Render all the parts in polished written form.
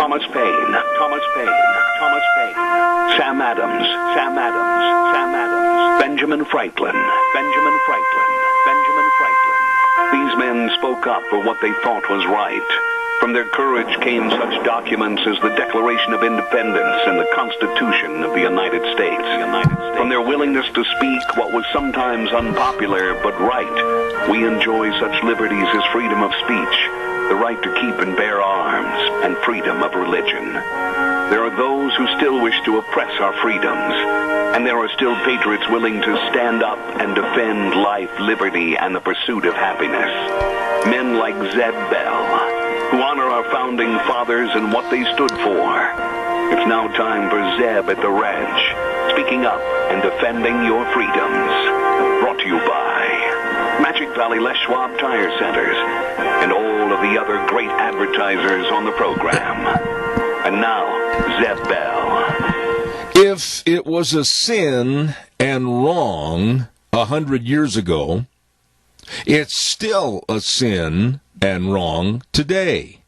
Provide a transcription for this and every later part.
Thomas Paine, Thomas Paine, Thomas Paine, Sam Adams, Sam Adams, Sam Adams, Benjamin Franklin, Benjamin Franklin, Benjamin Franklin. These men spoke up for what they thought was right. From their courage came such documents as the Declaration of Independence and the Constitution of the United States. From their willingness to speak what was sometimes unpopular but right, we enjoy such liberties as freedom of speech, the right to keep and bear arms, and freedom of religion. There are those who still wish to oppress our freedoms, and there are still patriots willing to stand up and defend life, liberty, and the pursuit of happiness. Men like Zeb Bell, who honor our founding fathers and what they stood for. It's now time for Zeb at the Ranch, speaking up and defending your freedoms. Brought to you by Magic Valley Les Schwab Tire Centers and all of the other great advertisers on the program. And now, Zeb Bell. If it was a sin and wrong 100 years ago, it's still a sin and wrong today.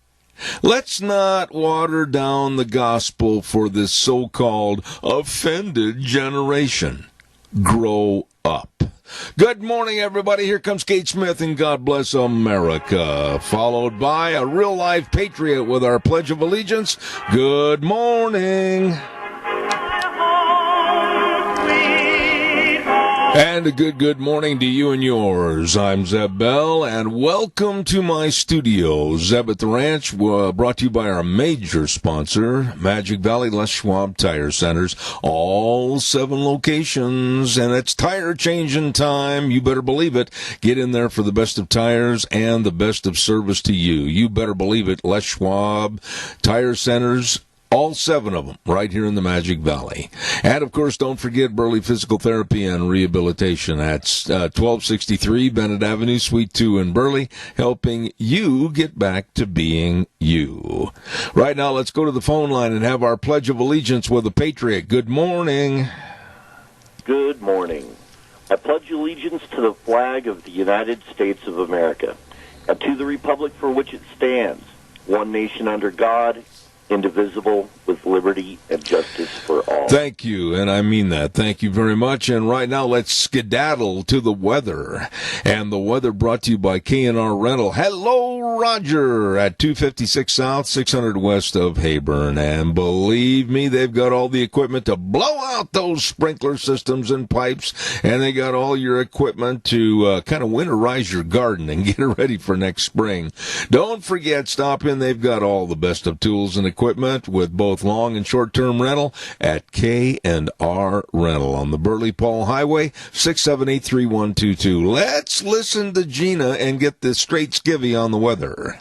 Let's not water down the gospel for this so-called offended generation. Grow up. Good morning, everybody. Here comes Kate Smith and God Bless America, followed by a real-life patriot with our Pledge of Allegiance. Good morning. And a good morning to you and yours. I'm Zeb Bell, and welcome to my studio. Zeb at the Ranch, brought to you by our major sponsor, Magic Valley Les Schwab Tire Centers. All 7 locations, and it's tire changing time. You better believe it. Get in there for the best of tires and the best of service to you. You better believe it. Les Schwab Tire Centers. All 7 of them right here in the Magic Valley. And, of course, don't forget Burley Physical Therapy and Rehabilitation. That's 1263 Bennett Avenue, Suite 2 in Burley, helping you get back to being you. Right now, let's go to the phone line and have our Pledge of Allegiance with a Patriot. Good morning. Good morning. I pledge allegiance to the flag of the United States of America and to the republic for which it stands, one nation under God, indivisible, with liberty and justice for all. Thank you, and I mean that. Thank you very much. And right now, let's skedaddle to the weather. And the weather brought to you by K&R Rental. Hello, Roger, at 256 South, 600 west of Hayburn. And believe me, they've got all the equipment to blow out those sprinkler systems and pipes, and they got all your equipment to kind of winterize your garden and get it ready for next spring. Don't forget, stop in. They've got all the best of tools and equipment with both long and short-term rental at K&R Rental on the Burley-Paul Highway, 678-3122. Let's listen to Gina and get this straight skivvy on the weather.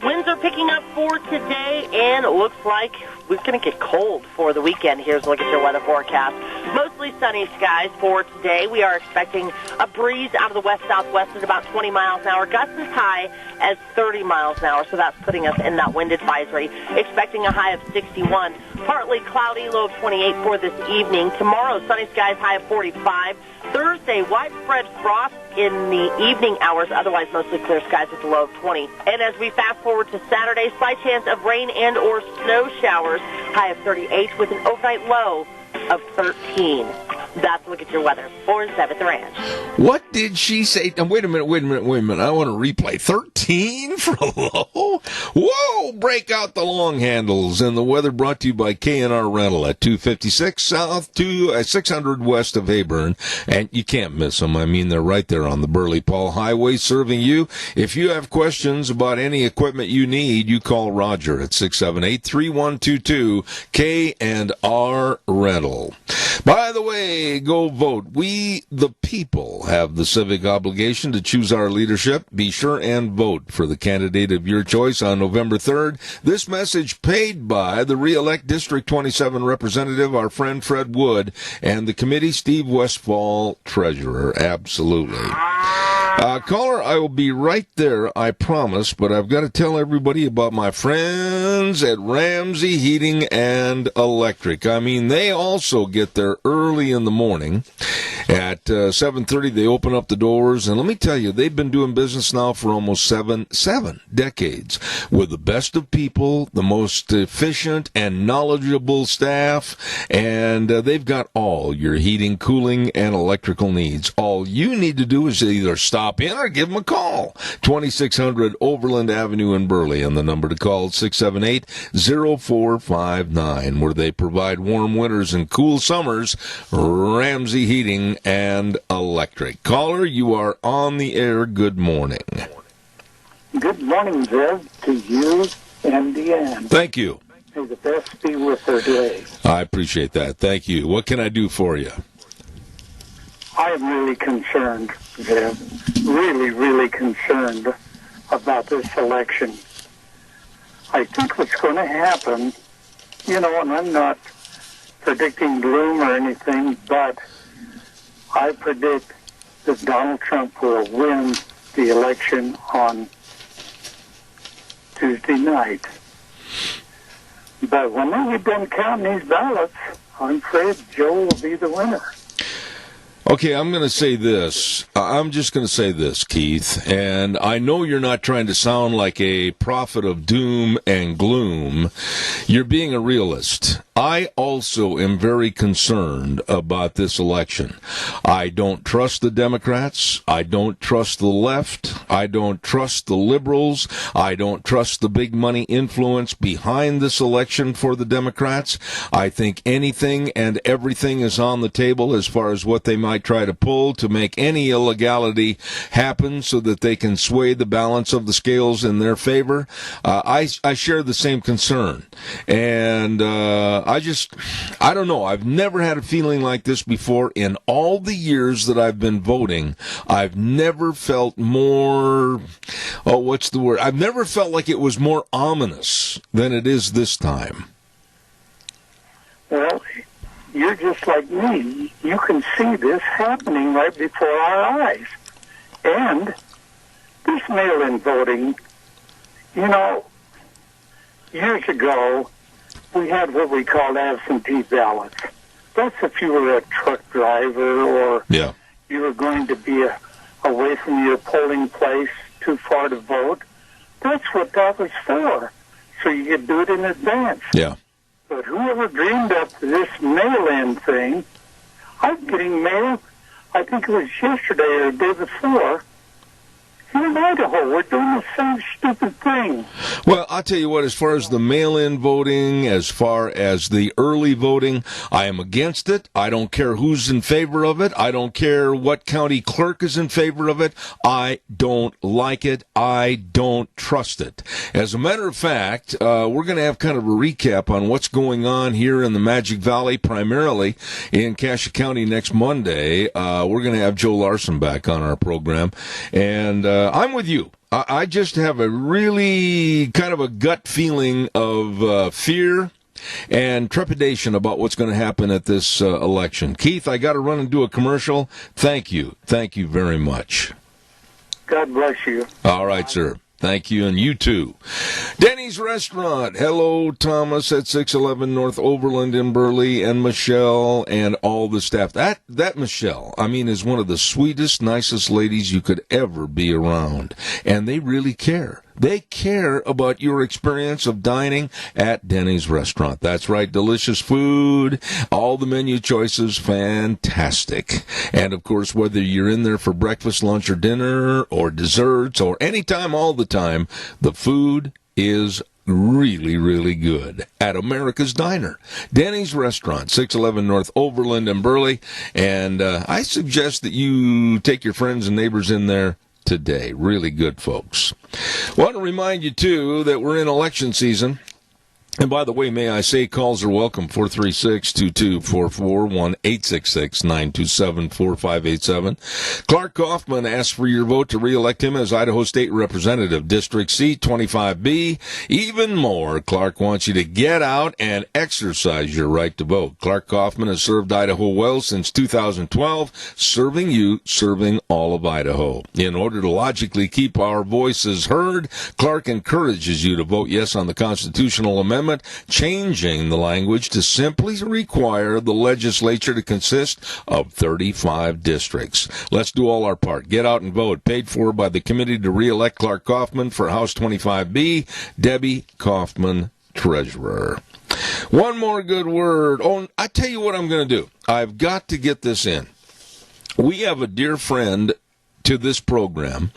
Winds are picking up for today, and it looks like we're going to get cold for the weekend. Here's a look at your weather forecast. Mostly sunny skies for today. We are expecting a breeze out of the west-southwest at about 20 miles an hour. Gusts as high as 30 miles an hour, so that's putting us in that wind advisory. Expecting a high of 61. Partly cloudy, low of 28 for this evening. Tomorrow, sunny skies, high of 45. Thursday, widespread frost in the evening hours, otherwise mostly clear skies with a low of 20. And as we fast forward to Saturday, slight chance of rain and or snow showers, high of 38 with an overnight low of 13. That's a look at your weather. 4-7 at the Ranch. What did she say? Now, wait a minute. I want to replay. 13 for a low? Whoa! Break out the long handles. And the weather brought to you by K&R Rental at 256 South to 600 west of Hayburn. And you can't miss them. I mean, they're right there on the Burley-Paul Highway serving you. If you have questions about any equipment you need, you call Roger at 678-3122 K&R Rental. By the way, go vote. We, the people, have the civic obligation to choose our leadership. Be sure and vote for the candidate of your choice on November 3rd. This message paid by the re-elect District 27 representative, our friend Fred Wood, and the committee, Steve Westfall, treasurer. Absolutely. Caller, I will be right there, I promise, but I've got to tell everybody about my friends at Ramsey Heating and Electric. I mean, they also get there early in the morning, At 7:30, they open up the doors, and let me tell you, they've been doing business now for almost seven decades with the best of people, the most efficient and knowledgeable staff, and they've got all your heating, cooling, and electrical needs. All you need to do is either stop in or give them a call. 2600 Overland Avenue in Burley, and the number to call is 678-0459, where they provide warm winters and cool summers. Ramsey Heating and Electric. Caller, you are on the air. Good morning. Good morning, Viv, to you and Deanne. Thank you. May the best be with her today. I appreciate that. Thank you. What can I do for you? I am really concerned, Viv, really concerned about this election. I think what's going to happen, and I'm not predicting gloom or anything, but I predict that Donald Trump will win the election on Tuesday night. But when they get done counting these ballots, I'm afraid Joe will be the winner. Okay, I'm going to say this. I'm just going to say this, Keith, and I know you're not trying to sound like a prophet of doom and gloom. You're being a realist. I also am very concerned about this election. I don't trust the Democrats. I don't trust the left. I don't trust the liberals. I don't trust the big money influence behind this election for the Democrats. I think anything and everything is on the table as far as what they might try to pull to make any illegality happen so that they can sway the balance of the scales in their favor. I share the same concern. And I don't know. I've never had a feeling like this before. In all the years that I've been voting, I've never felt more, I've never felt like it was more ominous than it is this time. Well, you're just like me. You can see this happening right before our eyes. And this mail-in voting, years ago, we had what we called absentee ballots. That's if you were a truck driver or you were going to be away from your polling place too far to vote. That's what that was for, so you could do it in advance. Yeah. But whoever dreamed up this mail-in thing, I'm getting mail, I think it was yesterday or the day before, here in Idaho. We're doing the same stupid thing. Well, I'll tell you what, as far as the mail-in voting, as far as the early voting, I am against it. I don't care who's in favor of it. I don't care what county clerk is in favor of it. I don't like it. I don't trust it. As a matter of fact, we're going to have kind of a recap on what's going on here in the Magic Valley, primarily in Cassia County next Monday. We're going to have Joe Larson back on our program, and I'm with you. I just have a really kind of a gut feeling of fear and trepidation about what's going to happen at this election. Keith, I got to run and do a commercial. Thank you. Thank you very much. God bless you. All right, sir. Thank you, and you too. Denny's Restaurant. Hello, Thomas at 611 North Overland in Burley, and Michelle and all the staff. That Michelle, is one of the sweetest, nicest ladies you could ever be around. And they really care. They care about your experience of dining at Denny's Restaurant. That's right, delicious food, all the menu choices, fantastic. And, of course, whether you're in there for breakfast, lunch, or dinner, or desserts, or any time, all the time, the food is really, really good at America's Diner. Denny's Restaurant, 611 North Overland in Burley. And I suggest that you take your friends and neighbors in there today. Really good, folks. Want to remind you, too, that we're in election season. And by the way, may I say, calls are welcome, 436-2244, 1-866-927-4587. Clark Kaufman asks for your vote to re-elect him as Idaho State Representative, District C, 25B. Even more, Clark wants you to get out and exercise your right to vote. Clark Kaufman has served Idaho well since 2012, serving you, serving all of Idaho. In order to logically keep our voices heard, Clark encourages you to vote yes on the constitutional amendment Amendment, changing the language to simply require the legislature to consist of 35 districts. Let's do all our part. Get out and vote. Paid for by the committee to re-elect Clark Kaufman for House 25B. Debbie Kaufman, Treasurer. One more good word. Oh, I tell you what I'm going to do. I've got to get this in. We have a dear friend to this program,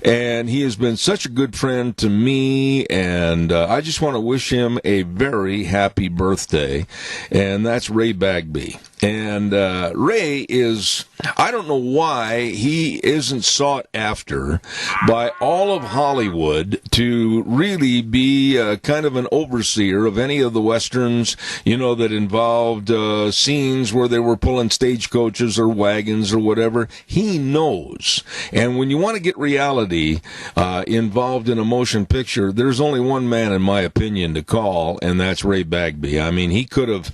and he has been such a good friend to me, and I just want to wish him a very happy birthday, and that's Ray Bagby. And Ray is, I don't know why he isn't sought after by all of Hollywood to really be kind of an overseer of any of the Westerns, that involved scenes where they were pulling stagecoaches or wagons or whatever. He knows. And when you want to get reality involved in a motion picture, there's only one man, in my opinion, to call, and that's Ray Bagby. I mean, he could have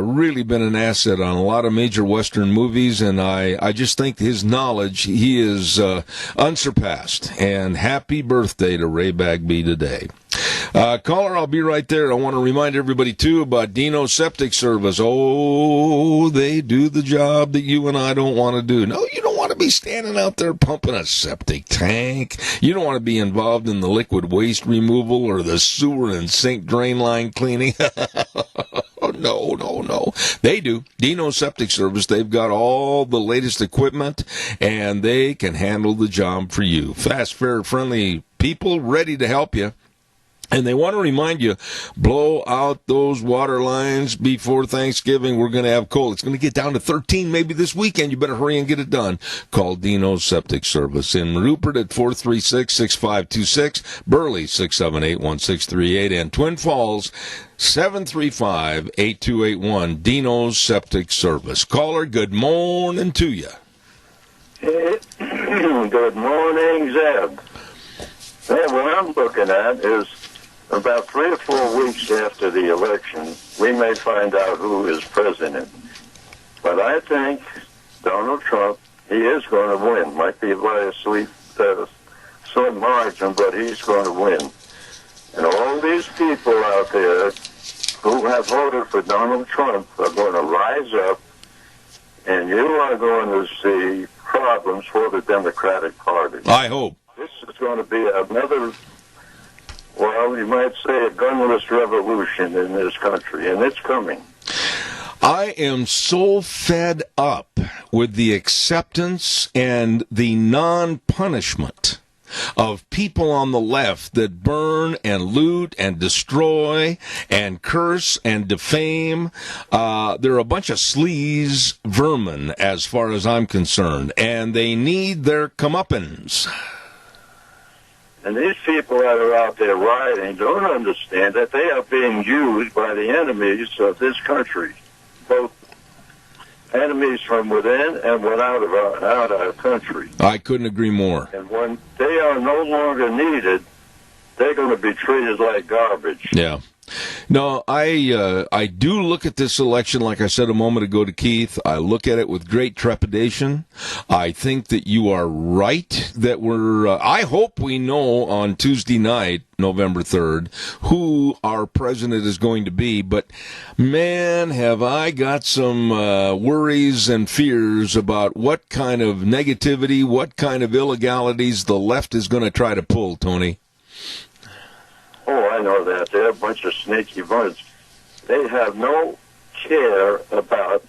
really been an asset on a lot of major Western movies, and I just think his knowledge, he is unsurpassed. And happy birthday to Ray Bagby today. Caller, I'll be right there. I want to remind everybody, too, about Dino's Septic Service. Oh, they do the job that you and I don't want to do. No, you don't want to be standing out there pumping a septic tank. You don't want to be involved in the liquid waste removal or the sewer and sink drain line cleaning. No. They do. Dino's Septic Service, they've got all the latest equipment, and they can handle the job for you. Fast, fair, friendly people ready to help you. And they want to remind you, blow out those water lines before Thanksgiving. We're going to have cold. It's going to get down to 13 maybe this weekend. You better hurry and get it done. Call Dino's Septic Service in Rupert at 436-6526, Burley 678-1638, and Twin Falls 735-8281. Dino's Septic Service. Caller, good morning to you. Good morning, Zeb. Hey, what I'm looking at is about 3 or 4 weeks after the election, we may find out who is president. But I think Donald Trump, he is going to win. Might be by a slim margin, but he's going to win. And all these people out there who have voted for Donald Trump are going to rise up, and you are going to see problems for the Democratic Party. I hope. This is going to be another, well, you might say a gunless revolution in this country, and it's coming. I am so fed up with the acceptance and the non-punishment of people on the left that burn and loot and destroy and curse and defame. They're a bunch of sleaze vermin as far as I'm concerned, and they need their comeuppance. And these people that are out there rioting don't understand that they are being used by the enemies of this country, both enemies from within and without our country. I couldn't agree more. And when they are no longer needed, they're going to be treated like garbage. Yeah. No, I do look at this election, like I said a moment ago to Keith. I look at it with great trepidation. I think that you are right that I hope we know on Tuesday night, November 3rd, who our president is going to be. But, man, have I got some worries and fears about what kind of negativity, what kind of illegalities the left is going to try to pull, Tony. Oh, I know that. They're a bunch of snaky bunch. They have no care about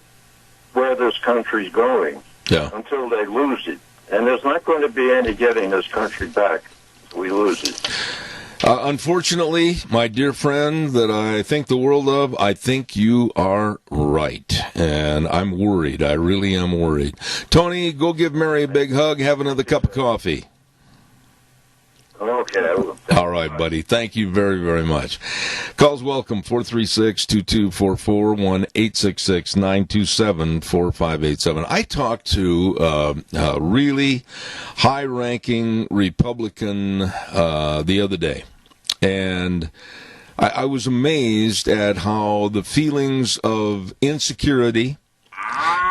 where this country's going until they lose it. And there's not going to be any getting this country back if we lose it. Unfortunately, my dear friend that I think the world of, I think you are right. And I'm worried. I really am worried. Tony, go give Mary a big hug. Have another cup of coffee. Okay. All right, buddy. Thank you very, very much. Calls welcome, 436-2244, 1-866-927-4587. I talked to a really high-ranking Republican the other day, and I was amazed at how the feelings of insecurity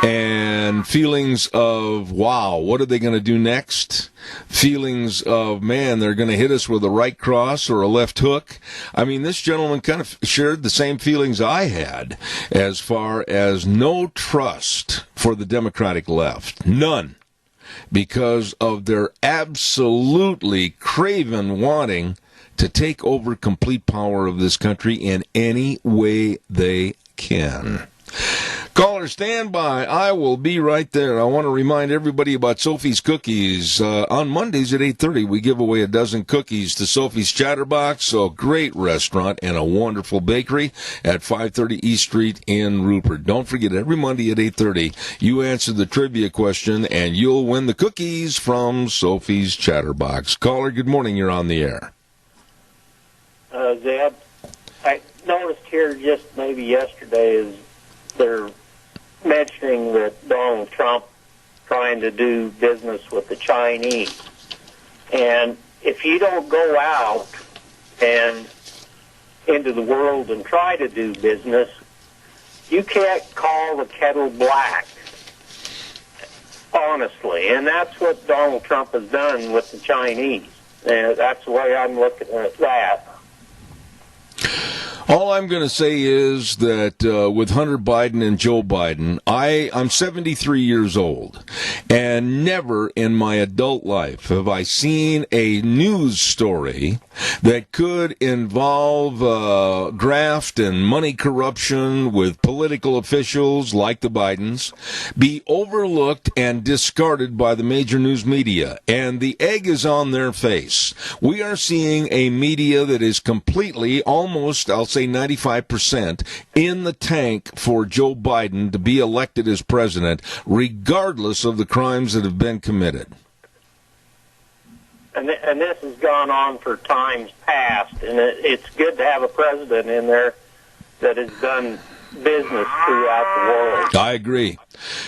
And feelings of, wow, what are they going to do next? Feelings of, man, they're going to hit us with a right cross or a left hook. I mean, this gentleman kind of shared the same feelings I had as far as no trust for the Democratic left. None. Because of their absolutely craven wanting to take over complete power of this country in any way they can. Caller, stand by. I will be right there. I want to remind everybody about Sophie's Cookies. On Mondays at 8:30, we give away a dozen cookies to Sophie's Chatterbox, a great restaurant and a wonderful bakery at 530 East Street in Rupert. Don't forget, every Monday at 8:30, you answer the trivia question, and you'll win the cookies from Sophie's Chatterbox. Caller, good morning. You're on the air. Zeb, I noticed here just maybe yesterday is they're mentioning that Donald Trump trying to do business with the Chinese. And if you don't go out and into the world and try to do business, you can't call the kettle black, honestly. And that's what Donald Trump has done with the Chinese. And that's the way I'm looking at that. All I'm going to say is that with Hunter Biden and Joe Biden, I'm 73 years old, and never in my adult life have I seen a news story that could involve graft and money corruption with political officials like the Bidens be overlooked and discarded by the major news media. And the egg is on their face. We are seeing a media that is completely, almost, I'll say 95% in the tank for Joe Biden to be elected as president, regardless of the crimes that have been committed. And this has gone on for times past, and it's good to have a president in there that has done business throughout the world. I agree.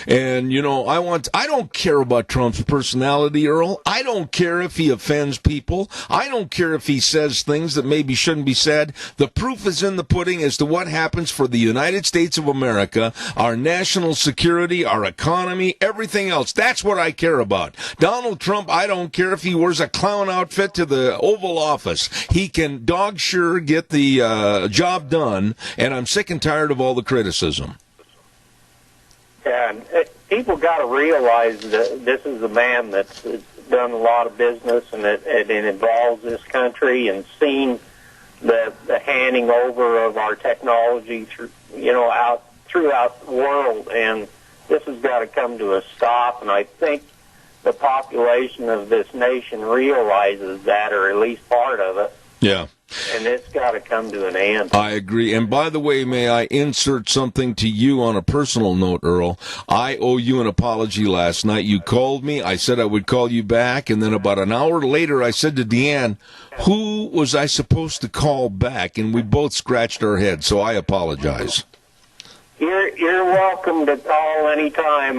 And, I don't care about Trump's personality, Earl. I don't care if he offends people. I don't care if he says things that maybe shouldn't be said. The proof is in the pudding as to what happens for the United States of America, our national security, our economy, everything else. That's what I care about. Donald Trump, I don't care if he wears a clown outfit to the Oval Office. He can dog sure get the job done, and I'm sick and tired of all the criticism. Yeah, and people got to realize that this is a man that's done a lot of business, and it involves this country, and seen the handing over of our technology out throughout the world, and this has got to come to a stop. And I think the population of this nation realizes that, or at least part of it. Yeah. And it's got to come to an end. I agree. And by the way, may I insert something to you on a personal note, Earl? I owe you an apology last night. You called me. I said I would call you back. And then about an hour later, I said to Deanne, who was I supposed to call back? And we both scratched our heads. So I apologize. You're welcome to call anytime.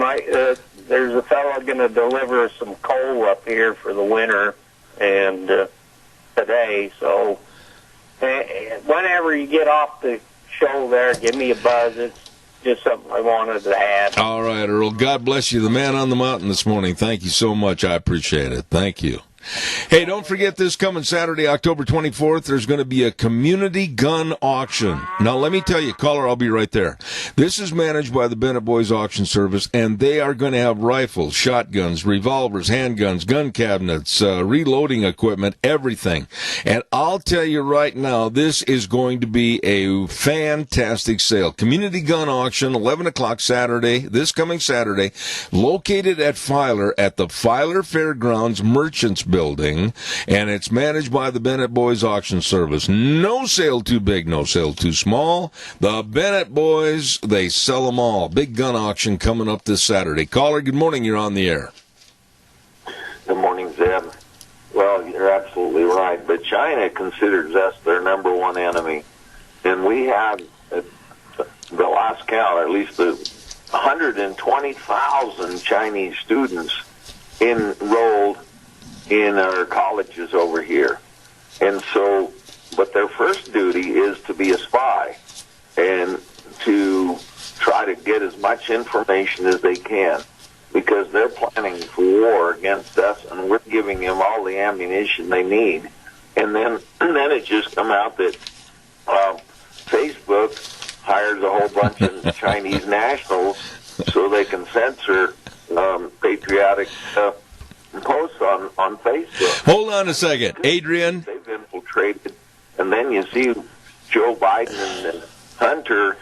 There's a fellow going to deliver some coal up here for the winter and today. So whenever you get off the show there, give me a buzz. It's just something I wanted to add. All right, Earl. God bless you, the man on the mountain this morning. Thank you so much. I appreciate it. Thank you. Hey, don't forget this coming Saturday, October 24th, there's going to be a community gun auction. Now, let me tell you, caller, I'll be right there. This is managed by the Bennett Boys Auction Service, and they are going to have rifles, shotguns, revolvers, handguns, gun cabinets, reloading equipment, everything. And I'll tell you right now, this is going to be a fantastic sale. Community gun auction, 11 o'clock Saturday, this coming Saturday, located at Filer, at the Filer Fairgrounds Merchants Building, and it's managed by the Bennett Boys Auction Service. No sale too big, no sale too small. The Bennett Boys, they sell them all. Big gun auction coming up this Saturday. Caller, good morning. You're on the air. Good morning, Zeb. Well, you're absolutely right, but China considers us their number one enemy. And we have, at the last count, at least 120,000 Chinese students enrolled in our colleges over here. And so, but their first duty is to be a spy and to try try to get as much information as they can, because they're planning for war against us, and we're giving them all the ammunition they need. And then it just come out that Facebook hires a whole bunch of Chinese nationals so they can censor patriotic posts on Facebook. Hold on a second, Adrian. They've infiltrated, and then you see Joe Biden and Hunter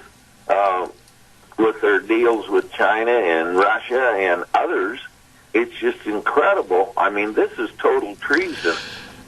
with their deals with China and Russia and others. It's just incredible. I mean, this is total treason.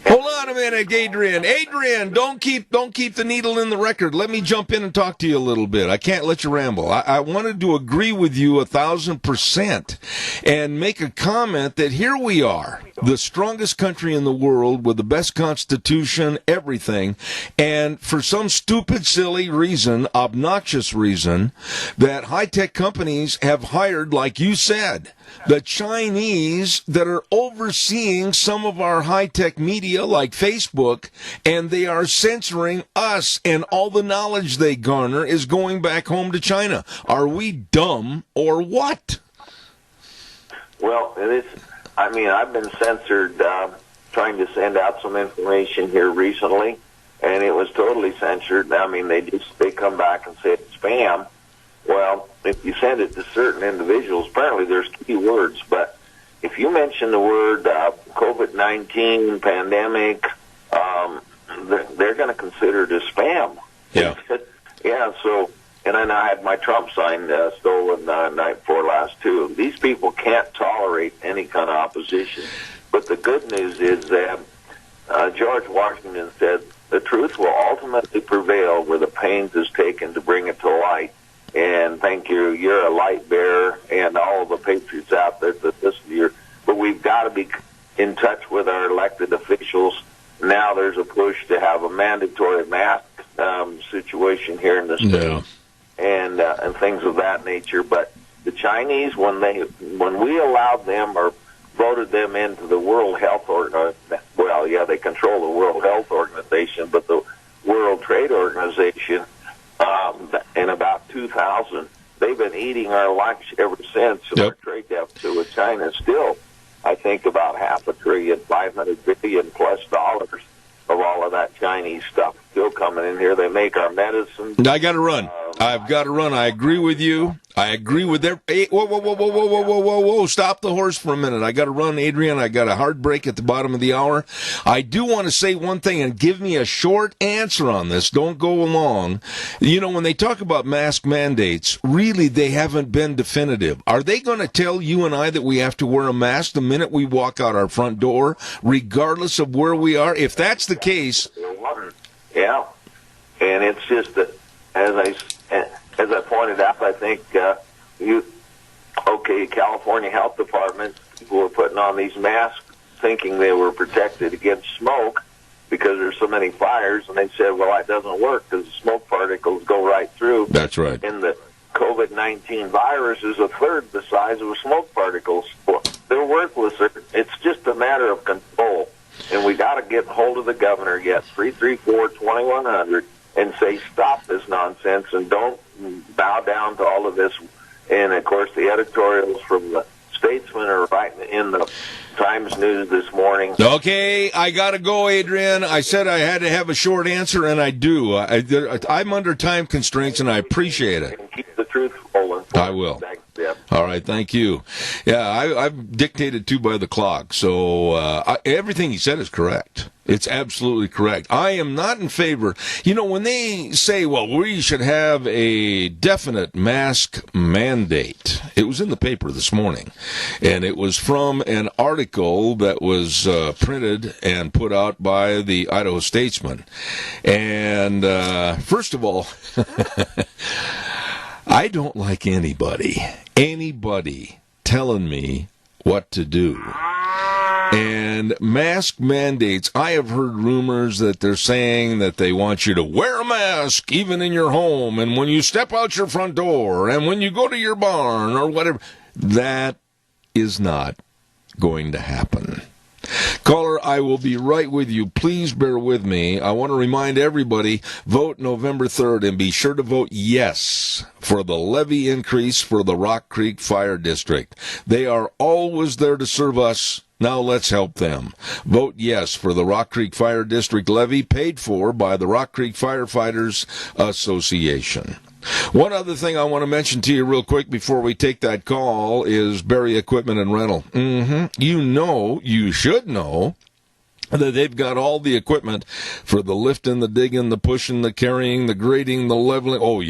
Hold on a minute, Adrian. Adrian, don't keep the needle in the record. Let me jump in and talk to you a little bit. I can't let you ramble. I wanted to agree with you 1,000% and make a comment that here we are, the strongest country in the world with the best constitution, everything, and for some stupid, silly reason, obnoxious reason, that high-tech companies have hired, like you said, the Chinese that are overseeing some of our high-tech media like Facebook, and they are censoring us, and all the knowledge they garner is going back home to China. Are we dumb or what? Well, it is. I mean, I've been censored trying to send out some information here recently, and it was totally censored. I mean, they come back and say it's spam. Well, if you send it to certain individuals, apparently there's key words, but if you mention the word COVID-19 pandemic, they're going to consider it as spam. Yeah. Yeah, so, and then I had my Trump sign stolen night before last, too. These people can't tolerate any kind of opposition. But the good news is that George Washington said, the truth will ultimately prevail where the pains is taken to bring it to light. And thank you. You're a light bearer, and all of the patriots out there that listen to you. But we've got to be in touch with our elected officials. Now there's a push to have a mandatory mask situation here in the States, and things of that nature. But the Chinese, when we allowed them or voted them into the World Health Organization, well, yeah, they control the World Health Organization, but the World Trade Organization, in about 2000, they've been eating our lunch ever since. Yep. Our trade deficit with China is still, I think, about $500 billion, $500 billion plus dollars of all of that Chinese stuff still coming in here. They make our medicine. I got to run. I've got to run. I agree with you. I agree with Hey, whoa. Stop the horse for a minute. I got to run, Adrian. I got a hard break at the bottom of the hour. I do want to say one thing, and give me a short answer on this. Don't go long. You know, when they talk about mask mandates, really they haven't been definitive. Are they going to tell you and I that we have to wear a mask the minute we walk out our front door, regardless of where we are? If that's the case... Yeah. And it's just that, as I pointed out, I think California Health Department, people were putting on these masks thinking they were protected against smoke because there's so many fires, and they said, well, that doesn't work because smoke particles go right through. That's right. And the COVID-19 virus is a third the size of smoke particles. They're worthless. It's just a matter of control. And we got to get hold of the governor yet, 334-2100, and say, stop this nonsense and don't bow down to all of this. And, of course, the editorials from the Statesman are right in the Times News this morning. Okay, I got to go, Adrian. I said I had to have a short answer, and I do. I'm under time constraints, and I appreciate it. And keep the truth rolling. I will. Thanks, Deb. All right, thank you. Yeah, I'm dictated to by the clock, so everything he said is correct. It's absolutely correct. I am not in favor. You know, when they say, well, we should have a definite mask mandate, it was in the paper this morning, and it was from an article that was printed and put out by the Idaho Statesman. And first of all, I don't like anybody telling me what to do. And mask mandates, I have heard rumors that they're saying that they want you to wear a mask even in your home and when you step out your front door and when you go to your barn or whatever. That is not going to happen. Caller, I will be right with you. Please bear with me. I want to remind everybody, vote November 3rd, and be sure to vote yes for the levy increase for the Rock Creek Fire District. They are always there to serve us. Now let's help them. Vote yes for the Rock Creek Fire District levy, paid for by the Rock Creek Firefighters Association. One other thing I want to mention to you real quick before we take that call is Berry Equipment and Rental. You should know that they've got all the equipment for the lifting, the digging, the pushing, the carrying, the grading, the leveling. Oh,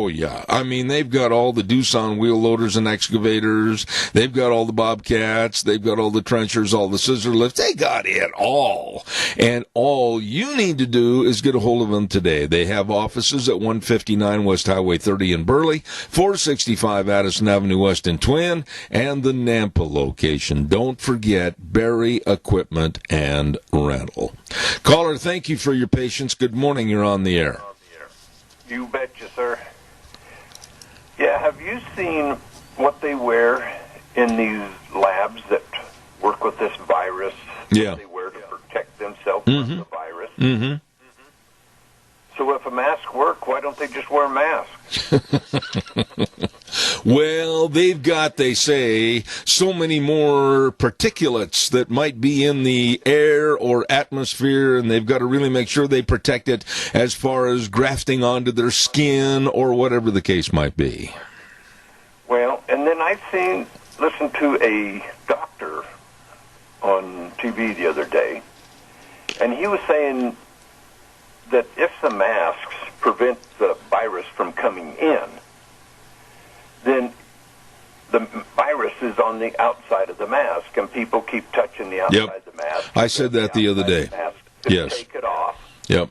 yeah. I mean, they've got all the Doosan wheel loaders and excavators. They've got all the Bobcats. They've got all the trenchers, all the scissor lifts. They got it all. And all you need to do is get a hold of them today. They have offices at 159 West Highway 30 in Burley, 465 Addison Avenue West in Twin, and the Nampa location. Don't forget Berry Equipment and Rental. Caller, thank you for your patience. Good morning. You're on the air. You betcha, sir. Yeah, have you seen what they wear in these labs that work with this virus? Yeah. They wear to protect themselves from the virus. Mm-hmm. So if a mask works, why don't they just wear masks? Well, they've got, they say, so many more particulates that might be in the air or atmosphere, and they've got to really make sure they protect it as far as grafting onto their skin or whatever the case might be. Well, and then listened to a doctor on TV the other day, and he was saying that if the masks prevent the virus from coming in, then the virus is on the outside of the mask, and people keep touching the outside of the mask. I said that the other day. Yes. Take it off. Yep.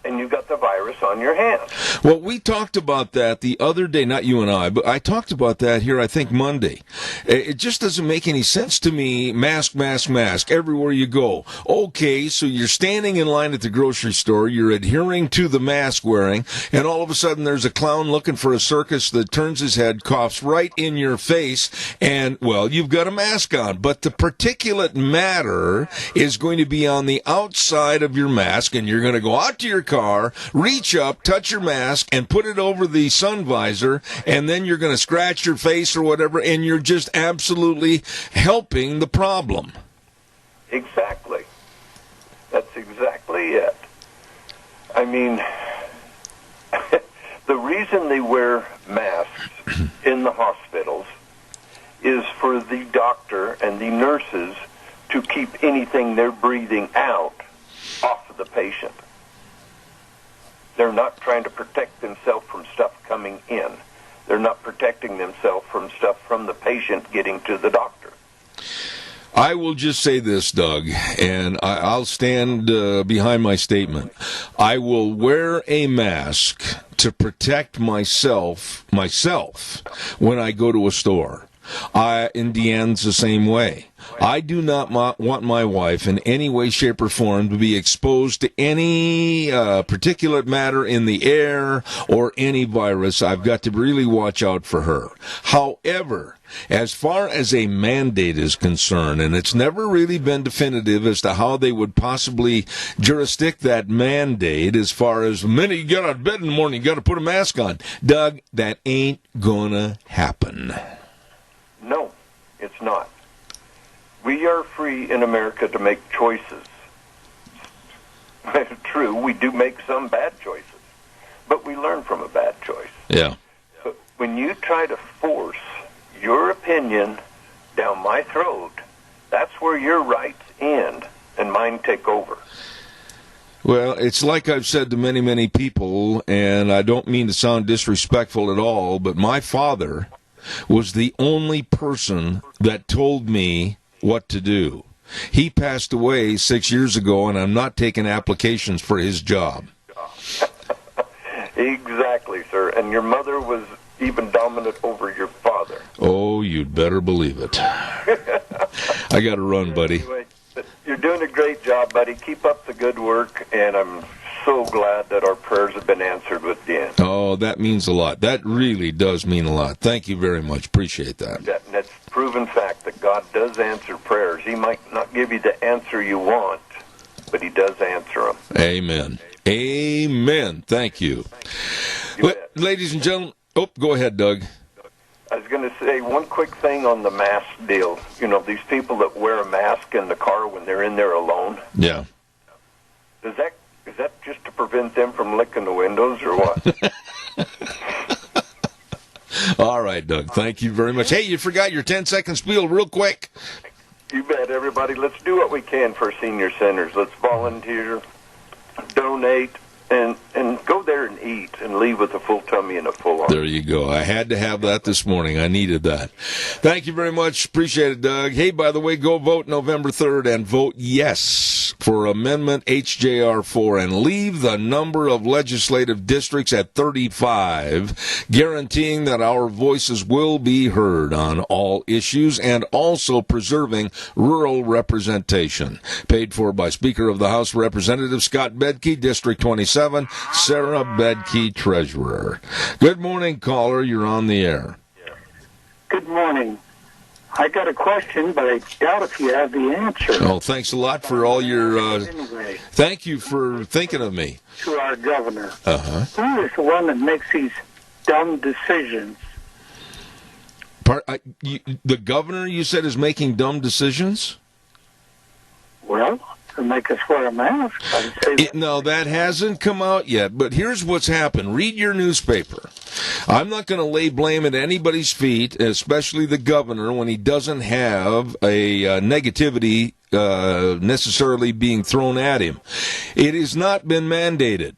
And you've got the virus on your hands. Well, we talked about that the other day, not you and I, but I talked about that here, I think, Monday. It just doesn't make any sense to me, mask, everywhere you go. Okay, so you're standing in line at the grocery store, you're adhering to the mask wearing, and all of a sudden there's a clown looking for a circus that turns his head, coughs right in your face, and, well, you've got a mask on. But the particulate matter is going to be on the outside of your mask, and you're going to go out to your car, reach up, touch your mask, and put it over the sun visor, and then you're going to scratch your face or whatever, and you're just absolutely helping the problem. Exactly. That's exactly it. I mean, the reason they wear masks in the hospitals is for the doctor and the nurses to keep anything they're breathing out off of the patient. They're not trying to protect themselves from stuff coming in. They're not protecting themselves from stuff from the patient getting to the doctor. I will just say this, Doug, and I'll stand behind my statement. I will wear a mask to protect myself when I go to a store. In Deanne's the same way. I do not want my wife in any way, shape, or form to be exposed to any particulate matter in the air or any virus. I've got to really watch out for her. However, as far as a mandate is concerned, and it's never really been definitive as to how they would possibly jurisdict that mandate as far as the minute you get out of bed in the morning, you got to put a mask on. Doug, that ain't gonna happen. No, it's not. We are free in America to make choices. True, we do make some bad choices, but we learn from a bad choice. Yeah. But when you try to force your opinion down my throat, that's where your rights end and mine take over. Well, it's like I've said to many, many people, and I don't mean to sound disrespectful at all, but my father was the only person that told me what to do. He passed away 6 years ago, and I'm not taking applications for his job. Exactly, sir. And your mother was even dominant over your father. Oh, you'd better believe it. I got to run, buddy. Anyway, you're doing a great job, buddy. Keep up the good work, and I'm so glad that our prayers have been answered with Dan. Oh, that means a lot. That really does mean a lot. Thank you very much. Appreciate that. And that's proven fact that God does answer prayers. He might not give you the answer you want, but he does answer them. Amen. Amen. Thank you. Ladies and gentlemen, go ahead, Doug. I was going to say one quick thing on the mask deal. You know, these people that wear a mask in the car when they're in there alone. Yeah. Is that just to prevent them from licking the windows or what? All right, Doug. Thank you very much. Hey, you forgot your 10-second spiel real quick. You bet, everybody. Let's do what we can for senior centers. Let's volunteer, donate, and go there and eat and leave with a full tummy and a full heart. There you go. I had to have that this morning. I needed that. Thank you very much. Appreciate it, Doug. Hey, by the way, go vote November 3rd and vote yes for Amendment HJR4 and leave the number of legislative districts at 35, guaranteeing that our voices will be heard on all issues and also preserving rural representation. Paid for by Speaker of the House of Representatives Scott Bedke, District 27, Sarah Bedke, Treasurer. Good morning, caller. You're on the air. Good morning. I got a question, but I doubt if you have the answer. Oh, thanks a lot for all your... Anyway, thank you for thinking of me. to our governor. Uh-huh. Who is the one that makes these dumb decisions? The governor, you said, is making dumb decisions? Well, to make us wear a mask. I'd say that. No, that hasn't come out yet, but here's what's happened. Read your newspaper. I'm not going to lay blame at anybody's feet, especially the governor, when he doesn't have a negativity necessarily being thrown at him. It has not been mandated.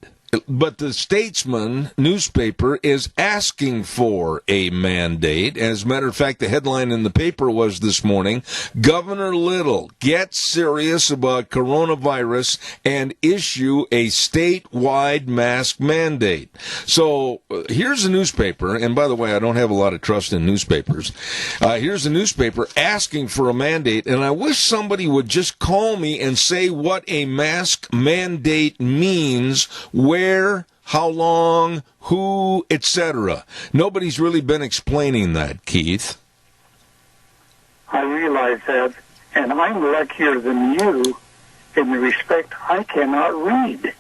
But the Statesman newspaper is asking for a mandate. As a matter of fact, the headline in the paper was this morning, Governor Little gets serious about coronavirus and issue a statewide mask mandate. So here's a newspaper, and by the way, I don't have a lot of trust in newspapers. Here's a newspaper asking for a mandate, and I wish somebody would just call me and say what a mask mandate means, where, how long, who, etc. Nobody's really been explaining that, Keith. I realize that, and I'm luckier than you in the respect I cannot read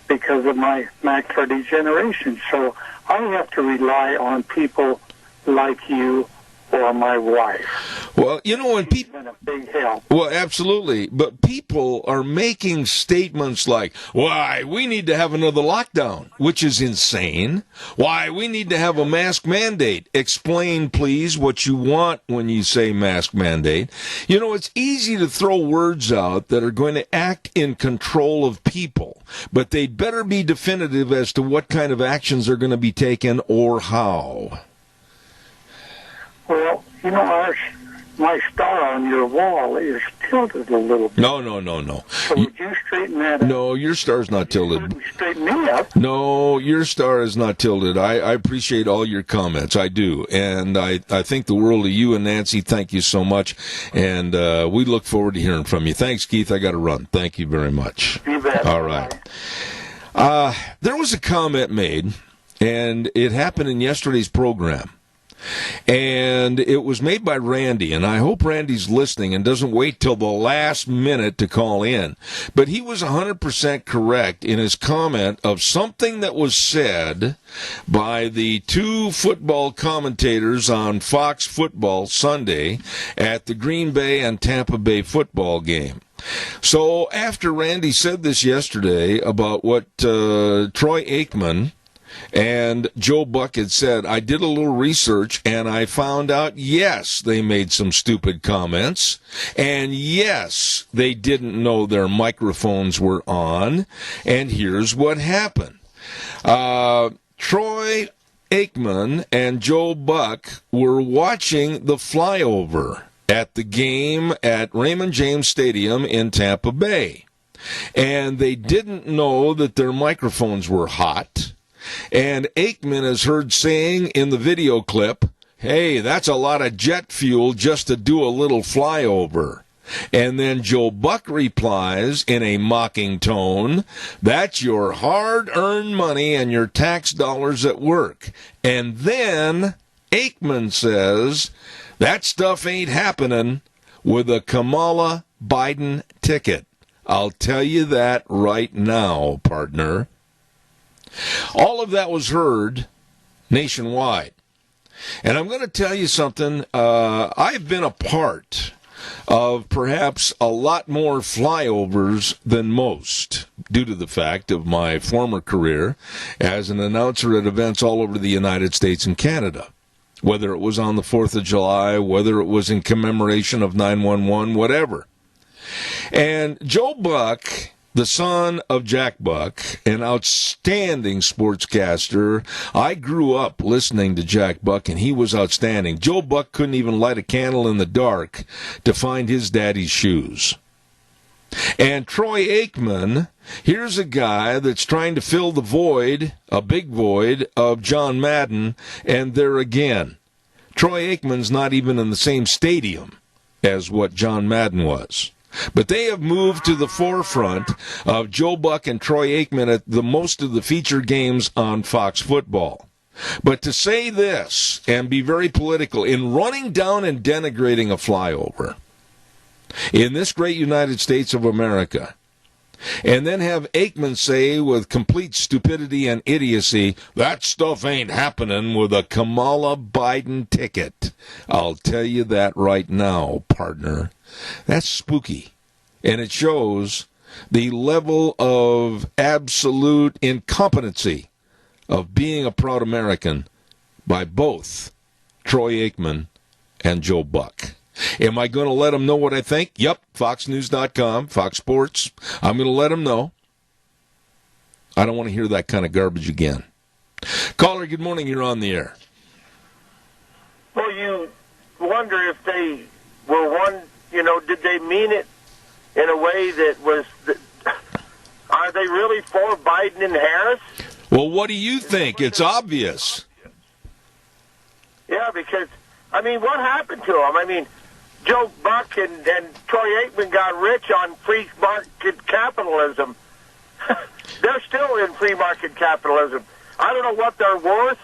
because of my macular degeneration. So I have to rely on people like you or my wife. Well, you know, when people... Been a big help. Well, absolutely. But people are making statements like, why, we need to have another lockdown, which is insane. Why, we need to have a mask mandate. Explain, please, what you want when you say mask mandate. You know, it's easy to throw words out that are going to act in control of people, but they'd better be definitive as to what kind of actions are going to be taken or how. Well, you know, my star on your wall is tilted a little bit. No. So would you straighten that up? No, your star's not tilted. You straighten me up. No, your star is not tilted. I appreciate all your comments. I do. And I think the world of you and Nancy. Thank you so much. And we look forward to hearing from you. Thanks, Keith. I got to run. Thank you very much. You bet. All right. There was a comment made, and it happened in yesterday's program. And it was made by Randy, and I hope Randy's listening and doesn't wait till the last minute to call in. But he was 100% correct in his comment of something that was said by the two football commentators on Fox Football Sunday at the Green Bay and Tampa Bay football game. So after Randy said this yesterday about what Troy Aikman and Joe Buck had said, I did a little research and I found out, yes, they made some stupid comments, and yes, they didn't know their microphones were on, and here's what happened. Troy Aikman and Joe Buck were watching the flyover at the game at Raymond James Stadium in Tampa Bay, and they didn't know that their microphones were hot. And Aikman is heard saying in the video clip, hey, that's a lot of jet fuel just to do a little flyover. And then Joe Buck replies in a mocking tone, "That's your hard-earned money and your tax dollars at work." And then Aikman says, "That stuff ain't happening with a Kamala Biden ticket. I'll tell you that right now, partner." All of that was heard nationwide. And I'm going to tell you something. I've been a part of perhaps a lot more flyovers than most, due to the fact of my former career as an announcer at events all over the United States and Canada. Whether it was on the 4th of July, whether it was in commemoration of 9/11, whatever. And Joe Buck, the son of Jack Buck, an outstanding sportscaster. I grew up listening to Jack Buck, and he was outstanding. Joe Buck couldn't even light a candle in the dark to find his daddy's shoes. And Troy Aikman, here's a guy that's trying to fill the void, a big void, of John Madden, and there again, Troy Aikman's not even in the same stadium as what John Madden was. But they have moved to the forefront of Joe Buck and Troy Aikman at the most of the feature games on Fox Football. But to say this and be very political in running down and denigrating a flyover in this great United States of America, and then have Aikman say with complete stupidity and idiocy, "That stuff ain't happening with a Kamala Biden ticket. I'll tell you that right now, partner." That's spooky. And it shows the level of absolute incompetency of being a proud American by both Troy Aikman and Joe Buck. Am I going to let them know what I think? Yep, FoxNews.com, Fox Sports. I'm going to let them know. I don't want to hear that kind of garbage again. Caller, good morning. You're on the air. Well, you wonder if they were one, did they mean it in a way that was, are they really for Biden and Harris? Well, what do you think? It's obvious. Yeah, because, what happened to them? Joe Buck and Troy Aikman got rich on free market capitalism. They're still in free market capitalism. I don't know what they're worth.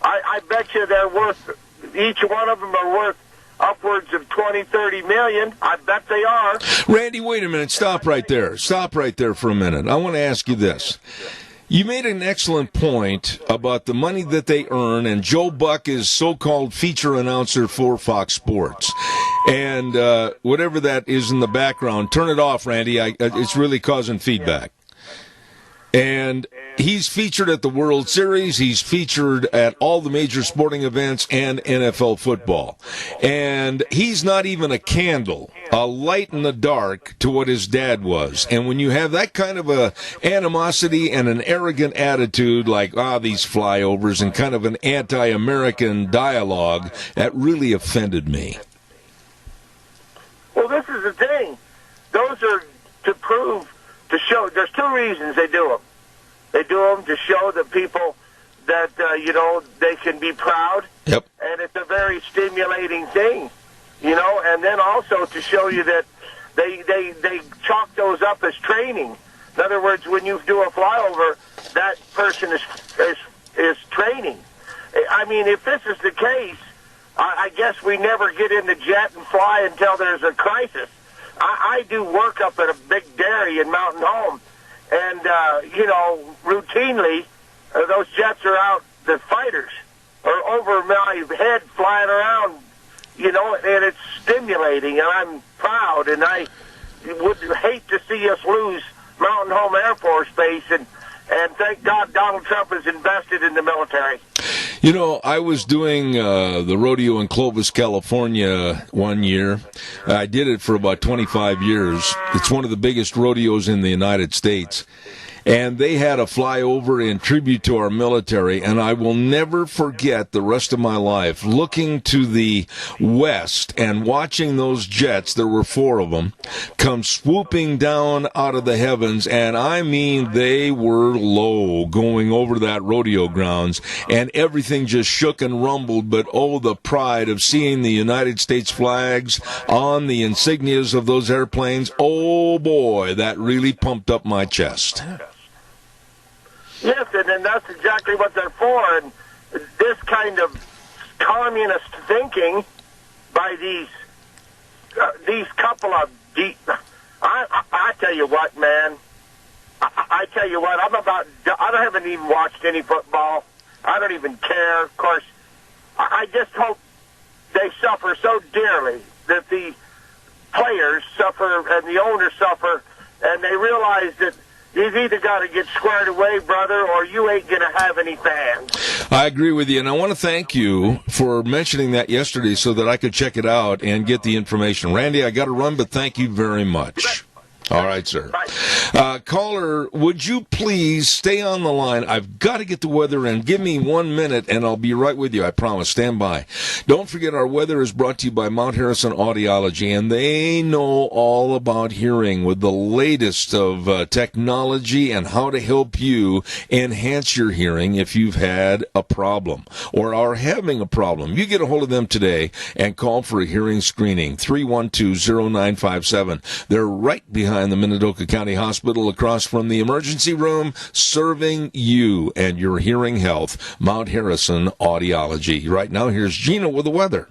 I bet you they're worth, each one of them are worth upwards of 20, 30 million. I bet they are. Randy, wait a minute. Stop right there. Stop right there for a minute. I want to ask you this. You made an excellent point about the money that they earn, and Joe Buck is so-called feature announcer for Fox Sports. And whatever that is in the background, turn it off, Randy. It's really causing feedback. And he's featured at the World Series. He's featured at all the major sporting events and NFL football. And he's not even a candle, a light in the dark to what his dad was. And when you have that kind of a animosity and an arrogant attitude like, these flyovers, and kind of an anti-American dialogue, that really offended me. Well, this is the thing. Those are to show, there's two reasons they do them. They do them to show the people that, they can be proud. Yep. And it's a very stimulating thing, and then also to show you that they chalk those up as training. In other words, when you do a flyover, that person is training. If this is the case, I guess we never get in the jet and fly until there's a crisis. I do work up at a big dairy in Mountain Home, and, routinely, those jets are out, the fighters are over my head flying around, and it's stimulating, and I'm proud, and I would hate to see us lose Mountain Home Air Force Base, and thank God Donald Trump has invested in the military. I was doing the rodeo in Clovis, California one year. I did it for about 25 years. It's one of the biggest rodeos in the United States. And they had a flyover in tribute to our military, and I will never forget the rest of my life looking to the west and watching those jets, there were 4 of them, come swooping down out of the heavens, and I mean they were low going over that rodeo grounds, and everything just shook and rumbled, but oh, the pride of seeing the United States flags on the insignias of those airplanes, oh boy, that really pumped up my chest. Yes, and that's exactly what they're for. And this kind of communist thinking by these couple of deep. I tell you what, man. I tell you what. I haven't even watched any football. I don't even care. Of course, I just hope they suffer so dearly that the players suffer and the owners suffer, and they realize that you've either got to get squared away, brother, or you ain't going to have any fans. I agree with you, and I want to thank you for mentioning that yesterday so that I could check it out and get the information. Randy, I got to run, but thank you very much. All right, sir. Caller, would you please stay on the line? I've got to get the weather in. Give me 1 minute, and I'll be right with you. I promise. Stand by. Don't forget, our weather is brought to you by Mount Harrison Audiology, and they know all about hearing with the latest of technology and how to help you enhance your hearing if you've had a problem or are having a problem. You get a hold of them today and call for a hearing screening, 312-0957. They're right behind the Minidoka County Hospital across from the emergency room, serving you and your hearing health. Mount Harrison Audiology. Right now, here's Gina with the weather.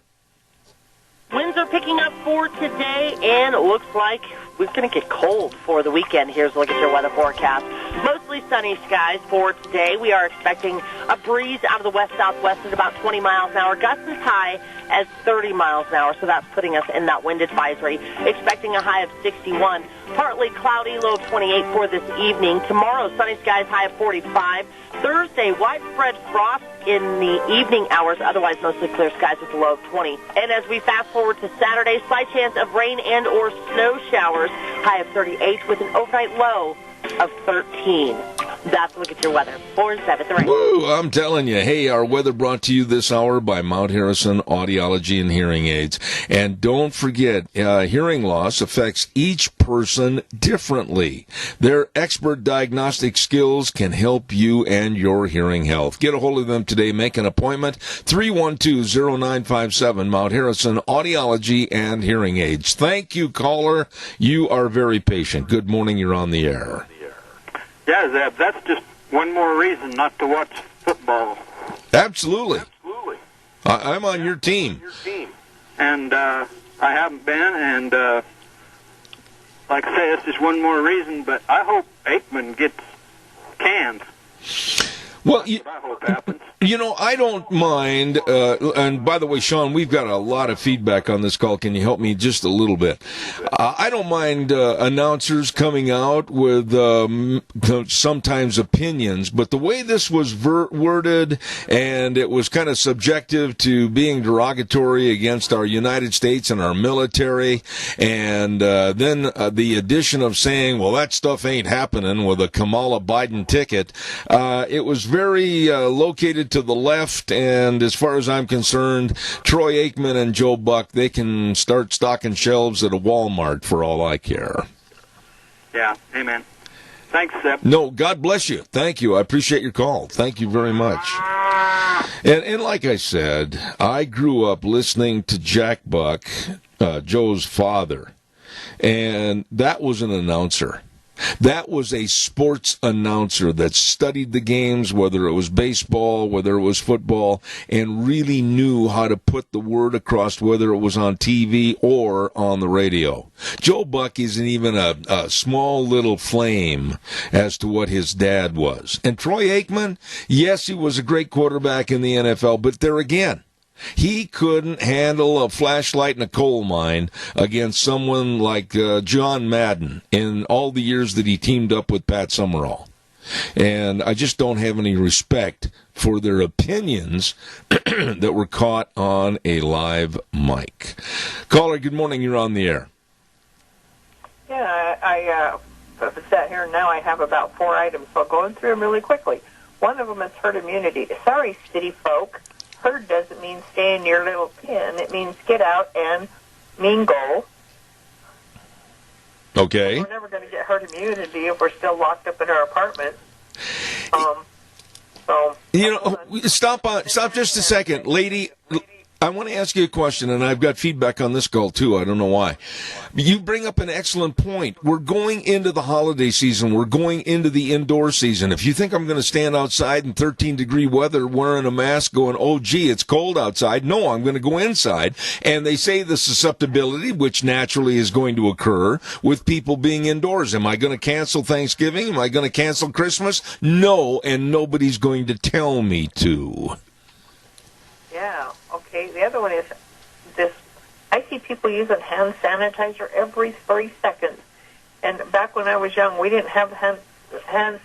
Winds are picking up for today, and it looks like we're going to get cold for the weekend. Here's a look at your weather forecast. Mostly sunny skies for today. We are expecting a breeze out of the west-southwest at about 20 miles an hour. Gusts as high as 30 miles an hour, so that's putting us in that wind advisory. Expecting a high of 61. Partly cloudy, low of 28 for this evening. Tomorrow, sunny skies, high of 45. Thursday, widespread frost in the evening hours, otherwise mostly clear skies with a low of 20. And as we fast forward to Saturday, slight chance of rain and or snow showers, high of 38 with an overnight low of 13. That's a look at your weather. 4-7 the rain. Woo, I'm telling you. Hey, our weather brought to you this hour by Mount Harrison Audiology and Hearing Aids. And don't forget, hearing loss affects each person differently. Their expert diagnostic skills can help you and your hearing health. Get a hold of them today. Make an appointment. 312-0957, Mount Harrison Audiology and Hearing Aids. Thank you, caller. You are very patient. Good morning. You're on the air. Yeah, Zeb, that's just one more reason not to watch football. Absolutely. Absolutely. I'm on your team. And I haven't been, and like I say, it's just one more reason, but I hope Aikman gets canned. Well, That's what I hope happens. You know, I don't mind, and by the way, Sean, we've got a lot of feedback on this call. Can you help me just a little bit? I don't mind announcers coming out with sometimes opinions, but the way this was worded, and it was kind of subjective to being derogatory against our United States and our military, and then the addition of saying, well, that stuff ain't happening with a Kamala Biden ticket, it was very located to the left, and as far as I'm concerned, Troy Aikman and Joe Buck, they can start stocking shelves at a Walmart for all I care. Yeah, amen. Thanks, Seb. No, God bless you. Thank you. I appreciate your call. Thank you very much. And like I said, I grew up listening to Jack Buck, Joe's father, and that was an announcer. That was a sports announcer that studied the games, whether it was baseball, whether it was football, and really knew how to put the word across, whether it was on TV or on the radio. Joe Buck isn't even a small little flame as to what his dad was. And Troy Aikman, yes, he was a great quarterback in the NFL, but there again, he couldn't handle a flashlight in a coal mine against someone like John Madden in all the years that he teamed up with Pat Summerall. And I just don't have any respect for their opinions that were caught on a live mic. Caller, good morning. You're on the air. Yeah, I sat here and now I have about 4 items, so going through them really quickly. One of them is herd immunity. Sorry, city folk. Herd doesn't mean stay in your little pen. It means get out and mingle. Okay. We're never going to get herd immunity if we're still locked up in our apartments. Stop just a second, lady. I want to ask you a question, and I've got feedback on this call, too. I don't know why. You bring up an excellent point. We're going into the holiday season. We're going into the indoor season. If you think I'm going to stand outside in 13-degree weather wearing a mask going, oh, gee, it's cold outside, no, I'm going to go inside. And they say the susceptibility, which naturally is going to occur with people being indoors. Am I going to cancel Thanksgiving? Am I going to cancel Christmas? No, and nobody's going to tell me to. Yeah, okay. The other one is this. I see people using hand sanitizer every 3 seconds. And back when I was young, we didn't have hand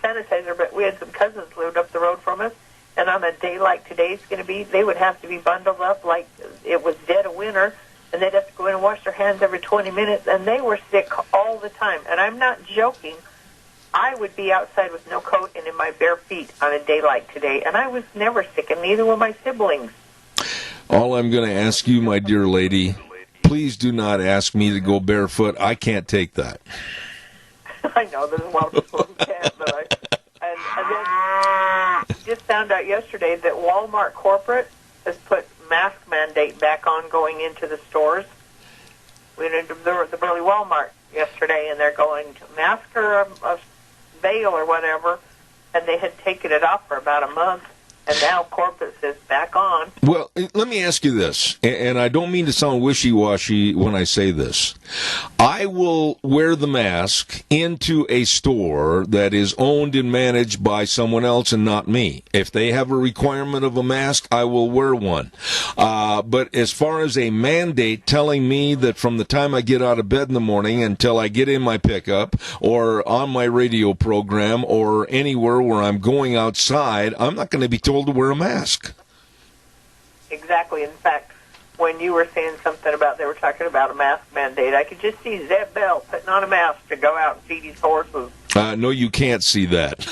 sanitizer, but we had some cousins lived up the road from us. And on a day like today's going to be, they would have to be bundled up like it was dead of winter, and they'd have to go in and wash their hands every 20 minutes, and they were sick all the time. And I'm not joking. I would be outside with no coat and in my bare feet on a day like today, and I was never sick, and neither were my siblings. All I'm going to ask you, my dear lady, please do not ask me to go barefoot. I can't take that. I know there's a lot of people who can't, but I then just found out yesterday that Walmart corporate has put mask mandate back on going into the stores. We went into the Burley Walmart yesterday, and they're going to mask or a veil or whatever, and they had taken it off for about a month. And now corporate says back on. Well, let me ask you this, and I don't mean to sound wishy-washy when I say this. I will wear the mask into a store that is owned and managed by someone else and not me. If they have a requirement of a mask, I will wear one. But as far as a mandate telling me that from the time I get out of bed in the morning until I get in my pickup or on my radio program or anywhere where I'm going outside, I'm not going to be told to wear a mask. Exactly. In fact, when you were saying something about they were talking about a mask mandate, I could just see Zeb Bell putting on a mask to go out and feed his horses. No, you can't see that.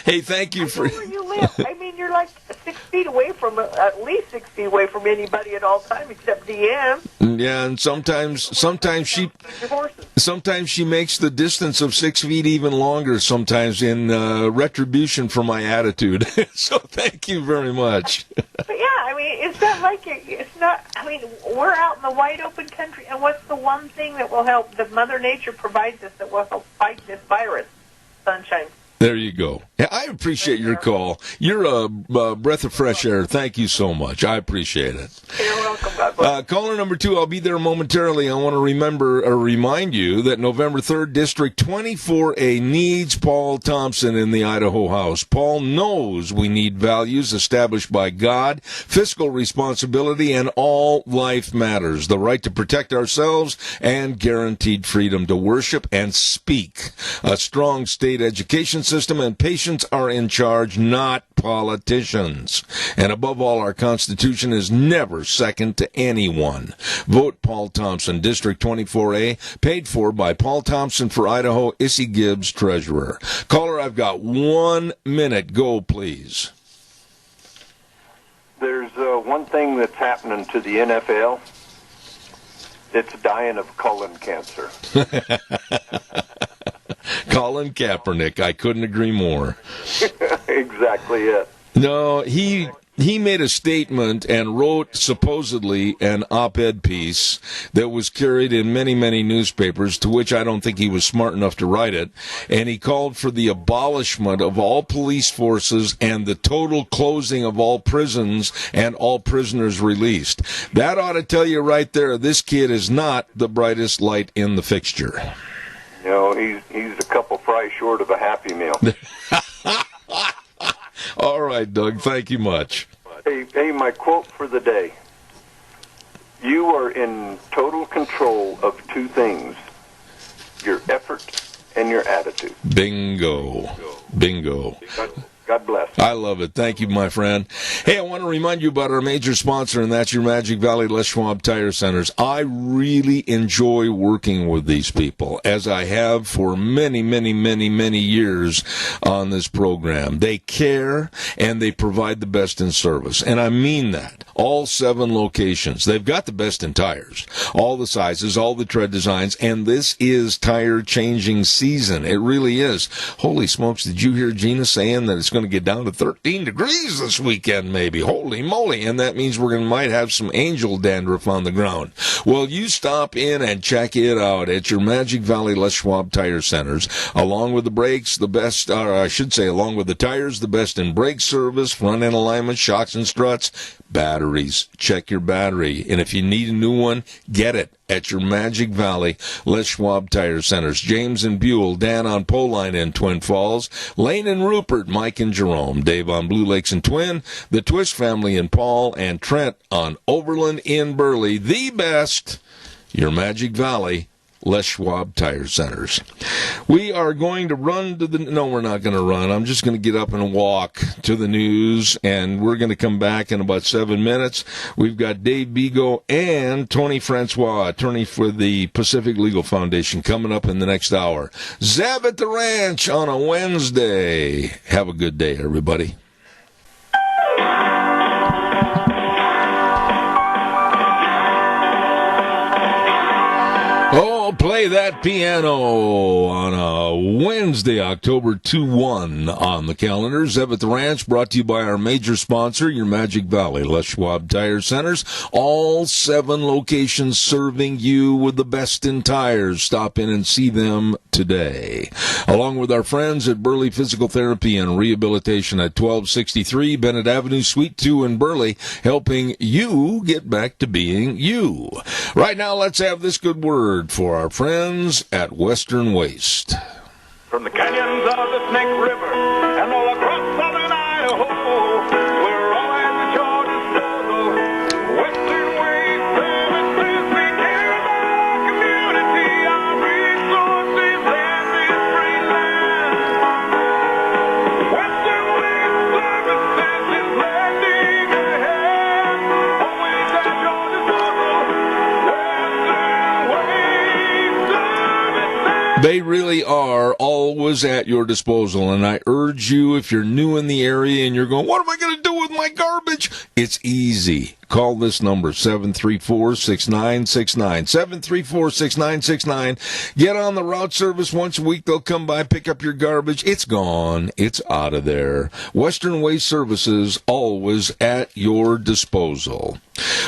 Hey, thank you for... Where you live. I mean, you're like 6 feet away from, at least 6 feet away from anybody at all time except Deanne. Yeah, and sometimes she makes the distance of 6 feet even longer sometimes in retribution for my attitude. So thank you very much. But yeah, I mean, it's not like it's not. I mean, we're out in the wide open country, and what's the one thing that will help? That Mother Nature provides us that will help fight this virus? Sunshine. There you go. I appreciate your call. You're a breath of fresh air. Thank you so much. I appreciate it. You're welcome. God bless. Caller number 2, I'll be there momentarily. I want to remind you that November 3rd, District 24A needs Paul Thompson in the Idaho House. Paul knows we need values established by God, fiscal responsibility, and all life matters. The right to protect ourselves and guaranteed freedom to worship and speak. A strong state education system and patients are in charge, not politicians. And above all, our Constitution is never second to anyone. Vote Paul Thompson, District 24A, paid for by Paul Thompson for Idaho, Issy Gibbs, Treasurer. Caller, I've got 1 minute. Go, please. There's one thing that's happening to the NFL. It's dying of colon cancer. Colin Kaepernick, I couldn't agree more. Exactly it. No, he made a statement and wrote supposedly an op-ed piece that was carried in many, many newspapers, to which I don't think he was smart enough to write it. And he called for the abolishment of all police forces and the total closing of all prisons and all prisoners released. That ought to tell you right there, this kid is not the brightest light in the fixture. You know, he's a couple fries short of a Happy Meal. All right, Doug. Thank you much. Hey, my quote for the day. You are in total control of two things, your effort and your attitude. Bingo. Bingo. God bless. I love it. Thank you, my friend. Hey, I want to remind you about our major sponsor, and that's your Magic Valley Les Schwab Tire Centers. I really enjoy working with these people, as I have for many, many, many, many years on this program. They care, and they provide the best in service, and I mean that. All 7 locations. They've got the best in tires, all the sizes, all the tread designs, and this is tire changing season. It really is. Holy smokes, did you hear Gina saying that it's going to get down to 13 degrees this weekend, maybe? Holy moly. And that means we're going to might have some angel dandruff on the ground. Well, you stop in and check it out at your Magic Valley Les Schwab Tire Centers. Along with the brakes, the best, or I should say, along with the tires, the best in brake service, front end alignment, shocks and struts, batteries. Check your battery. And if you need a new one, get it at your Magic Valley Les Schwab Tire Centers. James and Buell, Dan on Poline in Twin Falls, Lane and Rupert, Mike and Jerome, Dave on Blue Lakes and Twin, the Twist family in Paul, and Trent on Overland in Burley. The best, your Magic Valley Les Schwab Tire Centers. We are going to run to the... No, we're not going to run. I'm just going to get up and walk to the news, and we're going to come back in about 7 minutes. We've got Dave Bigo and Tony Francois, attorney for the Pacific Legal Foundation, coming up in the next hour. Zeb at the Ranch on a Wednesday. Have a good day, everybody. Oh, play that piano on a Wednesday, October 2-1 on the calendar. Zeb at the Ranch, brought to you by our major sponsor, your Magic Valley Les Schwab Tire Centers. All 7 locations serving you with the best in tires. Stop in and see them today. Along with our friends at Burley Physical Therapy and Rehabilitation at 1263 Bennett Avenue, Suite 2 in Burley, helping you get back to being you. Right now, let's have this good word for our friends at Western Waste. From the canyons of the Snake River and all across southern Idaho, we're all at your disposal. Western Waste Services, we care about our community, our resources, and this free land. Western Waste Services is lending a hand, always at your disposal. Western Waste Services. They really are always at your disposal, and I urge you, if you're new in the area and you're going, what am I going to do with my garbage? It's easy. Call this number, 734-6969. 734-6969. Get on the route service once a week. They'll come by, pick up your garbage. It's gone. It's out of there. Western Waste Services, always at your disposal.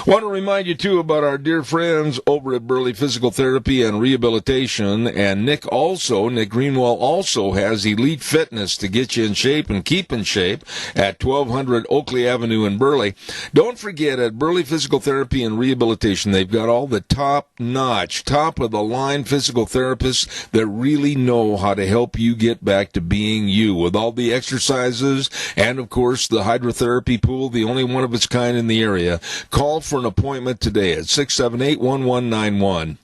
Want to remind you, too, about our dear friends over at Burley Physical Therapy and Rehabilitation. And Nick Greenwell also has Elite Fitness to get you in shape and keep in shape at 1200 Oakley Avenue in Burley. Don't forget, at Burley Physical Therapy and Rehabilitation, they've got all the top-notch, top-of-the-line physical therapists that really know how to help you get back to being you, with all the exercises and, of course, the hydrotherapy pool, the only one of its kind in the area. Call for an appointment today at 678-1191.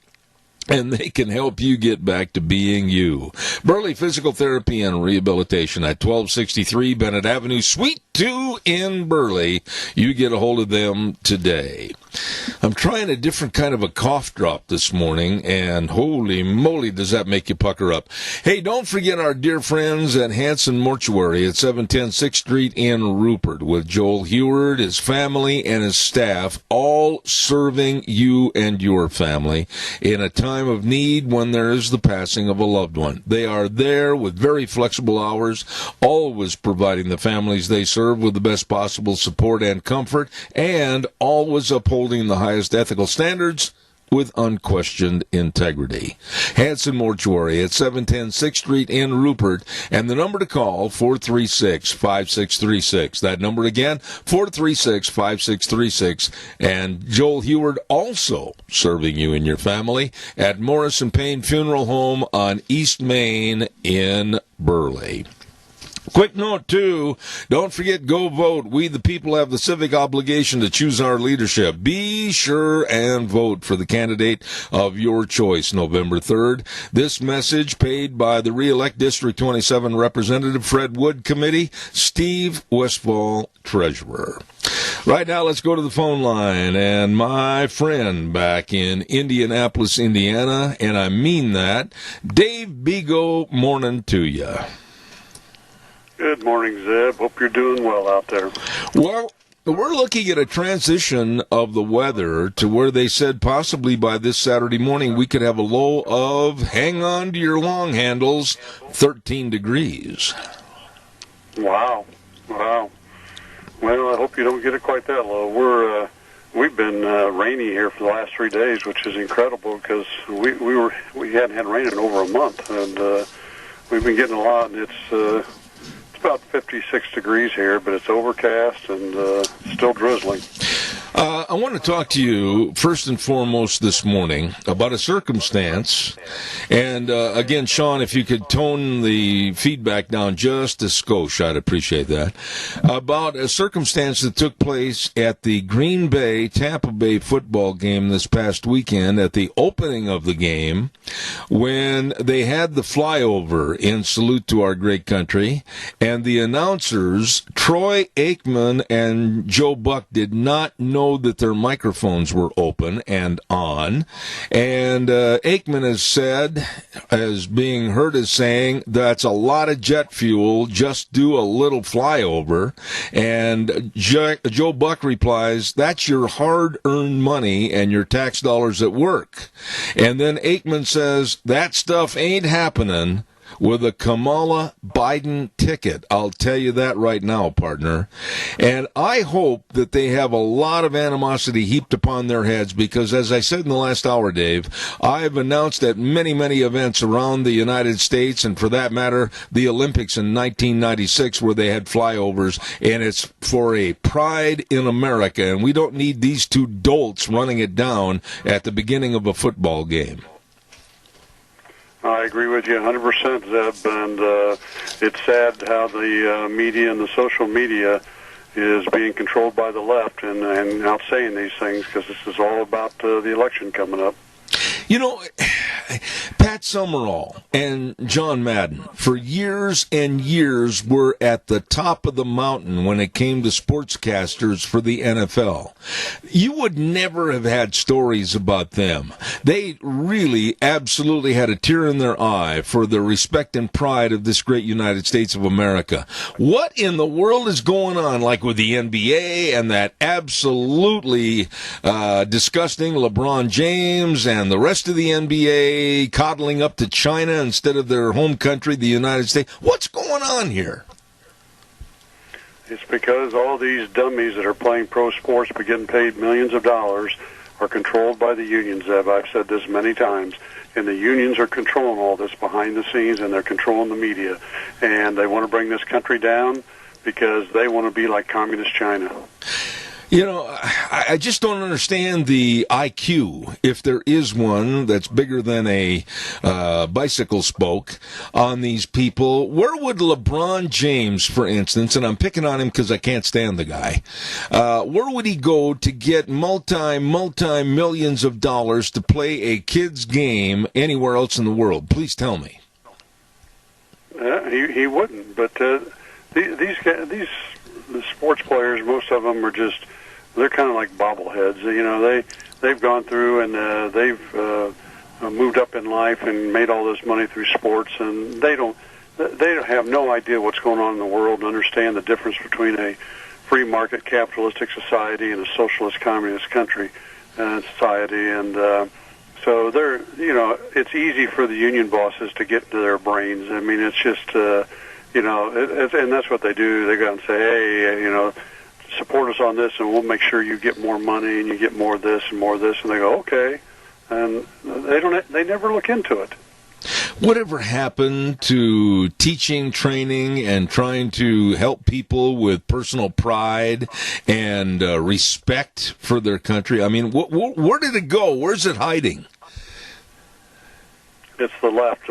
And they can help you get back to being you. Burley Physical Therapy and Rehabilitation at 1263 Bennett Avenue, Suite 2 in Burley. You get a hold of them today. I'm trying a different kind of a cough drop this morning, and holy moly, does that make you pucker up. Hey, don't forget our dear friends at Hanson Mortuary at 710 6th Street in Rupert, with Joel Heward, his family, and his staff, all serving you and your family in a time of need when there is the passing of a loved one. They are there with very flexible hours, always providing the families they serve with the best possible support and comfort, and always upholding the highest ethical standards with unquestioned integrity. Hanson Mortuary at 710 6th Street in Rupert, and the number to call, 436-5636. That number again, 436-5636. And Joel Heward also serving you and your family at Morris and Payne Funeral Home on East Main in Burley. Quick note, too, don't forget, go vote. We, the people, have the civic obligation to choose our leadership. Be sure and vote for the candidate of your choice November 3rd. This message paid by the Re-elect District 27 Representative Fred Wood Committee, Steve Westfall, Treasurer. Right now, let's go to the phone line. And my friend back in Indianapolis, Indiana, and I mean that, Dave Bego, morning to you. Good morning, Zeb. Hope you're doing well out there. Well, we're looking at a transition of the weather to where they said possibly by this Saturday morning we could have a low of, hang on to your long handles, 13 degrees. Wow. Well, I hope you don't get it quite that low. We've been rainy here for the last 3 days, which is incredible because we hadn't had rain in over a month, and we've been getting a lot, and it's about 56 degrees here, but it's overcast and still drizzling. I want to talk to you first and foremost this morning about a circumstance. And again, Sean, if you could tone the feedback down just a skosh, I'd appreciate that. About a circumstance that took place at the Green Bay Tampa Bay football game this past weekend at the opening of the game when they had the flyover in salute to our great country. And the announcers, Troy Aikman and Joe Buck, did not know that their microphones were open and on. And Aikman has said, as being heard as saying, that's a lot of jet fuel, just do a little flyover. And Joe Buck replies, that's your hard-earned money and your tax dollars at work. And then Aikman says, that stuff ain't happening with a Kamala Biden ticket. I'll tell you that right now, partner. And I hope that they have a lot of animosity heaped upon their heads because, as I said in the last hour, Dave, I've announced at many, many events around the United States, and for that matter, the Olympics in 1996 where they had flyovers, and it's for a pride in America, and we don't need these two dolts running it down at the beginning of a football game. I agree with you 100%, Zeb, and it's sad how the media and the social media is being controlled by the left and out saying these things because this is all about the election coming up. You know, Pat Summerall and John Madden, for years and years, were at the top of the mountain when it came to sportscasters for the NFL. You would never have had stories about them. They really, absolutely had a tear in their eye for the respect and pride of this great United States of America. What in the world is going on, like with the NBA and that absolutely disgusting LeBron James and the rest of the NBA coddling up to China instead of their home country, the United States? What's going on here? It's because all these dummies that are playing pro sports but getting paid millions of dollars are controlled by the unions, Zeb. I've said this many times. And the unions are controlling all this behind the scenes, and they're controlling the media. And they want to bring this country down because they want to be like communist China. You know, I just don't understand the IQ, if there is one that's bigger than a bicycle spoke, on these people. Where would LeBron James, for instance, and I'm picking on him because I can't stand the guy, where would he go to get multi-millions of dollars to play a kid's game anywhere else in the world? Please tell me. He wouldn't, but these guys, the sports players, most of them are just, they're kind of like bobbleheads. You know, they've gone through and they've moved up in life and made all this money through sports, and they don't have no idea what's going on in the world and understand the difference between a free market capitalistic society and a socialist communist country society. And so they're, you know, it's easy for the union bosses to get into their brains. I mean, it's just, you know, and that's what they do. They go and say, hey, you know, support us on this, and we'll make sure you get more money and you get more of this and more of this. And they go, okay, and they never look into it. Whatever happened to teaching, training, and trying to help people with personal pride and respect for their country? I mean, where did it go? Where's it hiding? It's the left,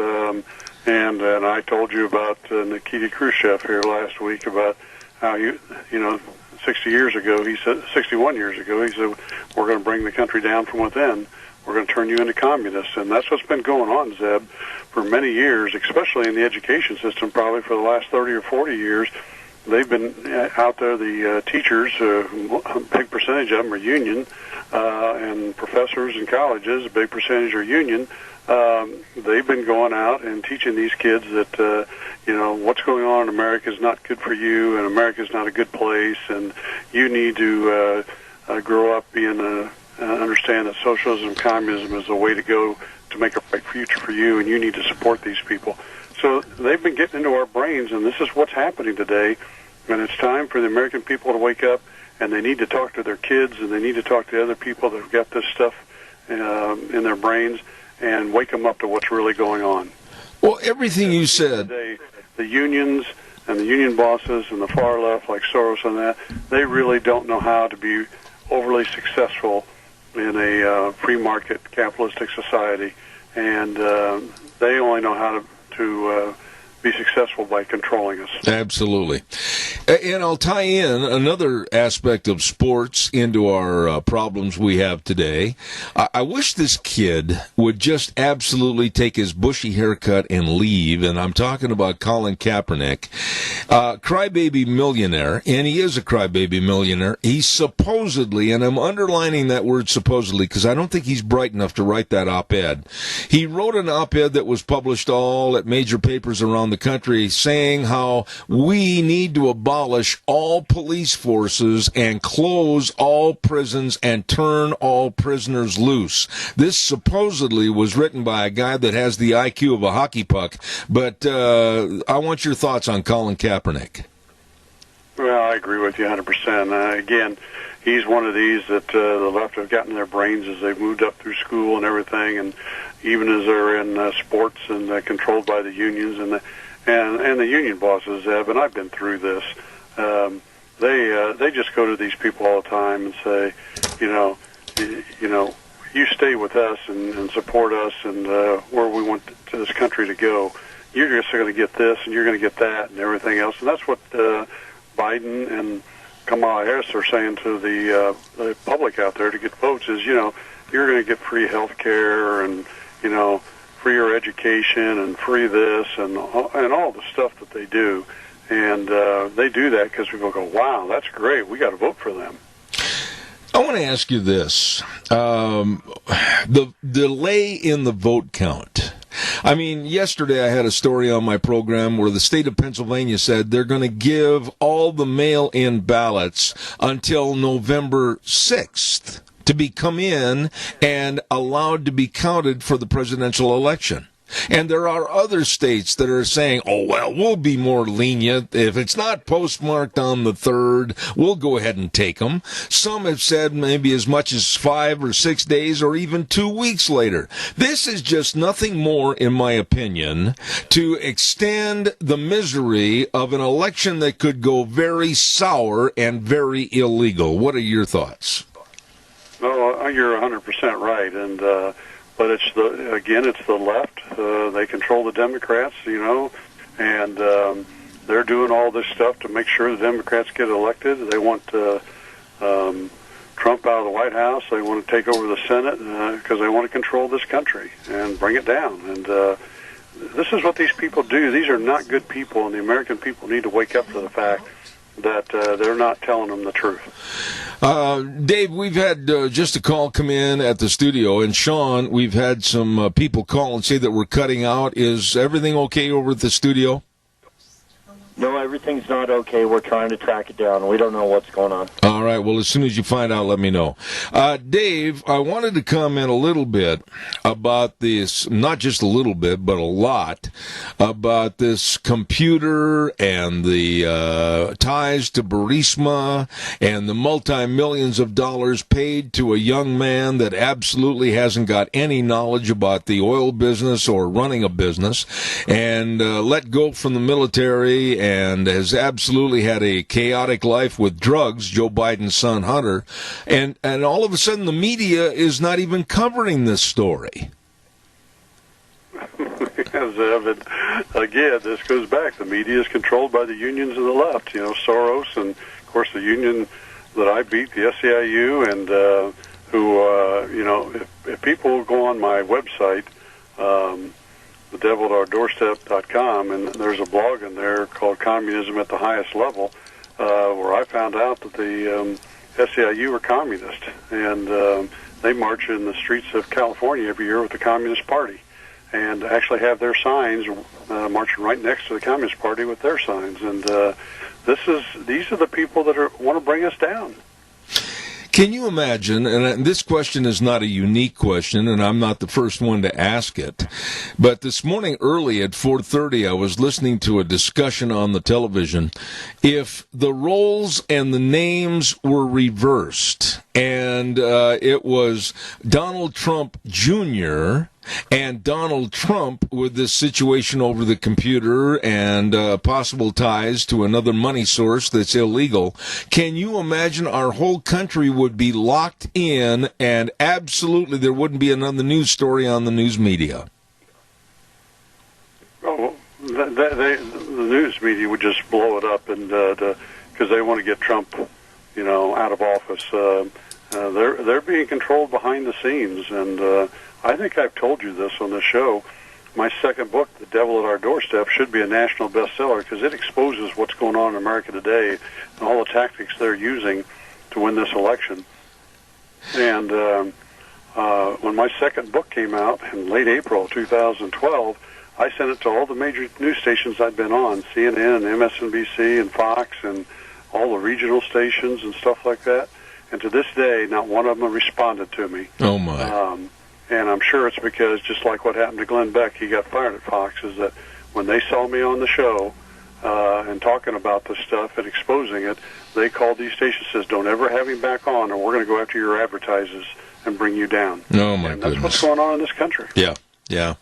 And I told you about Nikita Khrushchev here last week about how 61 years ago, he said, we're going to bring the country down from within. We're going to turn you into communists. And that's what's been going on, Zeb, for many years, especially in the education system, probably for the last 30 or 40 years. They've been out there, the teachers, a big percentage of them are union, and professors in colleges, a big percentage are union. They've been going out and teaching these kids that, what's going on in America is not good for you, and America is not a good place, and you need to grow up being understand that socialism and communism is the way to go to make a bright future for you, and you need to support these people. So they've been getting into our brains, and this is what's happening today, and it's time for the American people to wake up, and they need to talk to their kids, and they need to talk to other people that have got this stuff in their brains, and wake them up to what's really going on. Well, everything you said. The unions and the union bosses and the far left, like Soros and that, they really don't know how to be overly successful in a free market capitalistic society, and they only know how to be successful by controlling us. Absolutely. And I'll tie in another aspect of sports into our problems we have today. I wish this kid would just absolutely take his bushy haircut and leave, and I'm talking about Colin Kaepernick, crybaby millionaire, and he is a crybaby millionaire. He's supposedly, and I'm underlining that word supposedly because I don't think he's bright enough to write that op-ed. He wrote an op-ed that was published all at major papers around the country saying how we need to abolish all police forces and close all prisons and turn all prisoners loose. This supposedly was written by a guy that has the IQ of a hockey puck, but I want your thoughts on Colin Kaepernick. Well, I agree with you 100%. Again, he's one of these that the left have gotten in their brains as they've moved up through school and everything, and even as they're in sports and controlled by the unions and the union bosses, Ev, and I've been through this. They just go to these people all the time and say, you stay with us and support us and where we want this country to go. You're just going to get this and you're going to get that and everything else. And that's what Biden and Kamala Harris are saying to the public out there to get votes is, you're going to get free health care and, freer education and free this and all the stuff that they do. And they do that because people go, wow, that's great. We got to vote for them. I want to ask you this. The delay in the vote count. I mean, yesterday I had a story on my program where the state of Pennsylvania said they're going to give all the mail-in ballots until November 6th to be come in and allowed to be counted for the presidential election. And there are other states that are saying, oh, well, we'll be more lenient. If it's not postmarked on the 3rd, we'll go ahead and take them. Some have said maybe as much as 5 or 6 days or even 2 weeks later. This is just nothing more, in my opinion, to extend the misery of an election that could go very sour and very illegal. What are your thoughts? Well, you're 100% right. And, but it's the left. They control the Democrats, and they're doing all this stuff to make sure the Democrats get elected. They want Trump out of the White House. They want to take over the Senate because they want to control this country and bring it down. And this is what these people do. These are not good people, and the American people need to wake up to the fact that they're not telling them the truth. Dave, we've had just a call come in at the studio, and Sean, we've had some people call and say that we're cutting out. Is everything okay over at the studio? No, everything's not okay. We're trying to track it down. We don't know what's going on. All right. Well, as soon as you find out, let me know. Dave, I wanted to comment a little bit about this, not just a little bit, but a lot, about this computer and the ties to Burisma and the multi-millions of dollars paid to a young man that absolutely hasn't got any knowledge about the oil business or running a business and let go from the military and has absolutely had a chaotic life with drugs, Joe Biden's son Hunter, and all of a sudden the media is not even covering this story. Zev, and again, this goes back. The media is controlled by the unions of the left. Soros, and of course the union that I beat, the SEIU, and if people go on my website, thedevilatourdoorstep.com, and there's a blog in there called Communism at the Highest Level, where I found out that the SEIU are communist, and they march in the streets of California every year with the Communist Party, and actually have their signs marching right next to the Communist Party with their signs. And these are the people that want to bring us down. Can you imagine, and this question is not a unique question, and I'm not the first one to ask it, but this morning early at 4:30, I was listening to a discussion on the television. If the roles and the names were reversed, and it was Donald Trump Jr., and Donald Trump with this situation over the computer and possible ties to another money source that's illegal, can you imagine our whole country would be locked in and absolutely there wouldn't be another news story on the news media? Oh, the news media would just blow it up, and because they want to get Trump, out of office. They're being controlled behind the scenes, and I think I've told you this on the show. My second book, The Devil at Our Doorstep, should be a national bestseller because it exposes what's going on in America today and all the tactics they're using to win this election. And when my second book came out in late April 2012, I sent it to all the major news stations I'd been on, CNN and MSNBC and Fox and all the regional stations and stuff like that. And to this day, not one of them responded to me. Oh, my. And I'm sure it's because, just like what happened to Glenn Beck, he got fired at Fox, is that when they saw me on the show and talking about this stuff and exposing it, they called these stations and says, don't ever have him back on, or we're going to go after your advertisers and bring you down. Oh, my and goodness. That's what's going on in this country. Yeah. Yeah.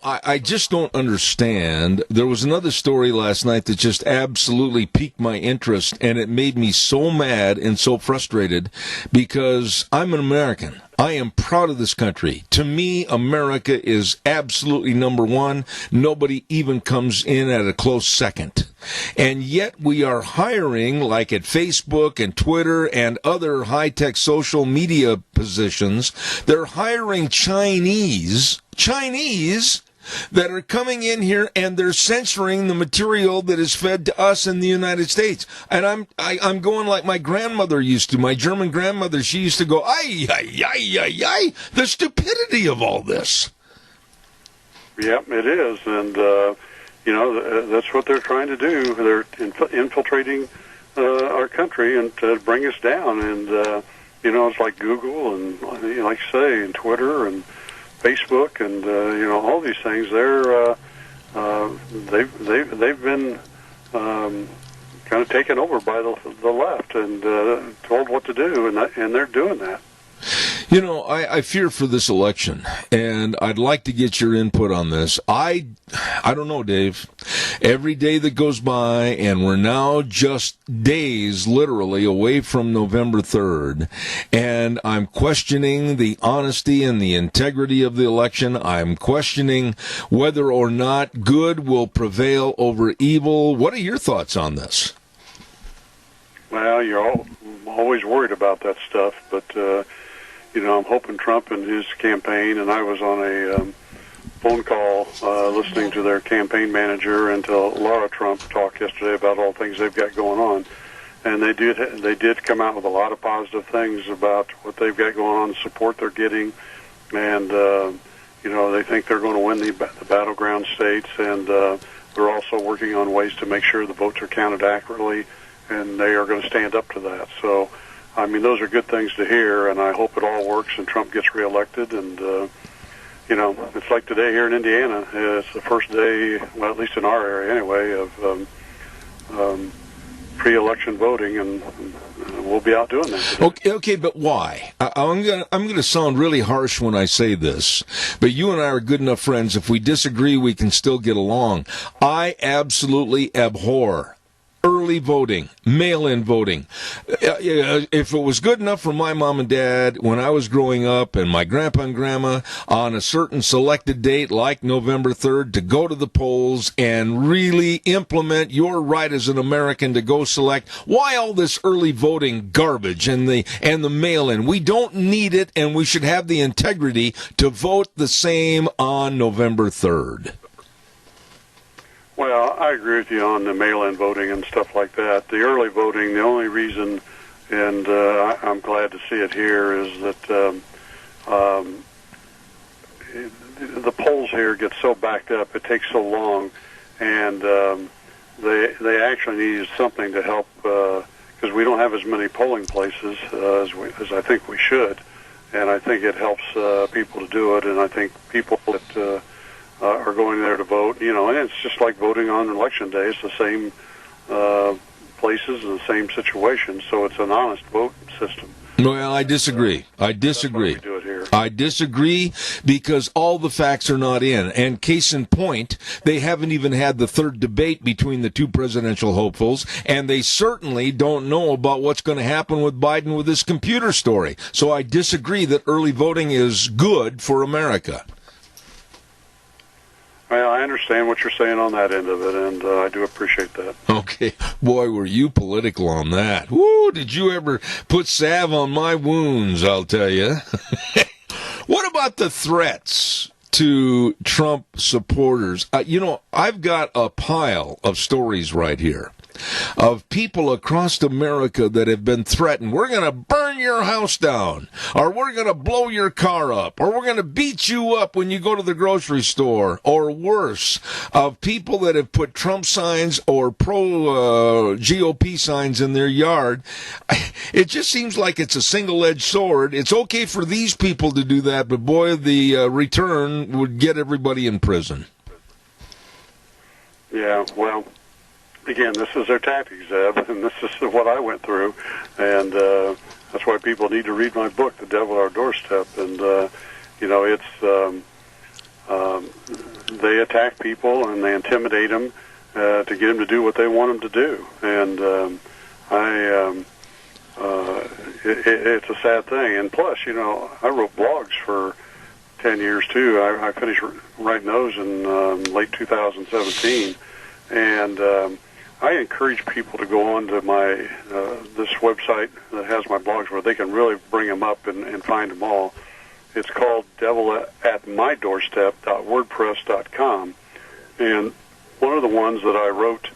I just don't understand. There was another story last night that just absolutely piqued my interest, and it made me so mad and so frustrated because I'm an American. I am proud of this country. To me, America is absolutely number one. Nobody even comes in at a close second. And yet we are hiring, like at Facebook and Twitter and other high-tech social media positions, they're hiring Chinese that are coming in here and they're censoring the material that is fed to us in the United States. And I'm going like my grandmother used to. My German grandmother, she used to go, ay, ay, ay, ay, ay, the stupidity of all this. Yep, it is. And, that's what they're trying to do. They're infiltrating our country and to bring us down. And, it's like Google and, like you say, and Twitter and Facebook and all these things. They've been kind of taken over by the left and told what to do, and they're doing that. I fear for this election, and I'd like to get your input on this. I don't know, Dave. Every day that goes by, and we're now just days, literally, away from November 3rd, and I'm questioning the honesty and the integrity of the election. I'm questioning whether or not good will prevail over evil. What are your thoughts on this? Well, you're always worried about that stuff, but I'm hoping Trump and his campaign, and I was on a phone call listening to their campaign manager and to Laura Trump talk yesterday about all the things they've got going on. And they did come out with a lot of positive things about what they've got going on, the support they're getting, and they think they're going to win the battleground states, and they're also working on ways to make sure the votes are counted accurately, and they are going to stand up to that. So, those are good things to hear, and I hope it all works and Trump gets reelected. And, it's like today here in Indiana. It's the first day, well, at least in our area anyway, of pre-election voting, and we'll be out doing that today. Okay, but why? I'm gonna sound really harsh when I say this, but you and I are good enough friends. If we disagree, we can still get along. I absolutely abhor early voting, mail-in voting. If it was good enough for my mom and dad when I was growing up and my grandpa and grandma on a certain selected date like November 3rd to go to the polls and really implement your right as an American to go select, why all this early voting garbage and the mail-in? We don't need it, and we should have the integrity to vote the same on November 3rd. Well, I agree with you on the mail-in voting and stuff like that. The early voting, the only reason, and I'm glad to see it here, is that the polls here get so backed up, it takes so long, and they actually need something to help, because we don't have as many polling places as I think we should, and I think it helps people to do it, and I think people that are going there to vote, and it's just like voting on election day. It's the same places and the same situation, so it's an honest vote system. Well, I disagree. I disagree. That's why we do it here. I disagree because all the facts are not in. And case in point, they haven't even had the third debate between the two presidential hopefuls, and they certainly don't know about what's going to happen with Biden with this computer story. So I disagree that early voting is good for America. Well, I understand what you're saying on that end of it, and I do appreciate that. Okay. Boy, were you political on that. Woo, did you ever put salve on my wounds, I'll tell you. What about the threats to Trump supporters? I've got a pile of stories right here of people across America that have been threatened. We're going to burn your house down, or we're going to blow your car up, or we're going to beat you up when you go to the grocery store, or worse, of people that have put Trump signs or pro-GOP signs in their yard. It just seems like it's a single-edged sword. It's okay for these people to do that, but boy, the return would get everybody in prison. Yeah, well, again, this is their tactics, Zeb, and this is what I went through, and that's why people need to read my book, The Devil at Our Doorstep, and, they attack people and they intimidate them to get them to do what they want them to do, and it's a sad thing, and plus, I wrote blogs for 10 years, too. I finished writing those in late 2017, and I encourage people to go on to my this website that has my blogs where they can really bring them up and find them all. It's called devilatmydoorstep.wordpress.com. And one of the ones that I wrote,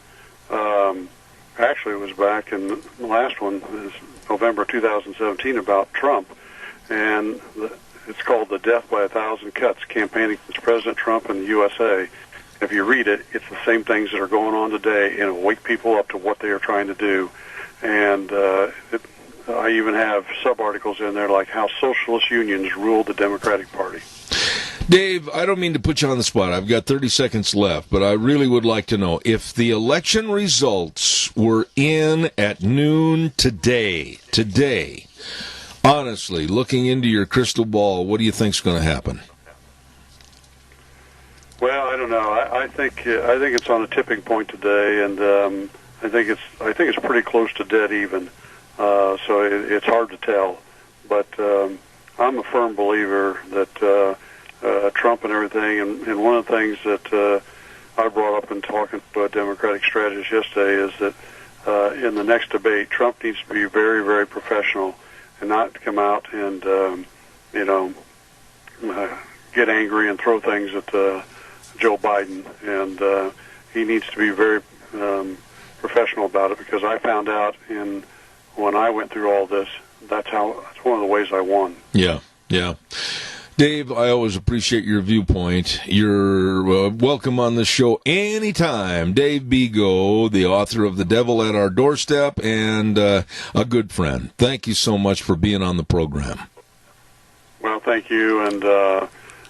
actually it was back in the last one, is November 2017, about Trump. And it's called The Death by a Thousand Cuts, Campaigning against President Trump in the USA. If you read it, it's the same things that are going on today, and it'll wake people up to what they are trying to do. And I even have sub-articles in there like how socialist unions rule the Democratic Party. Dave, I don't mean to put you on the spot. I've got 30 seconds left, but I really would like to know if the election results were in at noon today, honestly, looking into your crystal ball, what do you think's going to happen? Well, I don't know. I think it's on a tipping point today, and I think it's pretty close to dead even. So it's hard to tell. But I'm a firm believer that Trump and everything, and one of the things that I brought up in talking to a Democratic strategist yesterday is that in the next debate, Trump needs to be very, very professional and not come out and get angry and throw things at Joe Biden, and he needs to be very professional about it, because I found out when I went through all this, that's one of the ways I won. Yeah. Dave, I always appreciate your viewpoint. You're welcome on the show anytime. Dave Bego, the author of The Devil at Our Doorstep, and a good friend. Thank you so much for being on the program. Well, thank you, and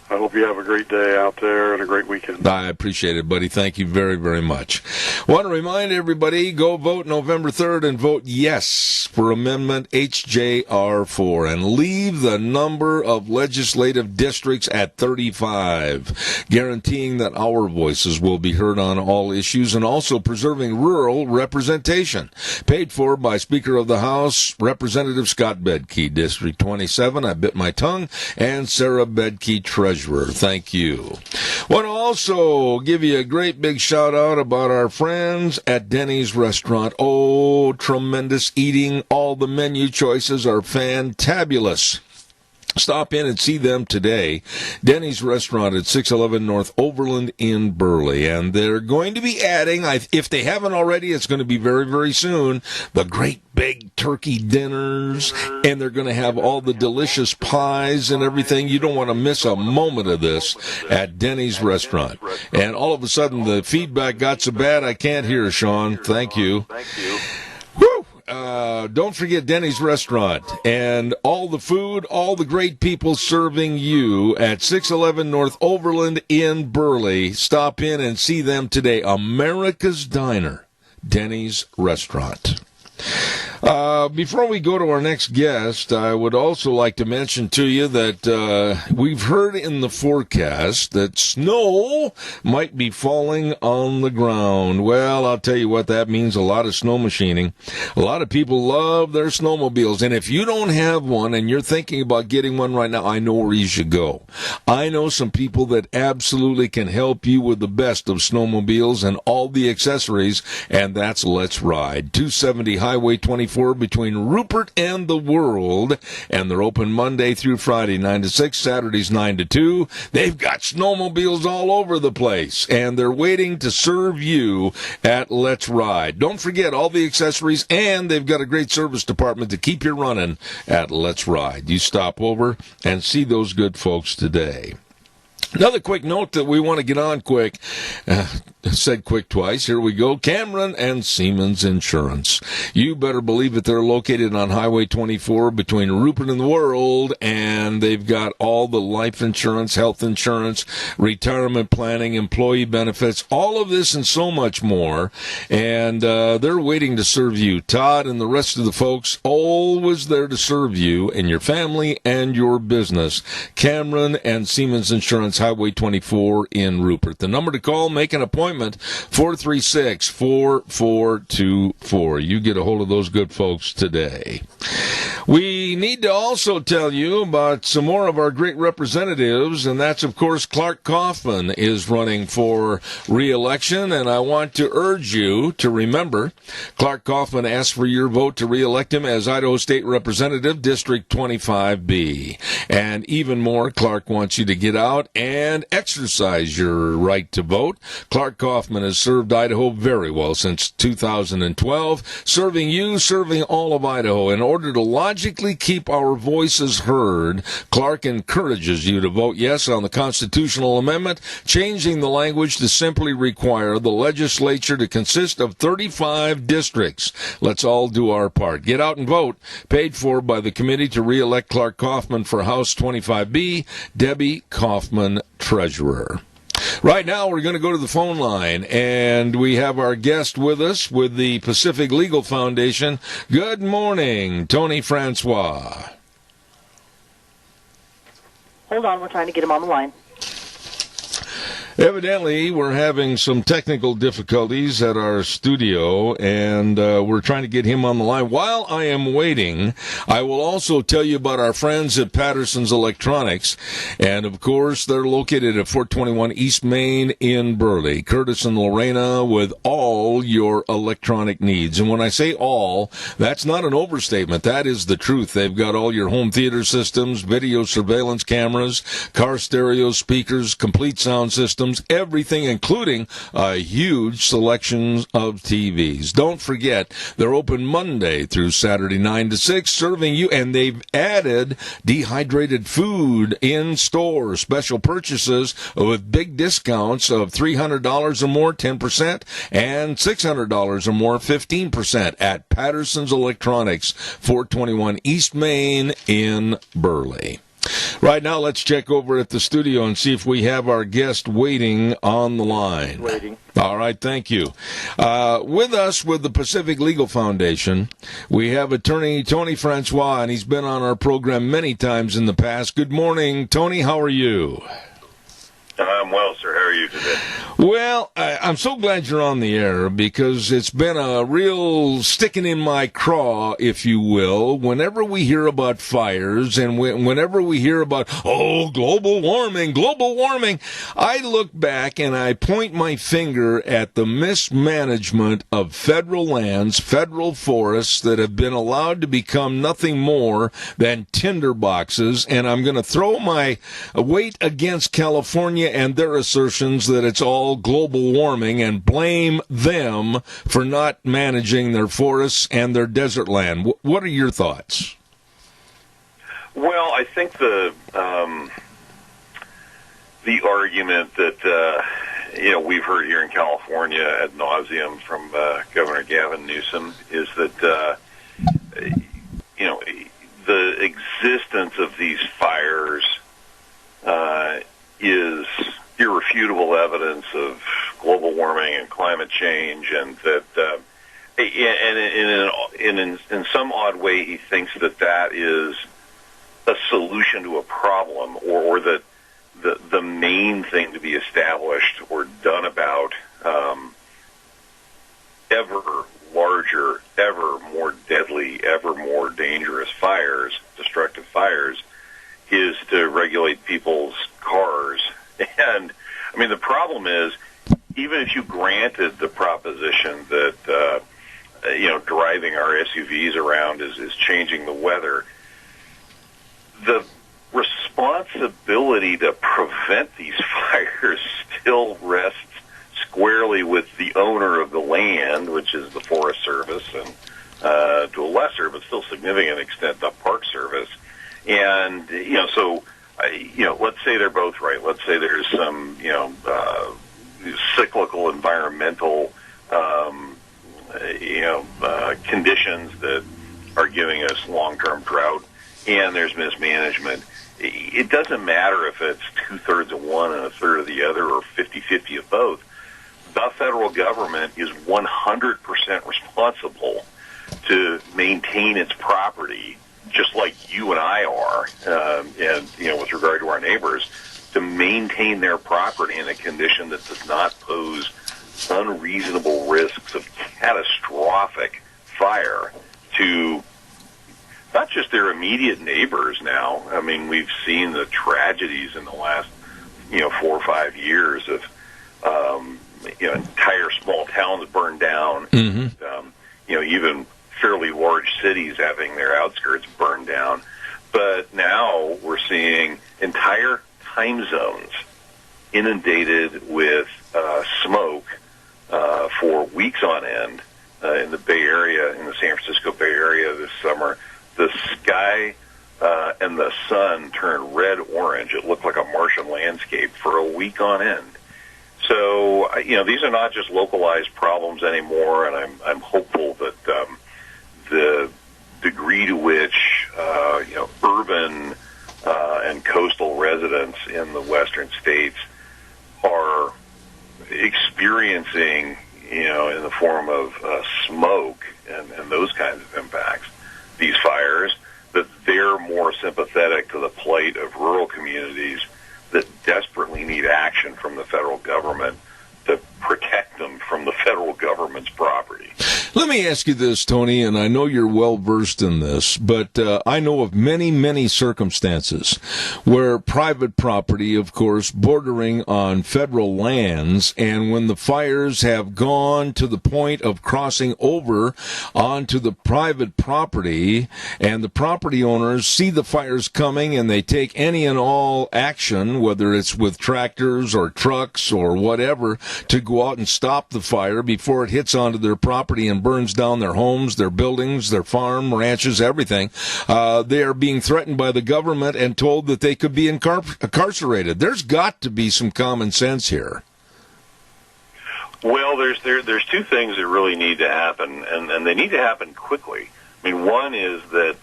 I hope you have a great day out there and a great weekend. I appreciate it, buddy. Thank you very, very much. Want to remind everybody, go vote November 3rd and vote yes for Amendment HJR4 and leave the number of legislative districts at 35, guaranteeing that our voices will be heard on all issues and also preserving rural representation. Paid for by Speaker of the House, Representative Scott Bedke, District 27, I bit my tongue, and Sarah Bedke, Treasurer. Thank you. Want to also give you a great big shout out about our friends at Denny's Restaurant. Oh, tremendous eating. All the menu choices are fantabulous. Stop in and see them today. Denny's Restaurant at 611 North Overland in Burley. And they're going to be adding, if they haven't already, it's going to be very, very soon, the great big turkey dinners. And they're going to have all the delicious pies and everything. You don't want to miss a moment of this at Denny's Restaurant. And all of a sudden, the feedback got so bad I can't hear, Sean. Thank you. Woo! Don't forget Denny's Restaurant and all the food, all the great people serving you at 611 North Overland in Burley. Stop in and see them today. America's Diner, Denny's Restaurant. Before we go to our next guest, I would also like to mention to you that we've heard in the forecast that snow might be falling on the ground. Well, I'll tell you what, that means a lot of snow machining. A lot of people love their snowmobiles, and if you don't have one and you're thinking about getting one right now, I know where you should go. I know some people that absolutely can help you with the best of snowmobiles and all the accessories, and that's Let's Ride. 270 Highway 24 between Rupert and the World, and they're open Monday through Friday 9 to 6, Saturdays 9 to 2. They've got snowmobiles all over the place, and they're waiting to serve you at Let's Ride. Don't forget all the accessories, and they've got a great service department to keep you running at Let's Ride. You stop over and see those good folks today. Another quick note that we want to get on quick. Said quick twice. Here we go. Cameron and Siemens Insurance. You better believe it. They're located on Highway 24 between Rupert and the World, and they've got all the life insurance, health insurance, retirement planning, employee benefits, all of this and so much more. And they're waiting to serve you. Todd and the rest of the folks always there to serve you and your family and your business. Cameron and Siemens Insurance, Highway 24 in Rupert. The number to call, make an appointment, 436-4424. You get a hold of those good folks today. We need to also tell you about some more of our great representatives, and that's, of course, Clark Kaufman is running for re-election, and I want to urge you to remember Clark Kaufman asked for your vote to re-elect him as Idaho State Representative, District 25B. And even more, Clark wants you to get out and exercise your right to vote. Clark Kaufman has served Idaho very well since 2012, serving you, serving all of Idaho. In order to logically keep our voices heard, Clark encourages you to vote yes on the constitutional amendment, changing the language to simply require the legislature to consist of 35 districts. Let's all do our part. Get out and vote. Paid for by the committee to re-elect Clark Kaufman for House 25B, Debbie Kaufman, Treasurer. Right now, we're going to go to the phone line, and we have our guest with us with the Pacific Legal Foundation. Good morning, Tony Francois. Hold on, we're trying to get him on the line. Evidently, we're having some technical difficulties at our studio, and we're trying to get him on the line. While I am waiting, I will also tell you about our friends at Patterson's Electronics. And, of course, they're located at 421 East Main in Burley. Curtis and Lorena with all your electronic needs. And when I say all, that's not an overstatement. That is the truth. They've got all your home theater systems, video surveillance cameras, car stereo speakers, complete sound systems, everything, including a huge selection of TVs. Don't forget, they're open Monday through Saturday 9 to 6, serving you, and they've added dehydrated food in store, special purchases with big discounts of $300 or more, 10%, and $600 or more, 15% at Patterson's Electronics, 421 East Main in Burley. Right now, let's check over at the studio and see if we have our guest waiting on the line. Waiting. All right, thank you. With us, with the Pacific Legal Foundation, we have attorney Tony Francois, and he's been on our program many times in the past. Good morning, Tony. How are you? I'm well, sir. How are you today? Well, I'm so glad you're on the air because it's been a real sticking in my craw, if you will, whenever we hear about fires and whenever we hear about, global warming, I look back and I point my finger at the mismanagement of federal lands, federal forests that have been allowed to become nothing more than tinderboxes, and I'm going to throw my weight against California and their assertions that it's all global warming and blame them for not managing their forests and their desert land. What are your thoughts? Well, I think the argument that we've heard here in California ad nauseum from Governor Gavin Newsom is that the existence of these fires is irrefutable evidence of global warming and climate change, and that, in some odd way, he thinks that is a solution to a problem, or that the main thing to be established or done about ever larger, ever more deadly, ever more dangerous fires, destructive fires, is to regulate people's cars. And, I mean, the problem is, even if you granted the proposition that, driving our SUVs around is changing the weather, the responsibility to prevent these fires still rests squarely with the owner of the land, which is the Forest Service, and to a lesser but still significant extent, the Park Service. And, let's say they're both right. Let's say there's some, cyclical environmental, conditions that are giving us long-term drought, and there's mismanagement. It doesn't matter if it's 2/3 of one and 1/3 of the other, or 50-50 of both. The federal government is 100% responsible to maintain its property, just like you and I are, with regard to our neighbors, to maintain their property in a condition that does not pose unreasonable risks of catastrophic fire to not just their immediate neighbors now. I mean, we've seen the tragedies in the last, 4 or 5 years of, entire small towns burned down, even fairly large cities having their outskirts burned down. But now we're seeing entire time zones inundated with smoke for weeks on end in the Bay Area, in the San Francisco Bay Area this summer. The sky and the sun turned red-orange. It looked like a Martian landscape for a week on end. So, these are not just localized problems anymore, and I'm hopeful that the degree to which urban and coastal residents in the western states are experiencing, in the form of smoke and those kinds of impacts, these fires, that they're more sympathetic to the plight of rural communities that desperately need action from the federal government to protect them from the federal government's property. Let me ask you this, Tony, and I know you're well versed in this, but I know of many, many circumstances where private property, of course, bordering on federal lands, and when the fires have gone to the point of crossing over onto the private property, and the property owners see the fires coming and they take any and all action, whether it's with tractors or trucks or whatever, to go out and stop the fire before it hits onto their property and burns down their homes, their buildings, their farm, ranches, everything. They are being threatened by the government and told that they could be incarcerated. There's got to be some common sense here. Well, there's two things that really need to happen, and they need to happen quickly. I mean, one is that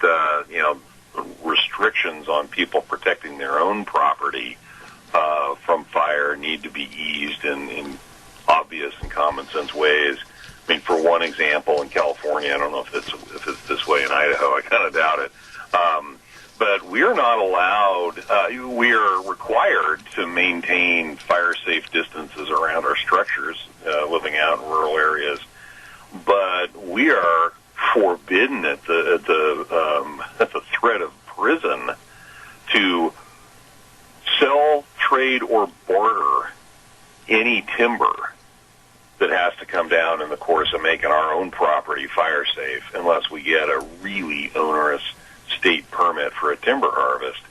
restrictions on people protecting their own property from fire need to be eased in obvious and common sense ways. I mean, for one example, in California, I don't know if it's this way in Idaho. I kind of doubt it. But we are not allowed, we are required to maintain fire-safe distances around our structures living out in rural areas. But we are forbidden at the threat of prison to sell, trade, or barter any timber that has to come down in the course of making our own property fire safe unless we get a really onerous state permit for a timber harvest.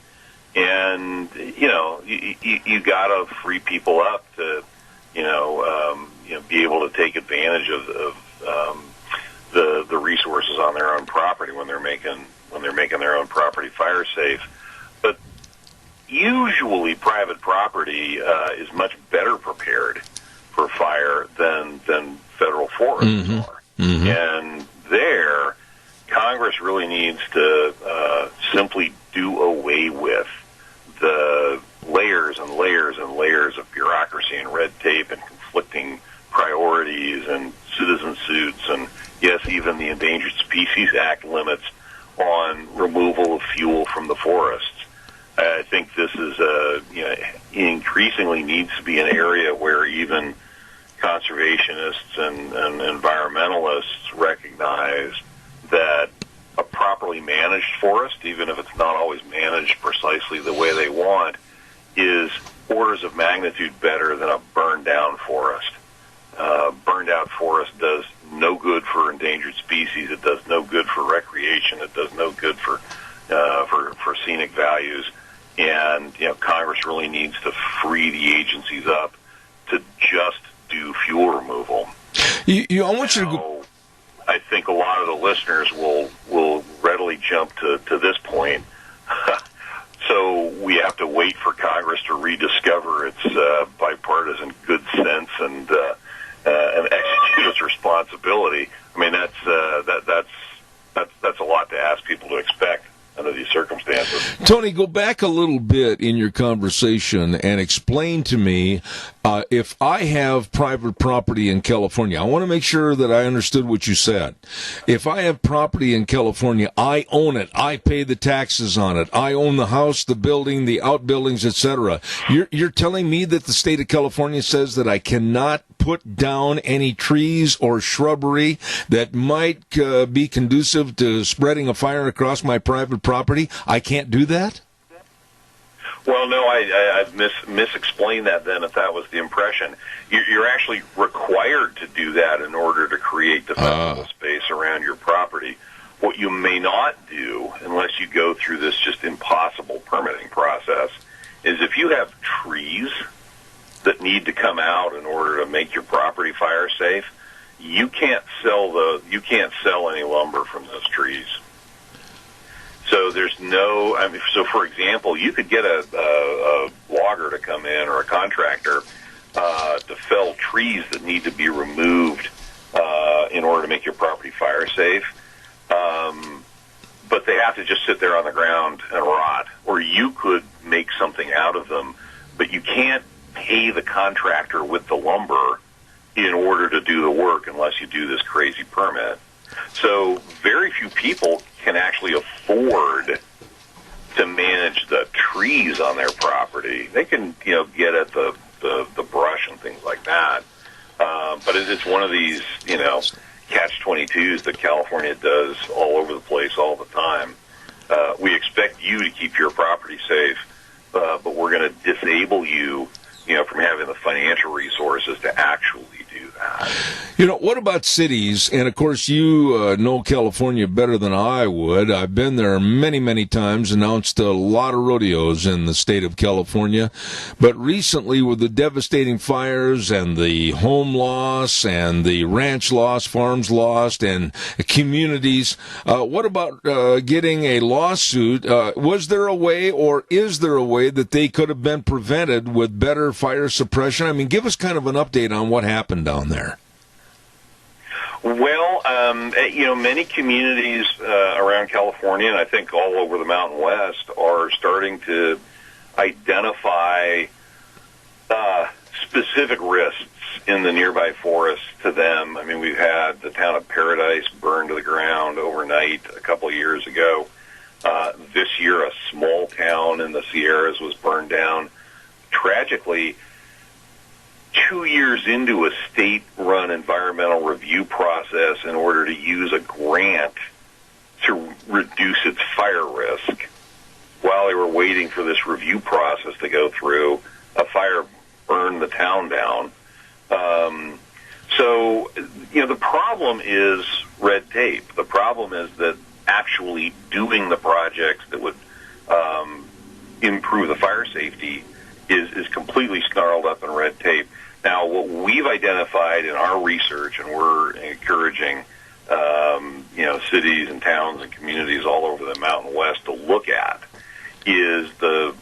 And, you got to free people up to, be able to take advantage of the resources on their own property when they're making their own property fire safe. But usually private property is much better prepared for fire than federal forests are. Mm-hmm. And there, Congress really needs to simply do away with the layers and layers and layers of bureaucracy and red tape and conflicting priorities and citizen suits and, yes, even the Endangered Species Act limits on removal of fuel from the forests. I think this is increasingly needs to be an area where even conservationists and environmentalists recognize that a properly managed forest, even if it's not always managed precisely the way they want, is orders of magnitude better than a burned-down forest. Burned-out forest does no good for endangered species. It does no good for recreation. It does no good for scenic values. And Congress really needs to free the agencies up to just do fuel removal. I want you to go. I think a lot of the listeners will readily jump to this point. So we have to wait for Congress to rediscover its bipartisan good sense and execute its responsibility. I mean, that's a lot to ask people to expect under these circumstances. Tony, go back a little bit in your conversation and explain to me if I have private property in California. I want to make sure that I understood what you said. If I have property in California, I own it. I pay the taxes on it. I own the house, the building, the outbuildings, etc. You're telling me that the state of California says that I cannot put down any trees or shrubbery that might be conducive to spreading a fire across my private property? I can't do that? Well, no, I've misexplained that then, if that was the impression. You're actually required to do that in order to create defensible space around your property. What you may not do, unless you go through this just impossible permitting process, is if you have trees that need to come out in order to make your property fire safe, you can't sell any lumber from those trees. So there's no, so for example, you could get a logger to come in or a contractor to fell trees that need to be removed in order to make your property fire safe. But they have to just sit there on the ground and rot. Or you could make something out of them, but you can't pay the contractor with the lumber in order to do the work unless you do this crazy permit. So very few people can actually afford to manage the trees on their property. They can, get at the brush and things like that. But it's one of these, catch-22s that California does all over the place all the time. We expect you to keep your property safe, but we're going to disable you, from having the financial resources to actually do that. What about cities? And, of course, you know California better than I would. I've been there many, many times, announced a lot of rodeos in the state of California. But recently, with the devastating fires and the home loss and the ranch loss, farms lost, and communities, what about getting a lawsuit? Was there a way, or is there a way that they could have been prevented with better fire suppression? I mean, give us kind of an update on what happened down there. Well, many communities around around California, and I think all over the Mountain West, are starting to identify specific risks in the nearby forests to them. I mean, we've had the town of Paradise burned to the ground overnight a couple of years ago. This year, a small town in the Sierras was burned down. Tragically, 2 years into a state-run environmental review process in order to use a grant to reduce its fire risk, while they were waiting for this review process to go through, a fire burned the town down. So, the problem is red tape. The problem is that actually doing the projects that would improve the fire safety is completely snarled up in red tape. Now, what we've identified in our research, and we're encouraging cities and towns and communities all over the Mountain West to look at, is the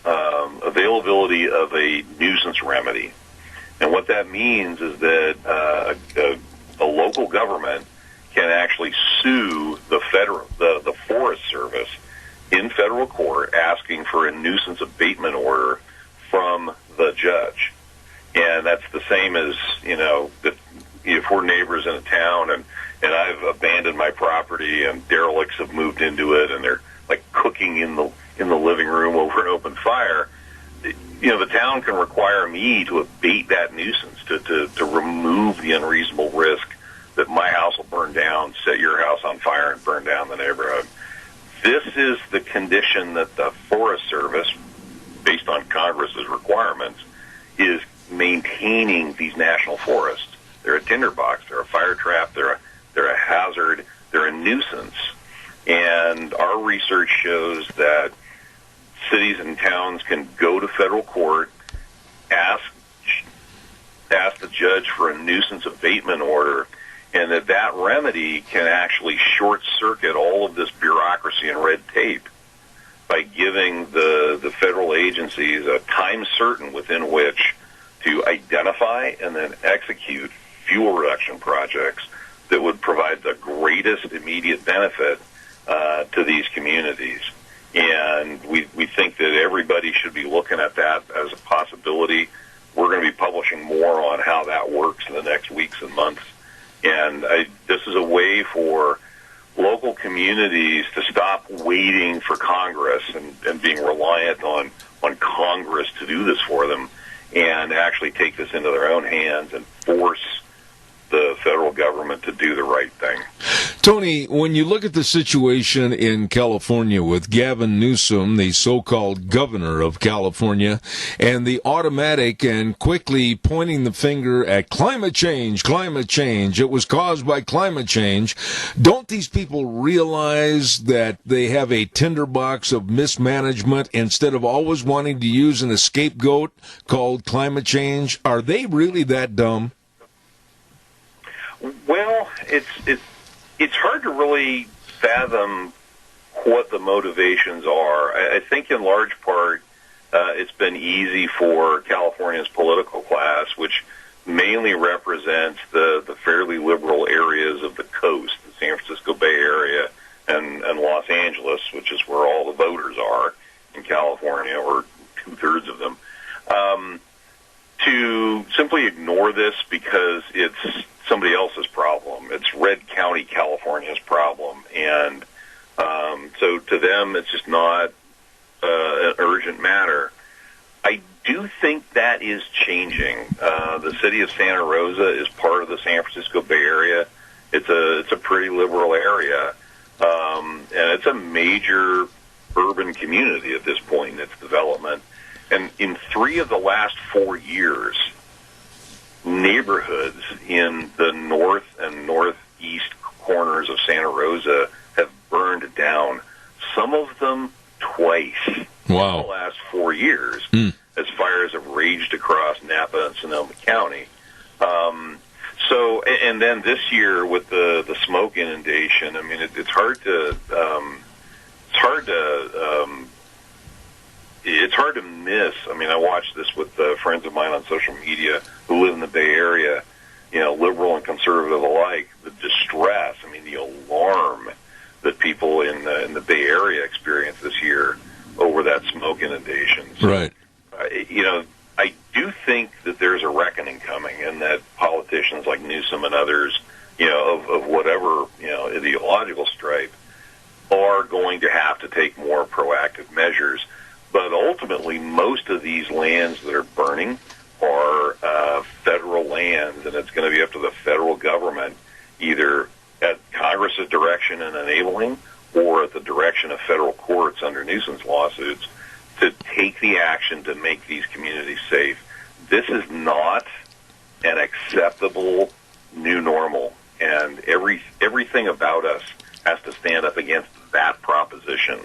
availability of a nuisance remedy. And what that means is that a local government can actually sue the Forest Service in federal court asking for a nuisance abatement order from the judge. And that's the same as, if we're neighbors in a town and I've abandoned my property and derelicts have moved into it and they're like cooking in the living room over an open fire, the town can require me to abate that nuisance, to remove the unreasonable risk that my house will burn down, set your house on fire, and burn down the neighborhood. This is the condition that the Forest Service, based on Congress's requirements, is maintaining these national forests. They're a tinderbox, they're a fire trap, they're a hazard, they're a nuisance. And our research shows that cities and towns can go to federal court, ask the judge for a nuisance abatement order, and that remedy can actually short-circuit all of this bureaucracy and red tape by giving the federal agencies a time certain within which to identify and then execute fuel reduction projects that would provide the greatest immediate benefit to these communities. And we think that everybody should be looking at that as a possibility. We're going to be publishing more on how that works in the next weeks and months. And this is a way for local communities to stop waiting for Congress and being reliant on Congress to do this for them, and actually take this into their own hands and force the federal government to do the right thing. Tony, when you look at the situation in California with Gavin Newsom, the so-called governor of California, and the automatic and quickly pointing the finger at climate change, it was caused by climate change, don't these people realize that they have a tinderbox of mismanagement instead of always wanting to use a scapegoat called climate change? Are they really that dumb? Well, it's hard to really fathom what the motivations are. I think in large part it's been easy for California's political class, which mainly represents the fairly liberal areas of the coast, the San Francisco Bay Area and Los Angeles, which is where all the voters are in California, or two-thirds of them, to simply ignore this because it's somebody else's problem. It's Red County, California's problem. And so to them, it's just not an urgent matter. I do think that is changing. The city of Santa Rosa is part of the San Francisco Bay Area. It's a pretty liberal area. And it's a major urban community at this point in its development. And in 3 of the last 4 years, neighborhoods in the north and northeast corners of Santa Rosa have burned down, some of them twice. Wow. In the last 4 years, as fires have raged across Napa and Sonoma County. And then this year with the smoke inundation, I mean, it's hard to miss. I mean, I watched this with friends of mine on social media who live in the Bay Area, liberal and conservative alike, the distress, I mean, the alarm that people in the Bay Area experienced this year over that smoke inundation. So, right. I do think that there's a reckoning coming, and that politicians like Newsom and others, of whatever, ideological stripe, are going to have to take more proactive measures. But ultimately, most of these lands that are burning are federal lands, and it's going to be up to the federal government, either at Congress's direction and enabling, or at the direction of federal courts under Newsom's lawsuits, to take the action to make these communities safe. This is not an acceptable new normal, and everything about us has to stand up against that proposition.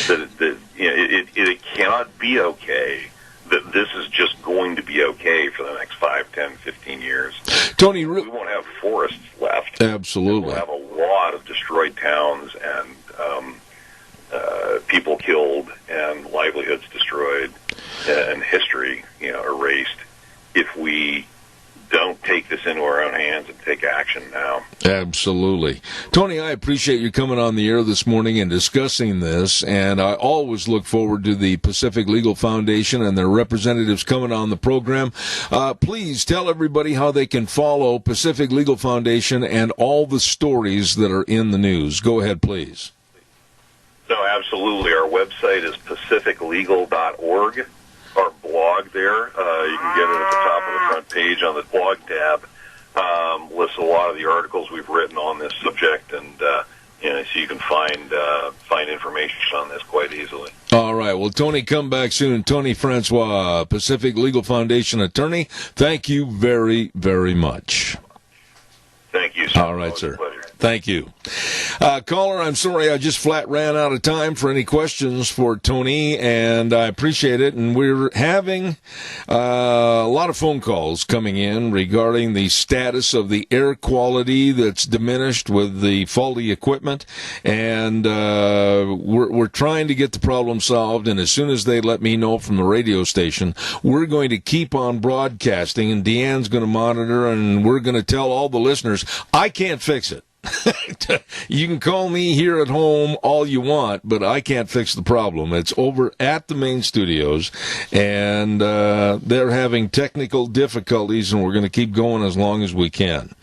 That it cannot be okay that this is just going to be okay for the next 5, 10, 15 years. Tony, we won't have forests left. Absolutely. We'll have a lot of destroyed towns and people killed and livelihoods destroyed and history, erased if we don't take this into our own hands and take action now. Absolutely. Tony, I appreciate you coming on the air this morning and discussing this, and I always look forward to the Pacific Legal Foundation and their representatives coming on the program. Please tell everybody how they can follow Pacific Legal Foundation and all the stories that are in the news. Go ahead, please. No, absolutely. Our website is pacificlegal.org. Our blog there, you can get it at the top of the front page on the blog tab. Lists a lot of the articles we've written on this subject, and so you can find information on this quite easily. All right. Well, Tony, come back soon. Tony Francois, Pacific Legal Foundation attorney. Thank you very, very much. Thank you, sir. All right, sir. Thank you. Caller, I'm sorry I just flat ran out of time for any questions for Tony, and I appreciate it. And we're having a lot of phone calls coming in regarding the status of the air quality that's diminished with the faulty equipment, and we're trying to get the problem solved. And as soon as they let me know from the radio station, we're going to keep on broadcasting, and Deanne's going to monitor, and we're going to tell all the listeners, I can't fix it. You can call me here at home all you want, but I can't fix the problem. It's over at the main studios, and they're having technical difficulties, and we're going to keep going as long as we can.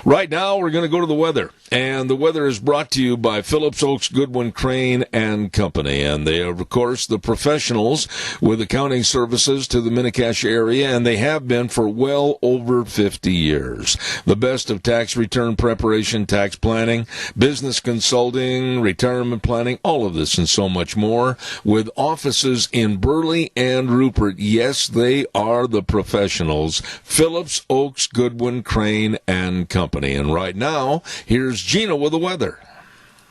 Right now, we're going to go to the weather, and the weather is brought to you by Phillips Oakes Goodwin Crane and Company, and they are, of course, the professionals with accounting services to the Mini-Cash area, and they have been for well over 50 years. The best of tax return preparation, tax planning, business consulting, retirement planning, all of this and so much more, with offices in Burley and Rupert. Yes, they are the professionals. Phillips Oakes Goodwin Crane and Company. And right now, here's Gina with the weather.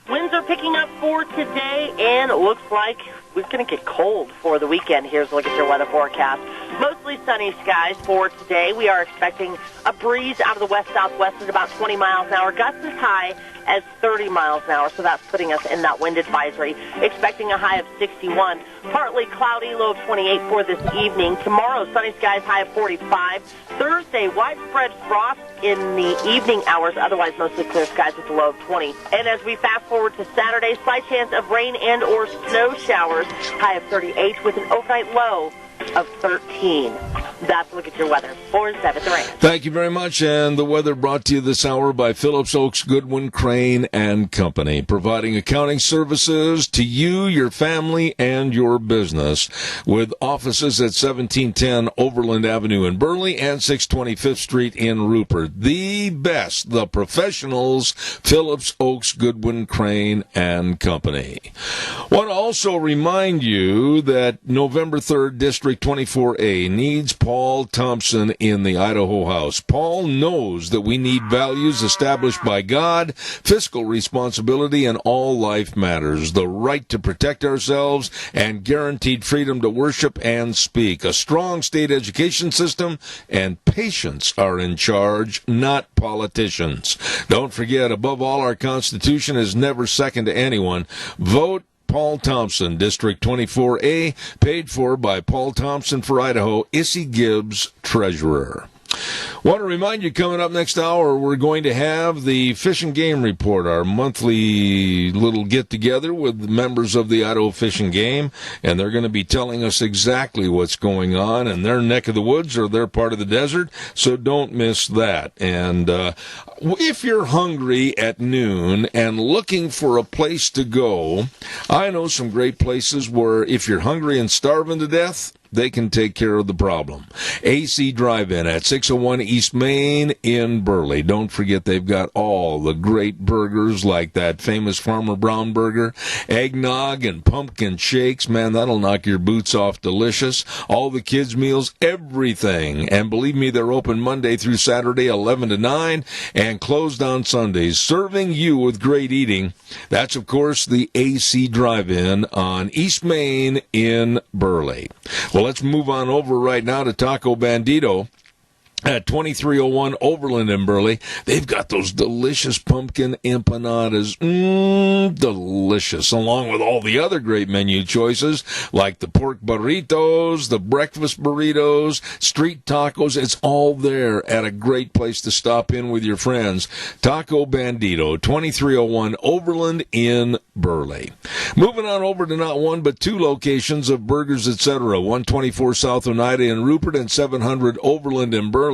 Winds are picking up for today, and it looks like we're going to get cold for the weekend. Here's a look at your weather forecast. Mostly sunny skies for today. We are expecting a breeze out of the west-southwest at about 20 miles an hour. Gusts as high as 30 miles an hour, so that's putting us in that wind advisory. Expecting a high of 61. Partly cloudy, low of 28 for this evening. Tomorrow, sunny skies, high of 45. Thursday, widespread frost in the evening hours, otherwise mostly clear skies with a low of 20. And as we fast forward to Saturday, slight chance of rain and or snow showers, high of 38 with an overnight low of 13. That's a look at your weather. 4-7 the rain. Thank you very much. And the weather brought to you this hour by Phillips Oakes Goodwin Crane and Company, providing accounting services to you, your family, and your business, with offices at 1710 Overland Avenue in Burley and 625th Street in Rupert. The best, the professionals, Phillips Oakes Goodwin Crane and Company. Want to also remind you that November 3rd, District 24A needs Paul Thompson in the Idaho House. Paul knows that we need values established by God, fiscal responsibility, and all life matters, the right to protect ourselves, and guaranteed freedom to worship and speak. A strong state education system and patients are in charge, not politicians. Don't forget, above all, our Constitution is never second to anyone. Vote Paul Thompson, District 24A, paid for by Paul Thompson for Idaho, Issy Gibbs, Treasurer. Want to remind you, coming up next hour, we're going to have the Fish and Game Report, our monthly little get-together with members of the Idaho Fish and Game, and they're going to be telling us exactly what's going on in their neck of the woods or their part of the desert, so don't miss that. And if you're hungry at noon and looking for a place to go, I know some great places where if you're hungry and starving to death, they can take care of the problem. AC Drive-In at 601 East Main in Burley. Don't forget they've got all the great burgers like that famous Farmer Brown burger, eggnog and pumpkin shakes. Man, that'll knock your boots off delicious. All the kids' meals, everything. And believe me, they're open Monday through Saturday, 11 to 9, and closed on Sundays, serving you with great eating. That's, of course, the AC Drive-In on East Main in Burley. Well, let's move on over right now to Taco Bandito at 2301 Overland in Burley. They've got those delicious pumpkin empanadas. Delicious. Along with all the other great menu choices like the pork burritos, the breakfast burritos, street tacos. It's all there at a great place to stop in with your friends. Taco Bandito, 2301 Overland in Burley. Moving on over to not one but two locations of Burgers Etc. 124 South Oneida in Rupert and 700 Overland in Burley.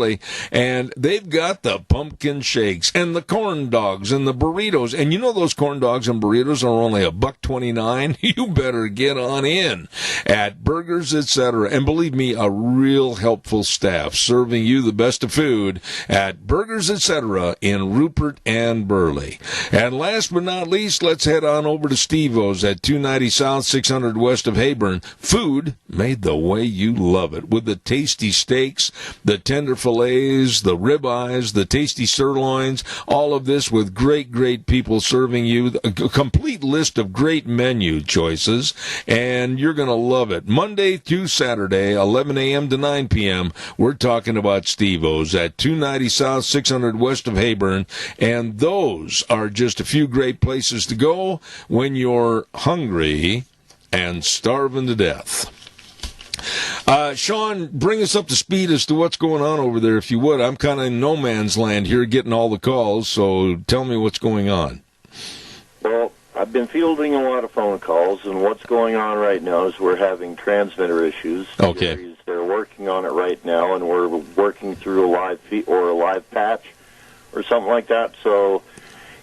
And they've got the pumpkin shakes and the corn dogs and the burritos. And you know those corn dogs and burritos are only $1.29. You better get on in at Burgers Etc. And believe me, a real helpful staff serving you the best of food at Burgers Etc. in Rupert and Burley. And last but not least, let's head on over to Steve-O's at 290 South, 600 west of Hayburn. Food made the way you love it, with the tasty steaks, the tender fillets, the ribeyes, the tasty sirloins, all of this with great, great people serving you a complete list of great menu choices, and you're going to love it. Monday through Saturday, 11 a.m. to 9 p.m., we're talking about Steve-O's at 290 South, 600 west of Hayburn, and those are just a few great places to go when you're hungry and starving to death. Sean, bring us up to speed as to what's going on over there, if you would. I'm kind of in no man's land here getting all the calls, so tell me what's going on. Well, I've been fielding a lot of phone calls, and what's going on right now is we're having transmitter issues. Okay. They're working on it right now, and we're working through a live feed or a live patch or something like that, so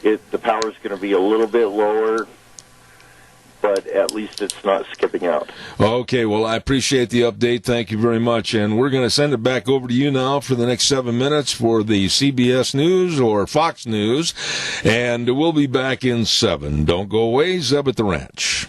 the power's going to be a little bit lower, but at least it's not skipping out. Okay, well, I appreciate the update. Thank you very much. And we're going to send it back over to you now for the next 7 minutes for the CBS News or Fox News. And we'll be back in 7. Don't go away. Zeb at the Ranch.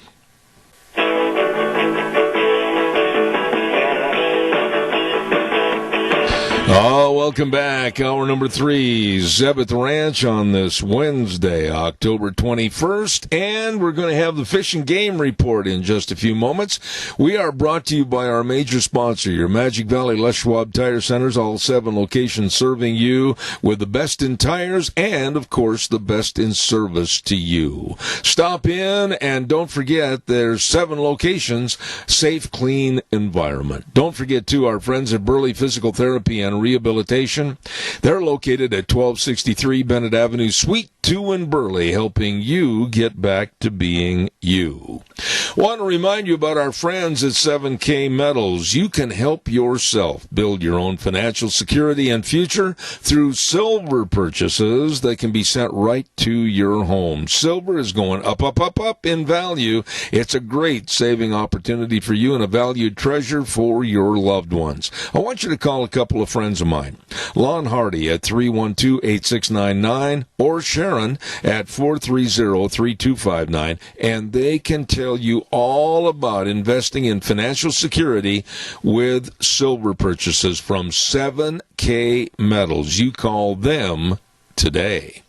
Oh, welcome back. Hour number 3, Zeb at the Ranch on this Wednesday, October 21st. And we're going to have the Fish and Game Report in just a few moments. We are brought to you by our major sponsor, your Magic Valley Les Schwab Tire Centers, all 7 locations serving you with the best in tires and, of course, the best in service to you. Stop in, and don't forget, there's 7 locations, safe, clean environment. Don't forget, too, our friends at Burley Physical Therapy and Rehabilitation. They're located at 1263 Bennett Avenue, Suite 2 in Burley, helping you get back to being you. Want to remind you about our friends at 7K Metals. You can help yourself build your own financial security and future through silver purchases that can be sent right to your home. Silver is going up, up, up, up in value. It's a great saving opportunity for you and a valued treasure for your loved ones. I want you to call a couple of friends of mine. Lon Hardy at 312-8699 or Sharon at 430-3259, and they can tell you all about investing in financial security with silver purchases from 7K Metals. You call them today.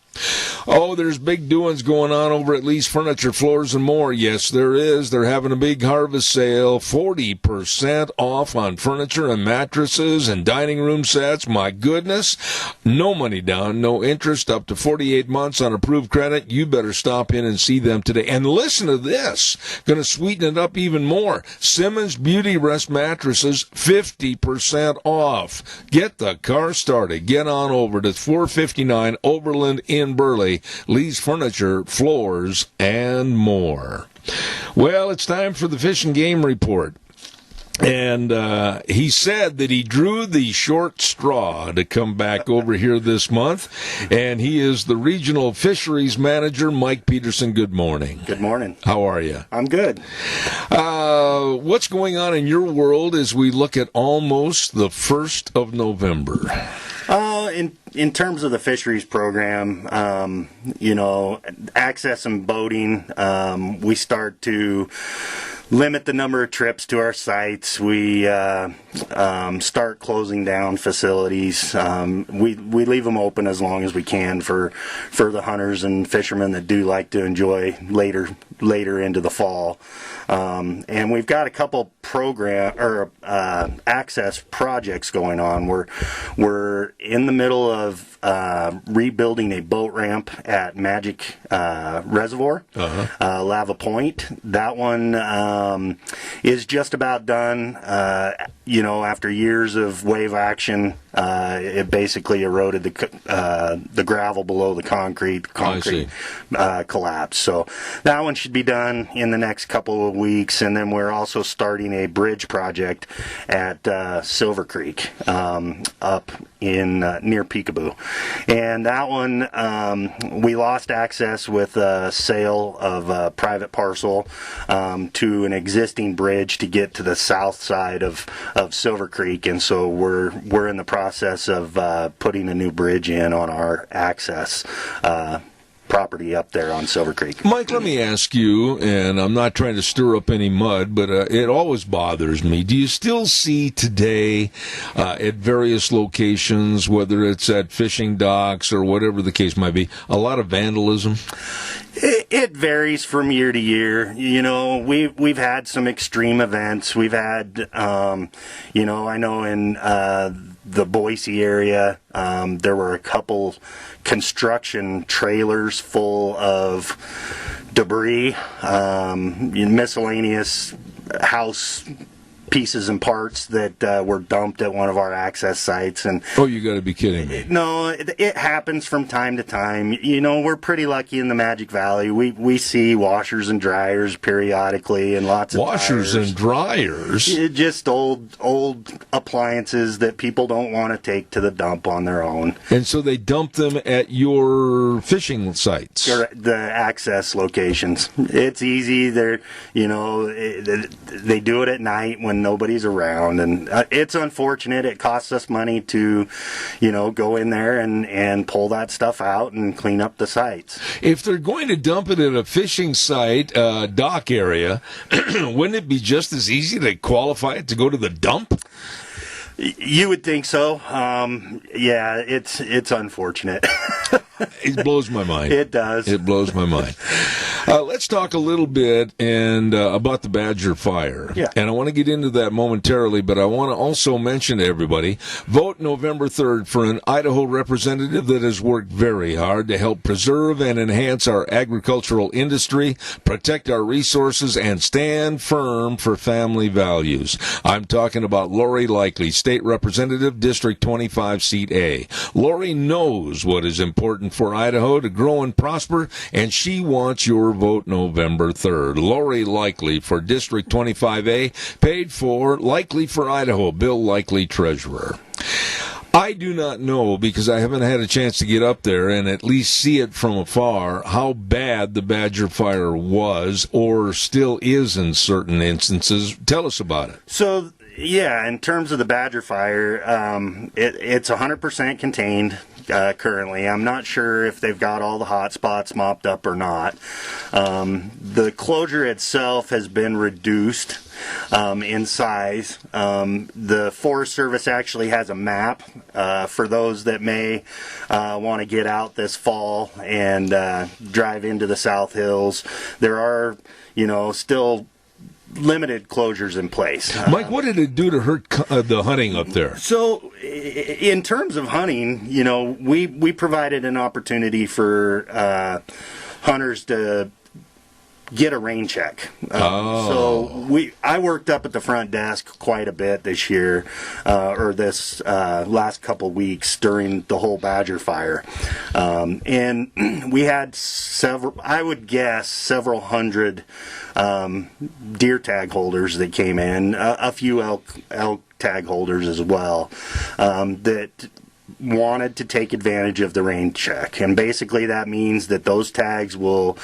Oh, there's big doings going on over at Lee's Furniture, Floors, and More. Yes, there is. They're having a big harvest sale, 40% off on furniture and mattresses and dining room sets. My goodness. No money down, no interest, up to 48 months on approved credit. You better stop in and see them today. And listen to this. Going to sweeten it up even more. Simmons Beauty Rest mattresses, 50% off. Get the car started. Get on over to 459 Overland in Burley. Lee's Furniture, Floors, and More. Well, it's time for the Fish and Game Report. And he said that he drew the short straw to come back over here this month, and he is the Regional Fisheries Manager, Mike Peterson. Good morning. Good morning. How are you? I'm good. What's going on in your world as we look at almost the 1st of November? In terms of the fisheries program, access and boating, we start to limit the number of trips to our sites. We start closing down facilities. We leave them open as long as we can for the hunters and fishermen that do like to enjoy later into the fall. And we've got a couple access projects going on. We're in the middle of rebuilding a boat ramp at Magic Reservoir, Lava Point. That one is just about done. After years of wave action, it basically eroded the gravel below the concrete collapsed. So that one should be done in the next couple of weeks, and then we're also starting a bridge project at Silver Creek up in near Peekaboo, and that one we lost access with a sale of a private parcel to an existing bridge to get to the south side of Silver Creek, and so we're in the process of putting a new bridge in on our access property up there on Silver Creek. Mike, let me ask you, and I'm not trying to stir up any mud, but it always bothers me. Do you still see today at various locations, whether it's at fishing docks or whatever the case might be, a lot of vandalism? It varies from year to year. We've had some extreme events. We've had, I know in the Boise area, there were a couple construction trailers full of debris, miscellaneous house pieces and parts that were dumped at one of our access sites. And oh, you got to be kidding me! No, it happens from time to time. We're pretty lucky in the Magic Valley. We see washers and dryers periodically, and lots of washers tires. And dryers. Just old appliances that people don't want to take to the dump on their own. And so they dump them at your fishing sites. The access locations. It's easy. They do it at night when nobody's around, and it's unfortunate. It costs us money to go in there and pull that stuff out and clean up the sites. If they're going to dump it at a fishing site dock area, wouldn't it be just as easy to qualify it to go to the dump? You would think so. Yeah, it's unfortunate. It blows my mind. It does. It blows my mind. Let's talk a little bit about the Badger Fire. Yeah. And I want to get into that momentarily, but I want to also mention to everybody, vote November 3rd for an Idaho representative that has worked very hard to help preserve and enhance our agricultural industry, protect our resources, and stand firm for family values. I'm talking about Lori Likely, State Representative, District 25, Seat A. Lori knows what is important for Idaho to grow and prosper, and she wants your vote November 3rd. Lori Likely for District 25A, paid for Likely for Idaho, Bill Likely, Treasurer. I do not know, because I haven't had a chance to get up there and at least see it from afar, how bad the Badger Fire was or still is in certain instances. Tell us about it. So, yeah, in terms of the Badger Fire, it's 100% contained. currently. I'm not sure if they've got all the hot spots mopped up or not. The closure itself has been reduced in size. The Forest Service actually has a map for those that may want to get out this fall and drive into the South Hills. There are, still limited closures in place. Mike, what did it do to hurt the hunting up there? So, in terms of hunting, we provided an opportunity for hunters to get a rain check. So I worked up at the front desk quite a bit this year, or this last couple weeks during the whole badger fire. And we had several hundred deer tag holders that came in, a few elk tag holders as well, that wanted to take advantage of the rain check. And basically that means that those tags will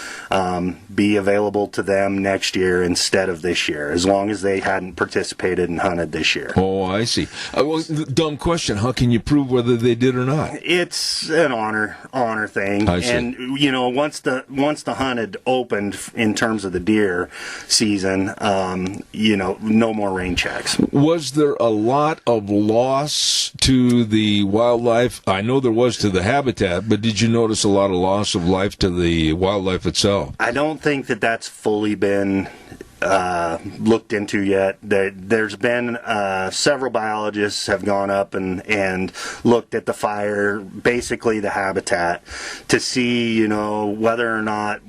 be available to them next year instead of this year, as long as they hadn't participated and hunted this year. Oh, I see. Well, dumb question. How can you prove whether they did or not? It's an honor thing. I see. And once the hunt had opened in terms of the deer season, no more rain checks. Was there a lot of loss to the wildlife? I know there was to the habitat, but did you notice a lot of loss of life to the wildlife itself? I don't think that that's fully been looked into yet. There's been several biologists have gone up and looked at the fire, basically the habitat, to see whether or not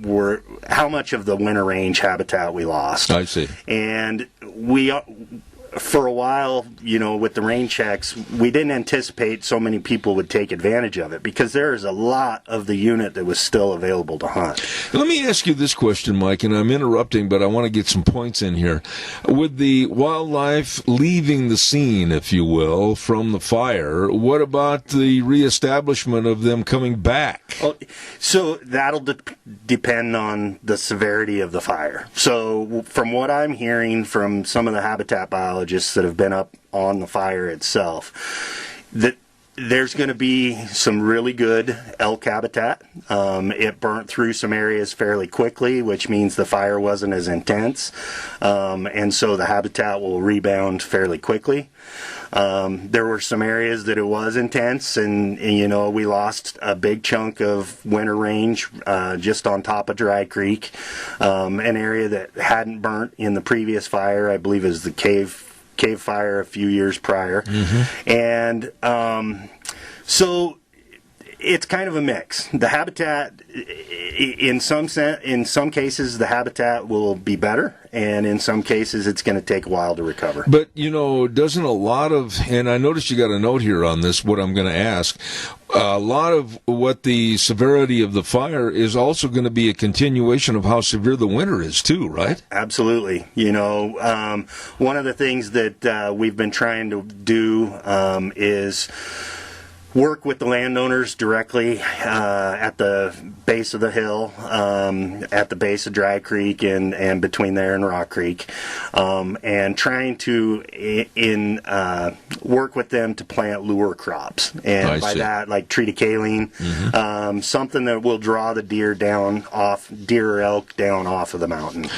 how much of the winter range habitat we lost. I see. And for a while, with the rain checks, we didn't anticipate so many people would take advantage of it because there is a lot of the unit that was still available to hunt. Let me ask you this question, Mike, and I'm interrupting, but I want to get some points in here. With the wildlife leaving the scene, if you will, from the fire, what about the reestablishment of them coming back? Oh, so that'll depend on the severity of the fire. So from what I'm hearing from some of the habitat biologists that have been up on the fire itself, that there's going to be some really good elk habitat. It burnt through some areas fairly quickly, which means the fire wasn't as intense, and so the habitat will rebound fairly quickly. There were some areas that it was intense, and we lost a big chunk of winter range just on top of Dry Creek, an area that hadn't burnt in the previous fire. I believe it was the cave fire a few years prior. Mm-hmm. And so it's kind of a mix. The habitat, in some cases, the habitat will be better, and in some cases, it's going to take a while to recover. But, doesn't a lot of, and I noticed you got a note here on this, what I'm going to ask, a lot of what the severity of the fire is also going to be a continuation of how severe the winter is, too, right? Absolutely. One of the things that we've been trying to do is work with the landowners directly at the base of the hill, at the base of Dry Creek and between there and Rock Creek, and trying to work with them to plant lure crops. And by that, like triticale, mm-hmm. Something that will draw the deer or elk down off of the mountain.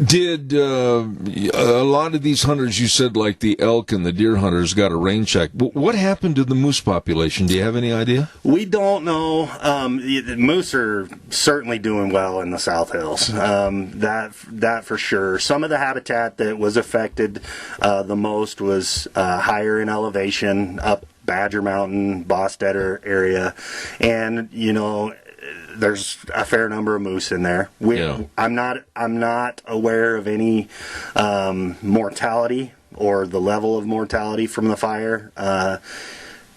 Did a lot of these hunters, you said like the elk and the deer hunters, got a rain check? What happened to the moose population? Do you have any idea? We don't know. The moose are certainly doing well in the South Hills. That for sure. Some of the habitat that was affected the most was higher in elevation, up Badger Mountain, Bostetter area, and there's a fair number of moose in there. I'm not aware of any mortality or the level of mortality from the fire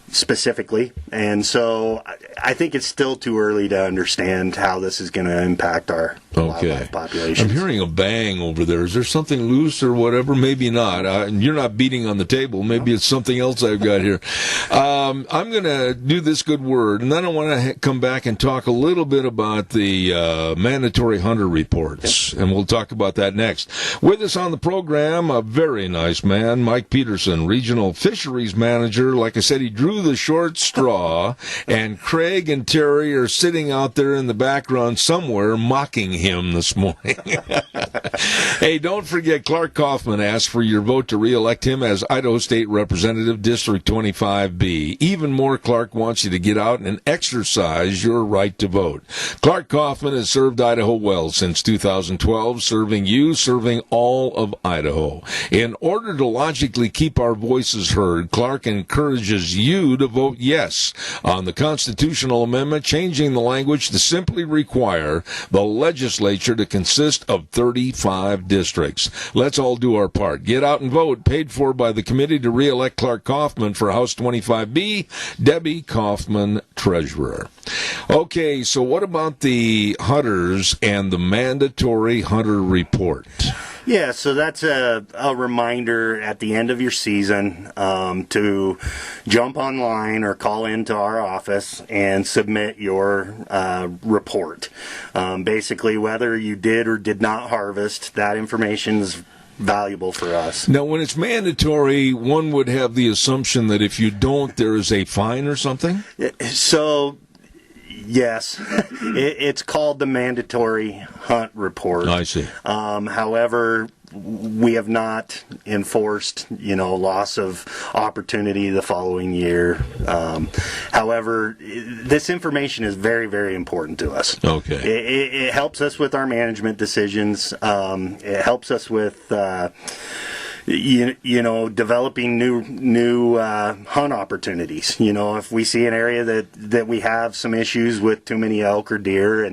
specifically, and so I think it's still too early to understand how this is going to impact our wildlife population. I'm hearing a bang over there. Is there something loose or whatever? Maybe not. You're not beating on the table. Maybe it's something else I've got here. I'm going to do this good word, and then I want to come back and talk a little bit about the mandatory hunter reports, and we'll talk about that next. With us on the program, a very nice man, Mike Peterson, Regional Fisheries Manager. Like I said, he drew the short straw, and Craig and Terry are sitting out there in the background somewhere mocking him this morning. Hey, don't forget, Clark Kaufman asked for your vote to re-elect him as Idaho State Representative, District 25B. Even more, Clark wants you to get out and exercise your right to vote. Clark Kaufman has served Idaho well since 2012, serving you, serving all of Idaho. In order to logically keep our voices heard, Clark encourages you to vote yes on the constitutional amendment, changing the language to simply require the legislature to consist of 35 districts. Let's all do our part. Get out and vote. Paid for by the committee to re-elect Clark Kaufman for House 25B. Debbie Kaufman, Treasurer. Okay, so what about the hunters and the mandatory hunter report? Yeah, so that's a reminder at the end of your season to jump online or call into our office and submit your report. Basically, whether you did or did not harvest, that information is valuable for us. Now, when it's mandatory, one would have the assumption that if you don't, there is a fine or something? So, yes, it's called the mandatory hunt report. I see. However, we have not enforced, loss of opportunity the following year. However, this information is very, very important to us. Okay. It helps us with our management decisions. It helps us with developing new hunt opportunities. If we see an area that we have some issues with too many elk or deer,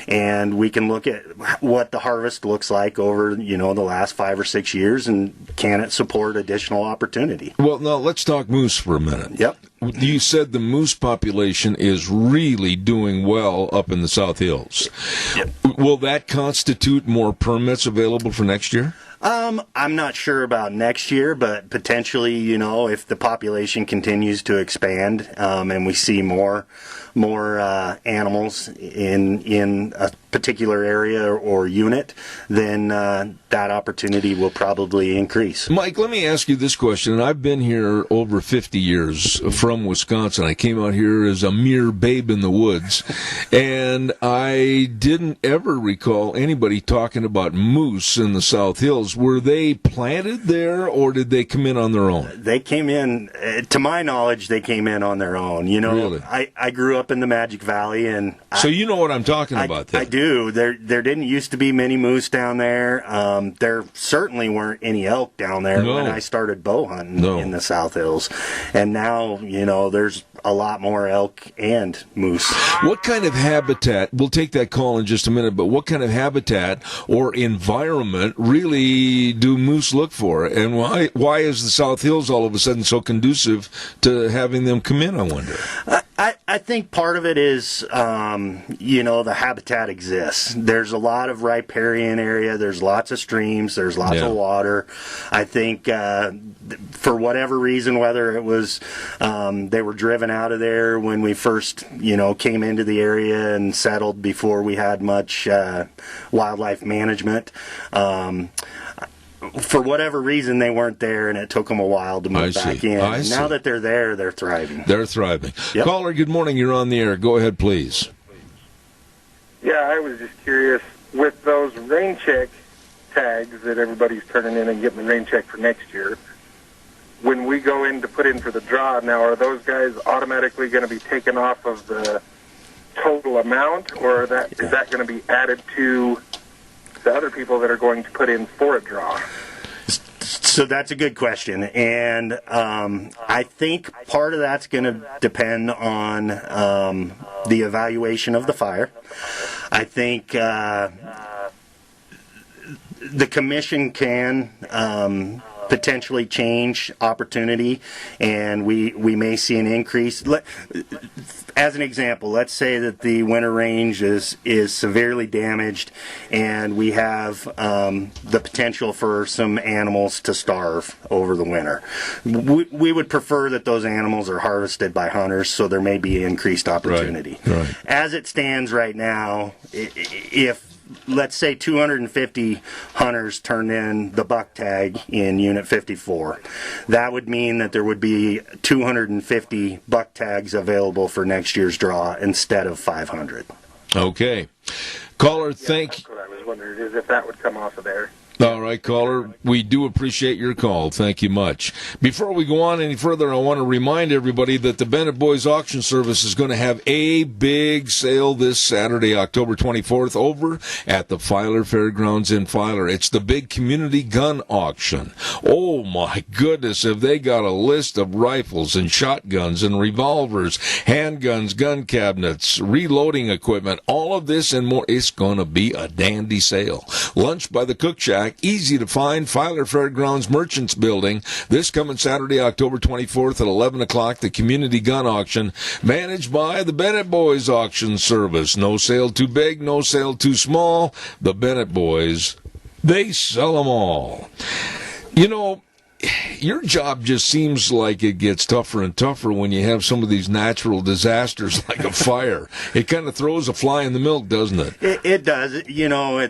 and we can look at what the harvest looks like over the last 5 or 6 years, and can it support additional opportunity? Well, now let's talk moose for a minute. Yep. You said the moose population is really doing well up in the South Hills. Yep. Will that constitute more permits available for next year? I'm not sure about next year, but potentially, if the population continues to expand, and we see more animals in a particular area or unit, then that opportunity will probably increase. Mike, let me ask you this question. I've been here over 50 years from Wisconsin. I came out here as a mere babe in the woods, and I didn't ever recall anybody talking about moose in the South Hills. Were they planted there, or did they come in on their own? They came in, to my knowledge, they came in on their own. Really? I grew up in the Magic Valley, and so you know what I'm talking about then. I do. There didn't used to be many moose down there. There certainly weren't any elk down there when I started bow hunting in the South Hills. And now, there's a lot more elk and moose. What kind of habitat, we'll take that call in just a minute, but what kind of habitat or environment really do moose look for? And why is the South Hills all of a sudden so conducive to having them come in, I wonder? I think part of it is, the habitat exists. There's a lot of riparian area. There's lots of streams. There's lots of water. I think for whatever reason, whether it was they were driven out of there when we first, came into the area and settled before we had much wildlife management. For whatever reason, they weren't there, and it took them a while to move back in. Now that they're there, they're thriving. They're thriving. Yep. Caller, good morning. You're on the air. Go ahead, please. Yeah, I was just curious, with those rain check tags that everybody's turning in and getting the rain check for next year, when we go in to put in for the draw now, are those guys automatically going to be taken off of the total amount, or is that going to be added to the other people that are going to put in for a draw? So that's a good question, and I think part of that's going to depend on the evaluation of the fire. I think the commission can potentially change opportunity, and we may see an increase. As an example, let's say that the winter range is severely damaged, and we have the potential for some animals to starve over the winter. We would prefer that those animals are harvested by hunters, so there may be increased opportunity. Right. As it stands right now, if let's say 250 hunters turned in the buck tag in Unit 54. That would mean that there would be 250 buck tags available for next year's draw instead of 500. Okay. Caller, Yeah, that's what I was wondering, is if that would come off of there. All right, caller, we do appreciate your call. Thank you much. Before we go on any further, I want to remind everybody that the Bennett Boys Auction Service is going to have a big sale this Saturday, October 24th, over at the Filer Fairgrounds in Filer. It's the big community gun auction. Oh, my goodness, have they got a list of rifles and shotguns and revolvers, handguns, gun cabinets, reloading equipment, all of this and more. It's going to be a dandy sale. Lunch by the Cook Shack. Easy to find, Filer Fairgrounds Merchants Building. This coming Saturday, October 24th at 11 o'clock, the community gun auction, managed by the Bennett Boys Auction Service. No sale too big, no sale too small. The Bennett Boys, they sell them all. You know, your job just seems like it gets tougher and tougher when you have some of these natural disasters like a fire. It kind of throws a fly in the milk, doesn't it? It does. You know,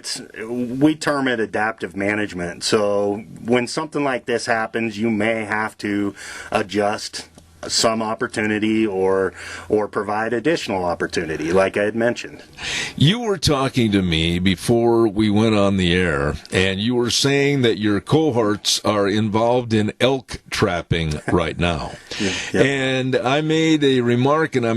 we term it adaptive management. So when something like this happens, you may have to adjust some opportunity or provide additional opportunity, like I had mentioned. You were talking to me before we went on the air, and you were saying that your cohorts are involved in elk trapping right now. Yep. And I made a remark, and I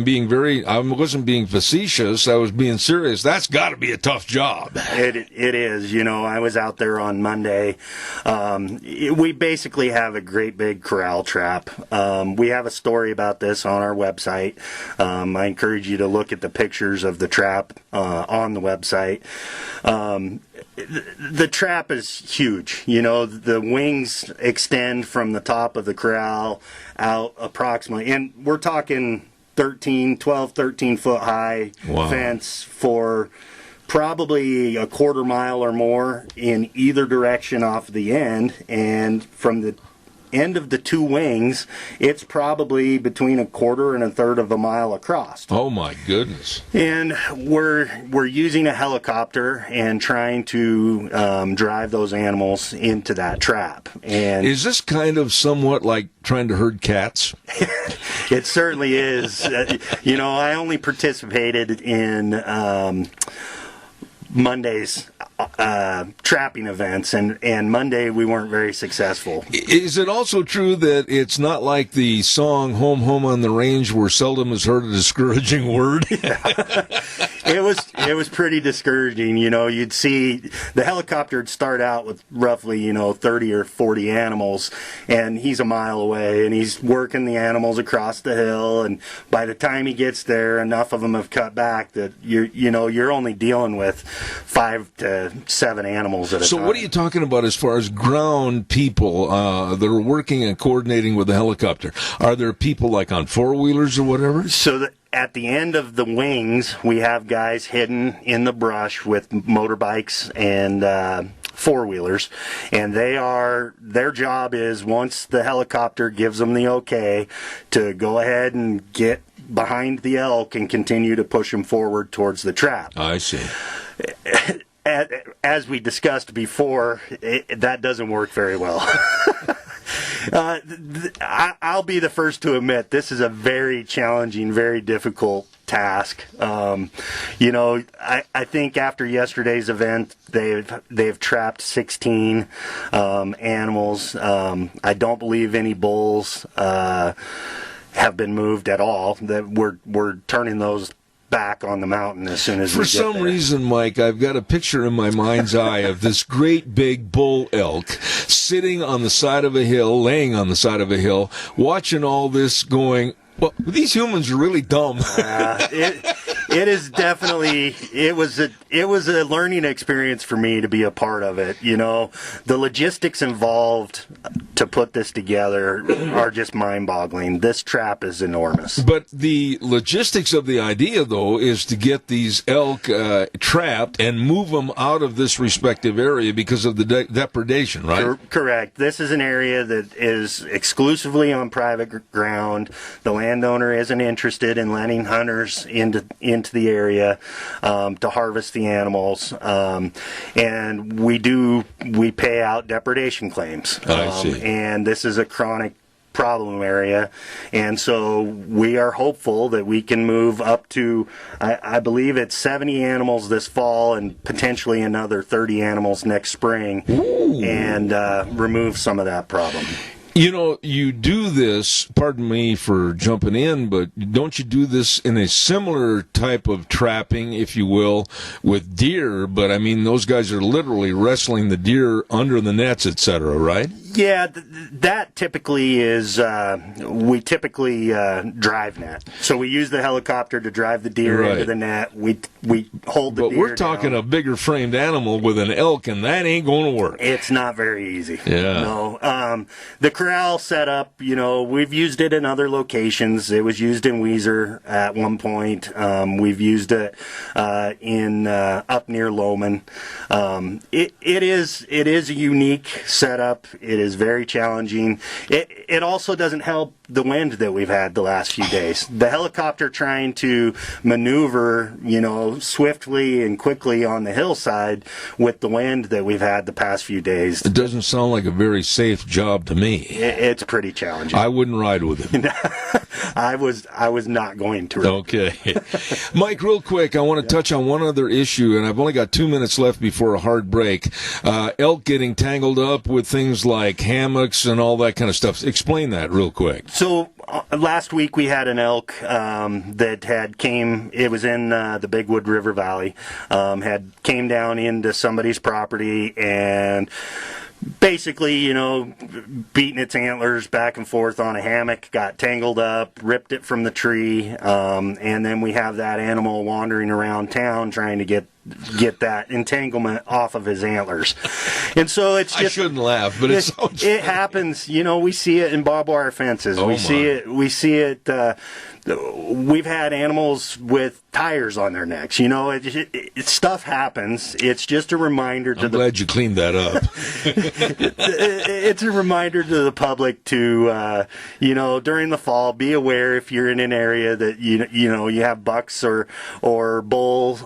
wasn't being facetious, I was being serious. That's got to be a tough job. It is. You know, I was out there on Monday. We basically have a great big corral trap. We have a story about this on our website. I encourage you to look at the pictures of the trap on the website. The trap is huge. You know, the wings extend from the top of the corral out approximately, and we're talking 13 foot high fence for probably a quarter mile or more in either direction off the end, and from the end of the two wings, it's probably between a quarter and a third of a mile across. Oh my goodness. And we're using a helicopter and trying to drive those animals into that trap. And is this kind of somewhat like trying to herd cats? It certainly is. You know, I only participated in Monday's trapping events, and Monday we weren't very successful. Is it also true that it's not like the song Home, Home on the Range where seldom is heard a discouraging word? It was pretty discouraging. You know, you'd see the helicopter would start out with roughly, 30 or 40 animals, and he's a mile away, and he's working the animals across the hill, and by the time he gets there, enough of them have cut back that you're only dealing with 5 to 7 animals at a time. So what are you talking about as far as ground people that are working and coordinating with the helicopter? Are there people like on four-wheelers or whatever? So at the end of the wings, we have guys hidden in the brush with motorbikes and four-wheelers, and their job is, once the helicopter gives them the okay, to go ahead and get behind the elk and continue to push them forward towards the trap. I see. As we discussed before, that doesn't work very well. I'll be the first to admit this is a very challenging, very difficult task. I think after yesterday's event, they've trapped 16 animals. I don't believe any bulls have been moved at all. That we're turning those back on the mountain as soon as we get there. For some reason, Mike, I've got a picture in my mind's eye of this great big bull elk sitting on the side of a hill, laying on the side of a hill, watching all this going, well, these humans are really dumb. It is definitely, it was a learning experience for me to be a part of it. You know, the logistics involved to put this together are just mind-boggling. This trap is enormous. But the logistics of the idea, though, is to get these elk trapped and move them out of this respective area because of the depredation, right? Correct. This is an area that is exclusively on private ground. The landowner isn't interested in letting hunters into into the area to harvest the animals, and we pay out depredation claims. I see. And this is a chronic problem area, and so we are hopeful that we can move up to, I believe it's 70 animals this fall and potentially another 30 animals next spring. Ooh. And remove some of that problem. You know, you do this, pardon me for jumping in, but don't you do this in a similar type of trapping, if you will, with deer? But, I mean, those guys are literally wrestling the deer under the nets, et cetera, right? Yeah, that typically is, we typically drive net. So we use the helicopter to drive the deer into the net. We hold the deer But we're talking down. a bigger framed animal with an elk, and that ain't going to work. It's not very easy. Yeah. No. The corral setup, we've used it in other locations. It was used in Weiser at one point. We've used it in up near Lowman. It is a unique setup. It is very challenging. It also doesn't help the wind that we've had the last few days. The helicopter trying to maneuver, swiftly and quickly on the hillside with the wind that we've had the past few days. It doesn't sound like a very safe job to me. It's pretty challenging. I wouldn't ride with it. I was not going to. Okay. Mike, real quick, I want to touch on one other issue, and I've only got 2 minutes left before a hard break. Elk getting tangled up with things like hammocks and all that kind of stuff. Explain that real quick. So last week we had an elk that it was in the Big Wood River Valley, came down into somebody's property and basically, beating its antlers back and forth on a hammock, got tangled up, ripped it from the tree, and then we have that animal wandering around town trying to get that entanglement off of his antlers. And so it's just... I shouldn't laugh, but it happens. We see it in barbed wire fences. We see it. We've had animals with tires on their necks. Stuff happens. It's just a reminder to I'm glad you cleaned that up. It's a reminder to the public to, during the fall, be aware if you're in an area that, you have bucks or bull,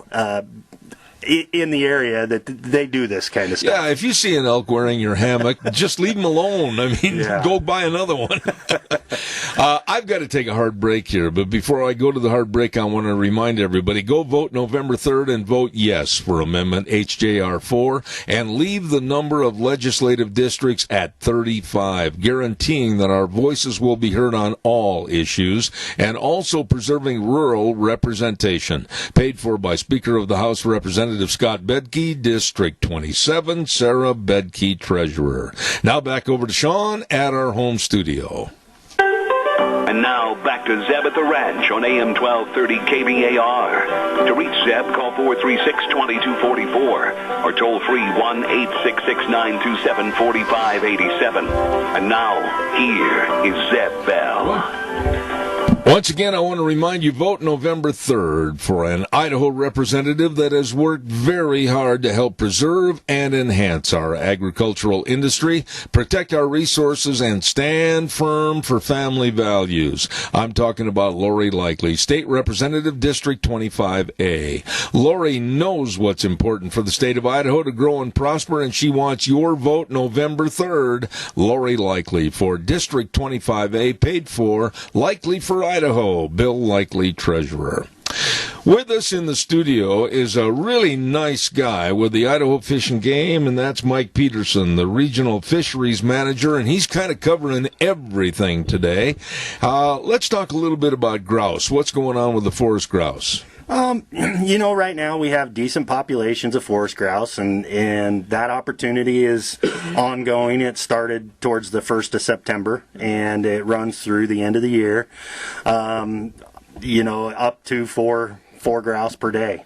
in the area that they do this kind of stuff. Yeah, if you see an elk wearing your hammock, just leave him alone. I mean, go buy another one. I've got to take a hard break here, but before I go to the hard break, I want to remind everybody, go vote November 3rd and vote yes for Amendment HJR 4 and leave the number of legislative districts at 35, guaranteeing that our voices will be heard on all issues and also preserving rural representation. Paid for by Speaker of the House Representative Scott Bedke, District 27, Sarah Bedke, Treasurer. Now back over to Sean at our home studio. And now back to Zeb at the Ranch on AM 1230 KBAR. To reach Zeb, call 436-2244 or toll free 1-866-927-4587. And now, here is Zeb Bell. Once again, I want to remind you, vote November 3rd for an Idaho representative that has worked very hard to help preserve and enhance our agricultural industry, protect our resources, and stand firm for family values. I'm talking about Lori Likely, State Representative, District 25A. Lori knows what's important for the state of Idaho to grow and prosper, and she wants your vote November 3rd. Lori Likely for District 25A, paid for, Likely for Idaho, Bill Likely, Treasurer. With us in the studio is a really nice guy with the Idaho Fish and Game, and that's Mike Peterson, the Regional Fisheries Manager, and he's kind of covering everything today. Let's talk a little bit about grouse. What's going on with the forest grouse? Right now we have decent populations of forest grouse, and that opportunity is ongoing. It started towards the 1st of September, and it runs through the end of the year, up to four grouse per day.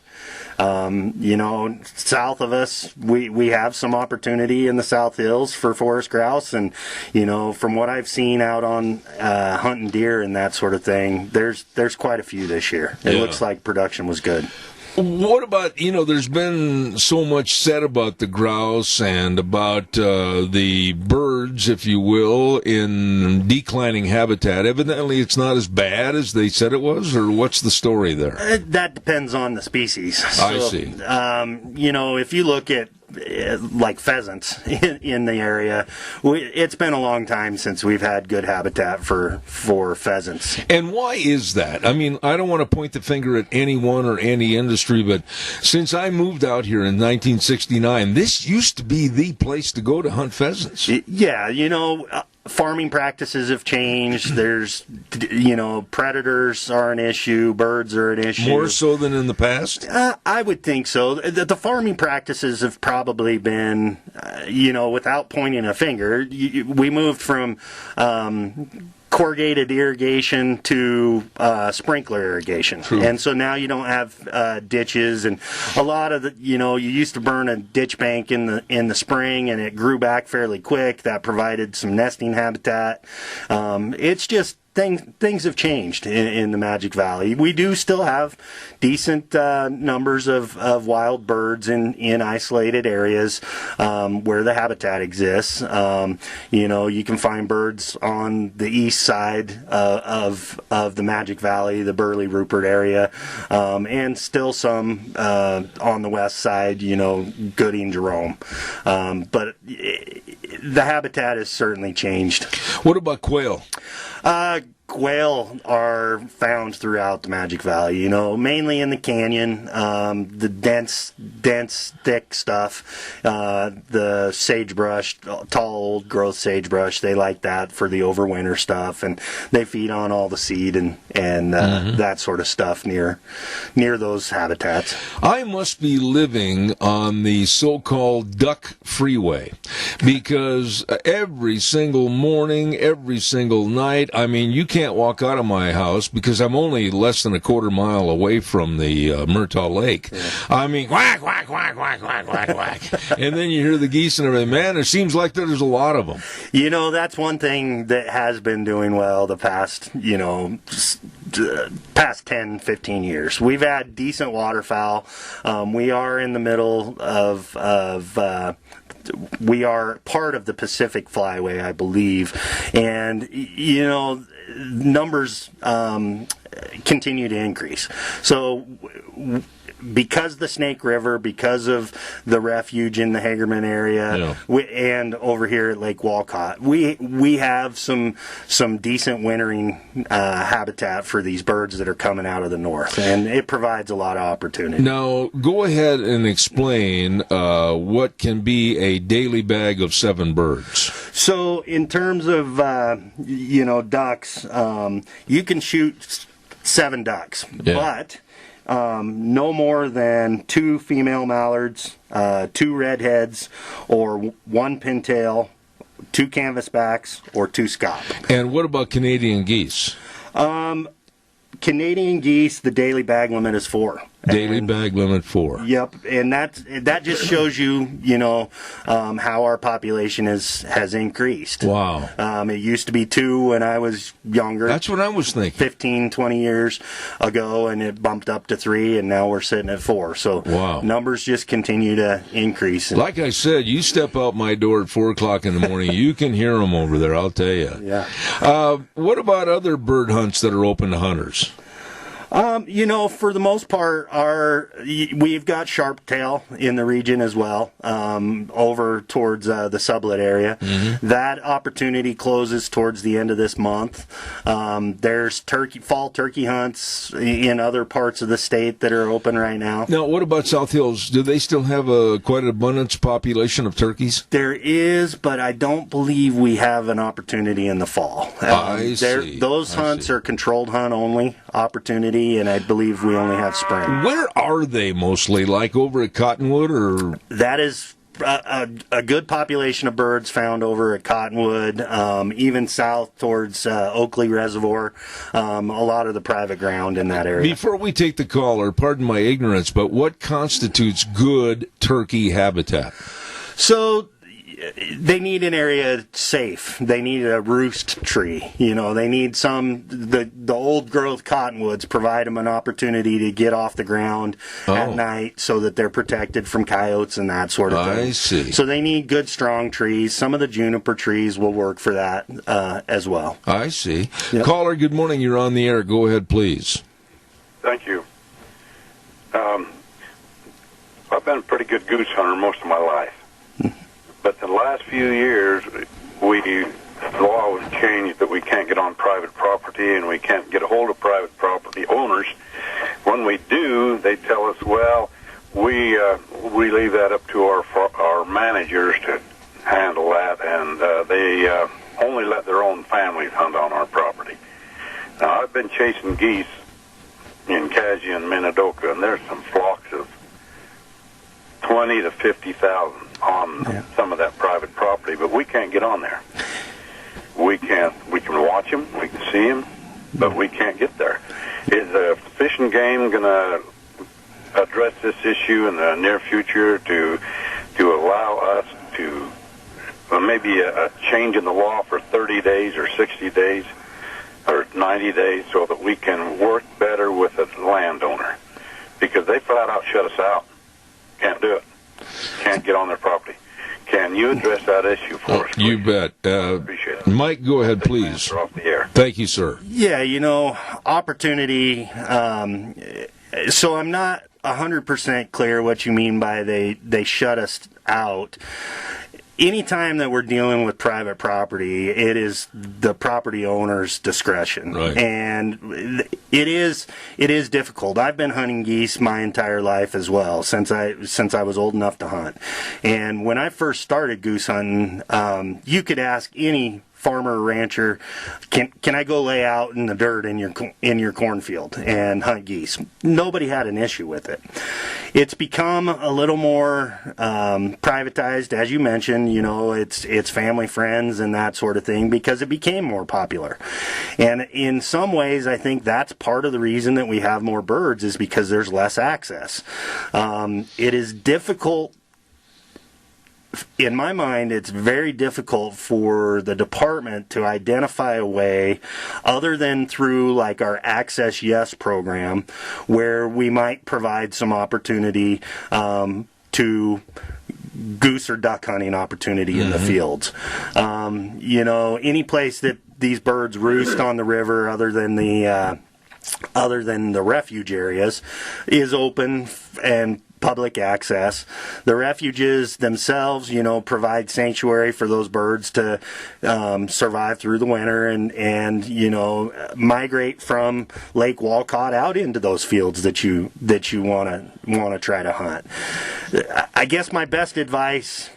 South of us, we have some opportunity in the South Hills for forest grouse, and, from what I've seen out on hunting deer and that sort of thing, there's quite a few this year. It looks like production was good. What about, there's been so much said about the grouse and about the birds, if you will, in declining habitat. Evidently, it's not as bad as they said it was, or what's the story there? That depends on the species. I see. If you look at like pheasants in the area, it's been a long time since we've had good habitat for pheasants. And why is that? I mean, I don't want to point the finger at anyone or any industry, but since I moved out here in 1969, this used to be the place to go to hunt pheasants. Yeah, farming practices have changed. There's, predators are an issue, birds are an issue. More so than in the past? I would think so. The farming practices have probably been, without pointing a finger, we moved from corrugated irrigation to sprinkler irrigation. True. And so now you don't have ditches, and a lot of you used to burn a ditch bank in the spring, and it grew back fairly quick. That provided some nesting habitat. It's just things have changed in the Magic Valley. We do still have decent numbers of wild birds in isolated areas where the habitat exists. You can find birds on the east side of the Magic Valley, the Burley Rupert area, and still some on the west side, Gooding, Jerome. But the habitat has certainly changed. What about quail? Quail are found throughout the Magic Valley, mainly in the canyon, the dense, thick stuff, the sagebrush, tall, old-growth sagebrush. They like that for the overwinter stuff, and they feed on all the seed and that sort of stuff near those habitats. I must be living on the so-called duck freeway, because every single morning, every single night, you can't walk out of my house because I'm only less than a quarter mile away from the Murtaugh Lake. Yeah. Quack, quack, quack, quack, quack, quack, quack. And then you hear the geese and everything. Man, it seems like there's a lot of them. That's one thing that has been doing well the past, past 10, 15 years. We've had decent waterfowl. We are in the middle of we are part of the Pacific Flyway, I believe, and numbers continue to increase. So because the Snake River, because of the refuge in the Hagerman area, and over here at Lake Walcott, we have some decent wintering habitat for these birds that are coming out of the north, and it provides a lot of opportunity. Now, go ahead and explain what can be a daily bag of 7 birds. So, in terms of ducks, you can shoot 7 ducks, but no more than 2 female mallards, 2 redheads, or 1 pintail, 2 canvasbacks, or 2 scaup. And what about Canadian geese? Canadian geese, the daily bag limit is 4. Daily bag limit 4. Yep, and that just shows you, how our population has increased. Wow. It used to be 2 when I was younger. That's what I was thinking. 15, 20 years ago, and it bumped up to 3, and now we're sitting at 4. So numbers just continue to increase. Like I said, you step out my door at 4 o'clock in the morning, you can hear them over there, I'll tell you. Yeah. What about other bird hunts that are open to hunters? For the most part, we've got sharptail in the region as well, over towards the Sublet area. Mm-hmm. That opportunity closes towards the end of this month. There's fall turkey hunts in other parts of the state that are open right now. Now, what about South Hills? Do they still have quite an abundance population of turkeys? There is, but I don't believe we have an opportunity in the fall. I see. Those hunts are controlled hunt only opportunity. And I believe we only have spring. Where are they mostly? Like over at Cottonwood, or that is a good population of birds found over at Cottonwood, even south towards Oakley Reservoir. A lot of the private ground in that area. Before we take the caller, pardon my ignorance, but what constitutes good turkey habitat? So, they need an area safe. They need a roost tree. They need the old growth cottonwoods provide them an opportunity to get off the ground at night so that they're protected from coyotes and that sort of thing. I see. So they need good, strong trees. Some of the juniper trees will work for that as well. I see. Yep. Caller, good morning. You're on the air. Go ahead, please. Thank you. I've been a pretty good goose hunter most of my life. But the last few years, the law was changed that we can't get on private property and we can't get a hold of private property owners. When we do, they tell us, well, we leave that up to our managers to handle that, and they only let their own families hunt on our property. Now, I've been chasing geese in Kazi and Minidoka, and there's some flocks of 20 to 50,000 on some of that private property, but we can't get on there. We can watch them, we can see them, but we can't get there. Is the Fish and Game going to address this issue in the near future to allow us to maybe a change in the law for 30 days or 60 days or 90 days so that we can work better with a landowner? Because they flat out shut us out. Can't do it. Can't get on their property. Can you address that issue for us? You bet. Appreciate it. Mike, go ahead, please. Off the air. Thank you, sir. Yeah, opportunity. So I'm not 100% clear what you mean by they shut us out. Anytime that we're dealing with private property, it is the property owner's discretion, right. And it is difficult. I've been hunting geese my entire life as well, since I was old enough to hunt. And when I first started goose hunting, you could ask any farmer or rancher, can I go lay out in the dirt in your cornfield and hunt geese? Nobody had an issue with it. It's become a little more privatized, as you mentioned. It's family, friends, and that sort of thing, because it became more popular. And in some ways, I think that's part of the reason that we have more birds, is because there's less access. It is difficult. In my mind, it's very difficult for the department to identify a way, other than through like our Access Yes program, where we might provide some opportunity to goose or duck hunting opportunity in the fields. Any place that these birds roost on the river, other than the refuge areas, is open and public access. The refuges themselves, provide sanctuary for those birds to survive through the winter and migrate from Lake Walcott out into those fields that you want to try to hunt. I guess my best advice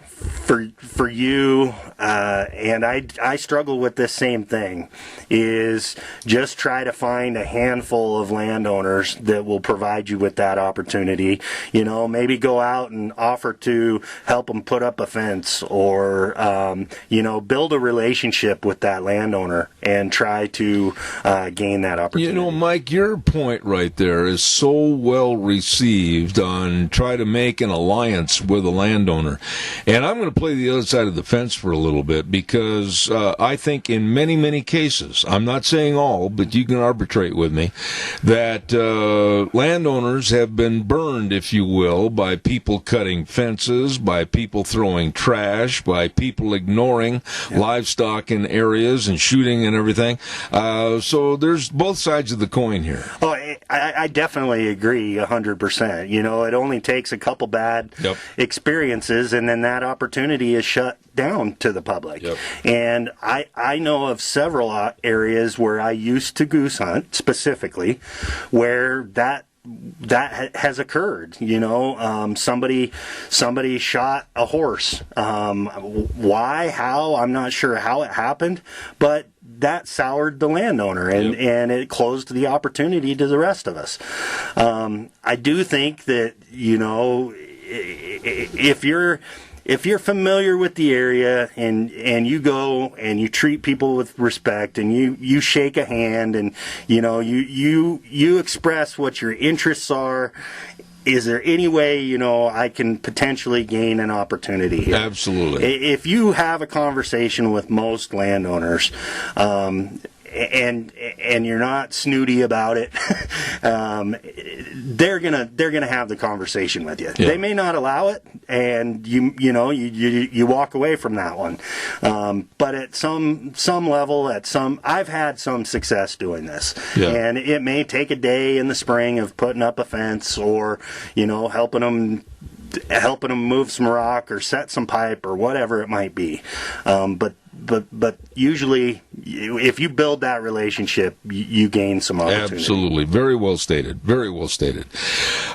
for you, and I struggle with this same thing, is just try to find a handful of landowners that will provide you with that opportunity. Maybe go out and offer to help them put up a fence, or build a relationship with that landowner and try to gain that opportunity. Mike, your point right there is so well received on try to make an alliance with a landowner. And I'm going to play the other side of the fence for a little bit, because I think in many, many cases, I'm not saying all, but you can arbitrate with me, that landowners have been burned, if you will, by people cutting fences, by people throwing trash, by people ignoring livestock in areas and shooting and everything. So there's both sides of the coin here. Oh, I definitely agree 100%. It only takes a couple bad experiences, and then that opportunity is shut down to the public. And I know of several areas where I used to goose hunt specifically, where that has occurred. Somebody shot a horse. Why? How? I'm not sure how it happened, but that soured the landowner, and it closed the opportunity to the rest of us. I do think that, if you're familiar with the area and you go and you treat people with respect, and you shake a hand, and you express what your interests are, is there any way, I can potentially gain an opportunity here? Absolutely. If you have a conversation with most landowners, and you're not snooty about it, they're gonna have the conversation with you. Yeah. They may not allow it, and you walk away from that one. But at some level, I've had some success doing this, and it may take a day in the spring of putting up a fence or helping them move some rock or set some pipe or whatever it might be. But usually, if you build that relationship, you gain some opportunity. Absolutely. Very well stated. Very well stated.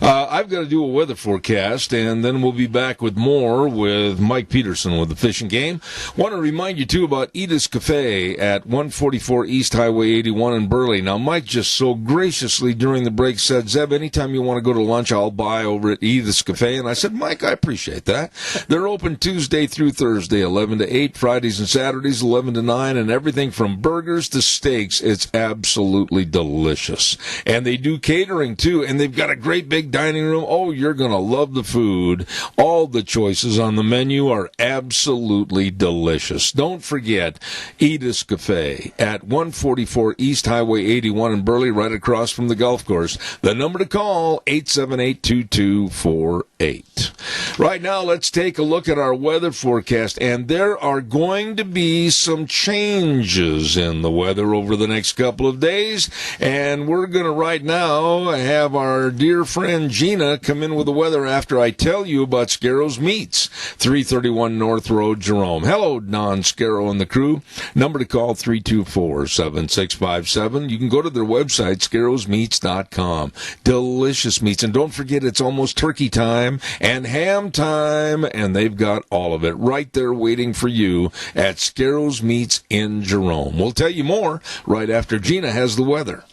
I've got to do a weather forecast, and then we'll be back with more with Mike Peterson with the Fish and Game. Want to remind you, too, about Edith's Cafe at 144 East Highway 81 in Burley. Now, Mike just so graciously during the break said, Zeb, anytime you want to go to lunch, I'll buy over at Edith's Cafe. And I said, Mike, I appreciate that. They're open Tuesday through Thursday, 11 to 8, Fridays and Saturdays, 11 to 9, and everything from burgers to steaks. It's absolutely delicious. And they do catering, too, and they've got a great big dining room. Oh, you're going to love the food. All the choices on the menu are absolutely delicious. Don't forget Edith's Cafe at 144 East Highway 81 in Burley, right across from the golf course. The number to call, 878-2248. Right now, let's take a look at our weather forecast, and there are going to be some changes in the weather over the next couple of days, and we're going to right now have our dear friend Gina come in with the weather after I tell you about Scarrow's Meats, 331 North Road, Jerome. Hello, Don Scarrow and the crew. Number to call, 324-7657. You can go to their website, scarrowsmeats.com. Delicious meats, and don't forget it's almost turkey time and ham time, and they've got all of it right there waiting for you at Scarrow's Meats in Jerome. We'll tell you more right after Gina has the weather.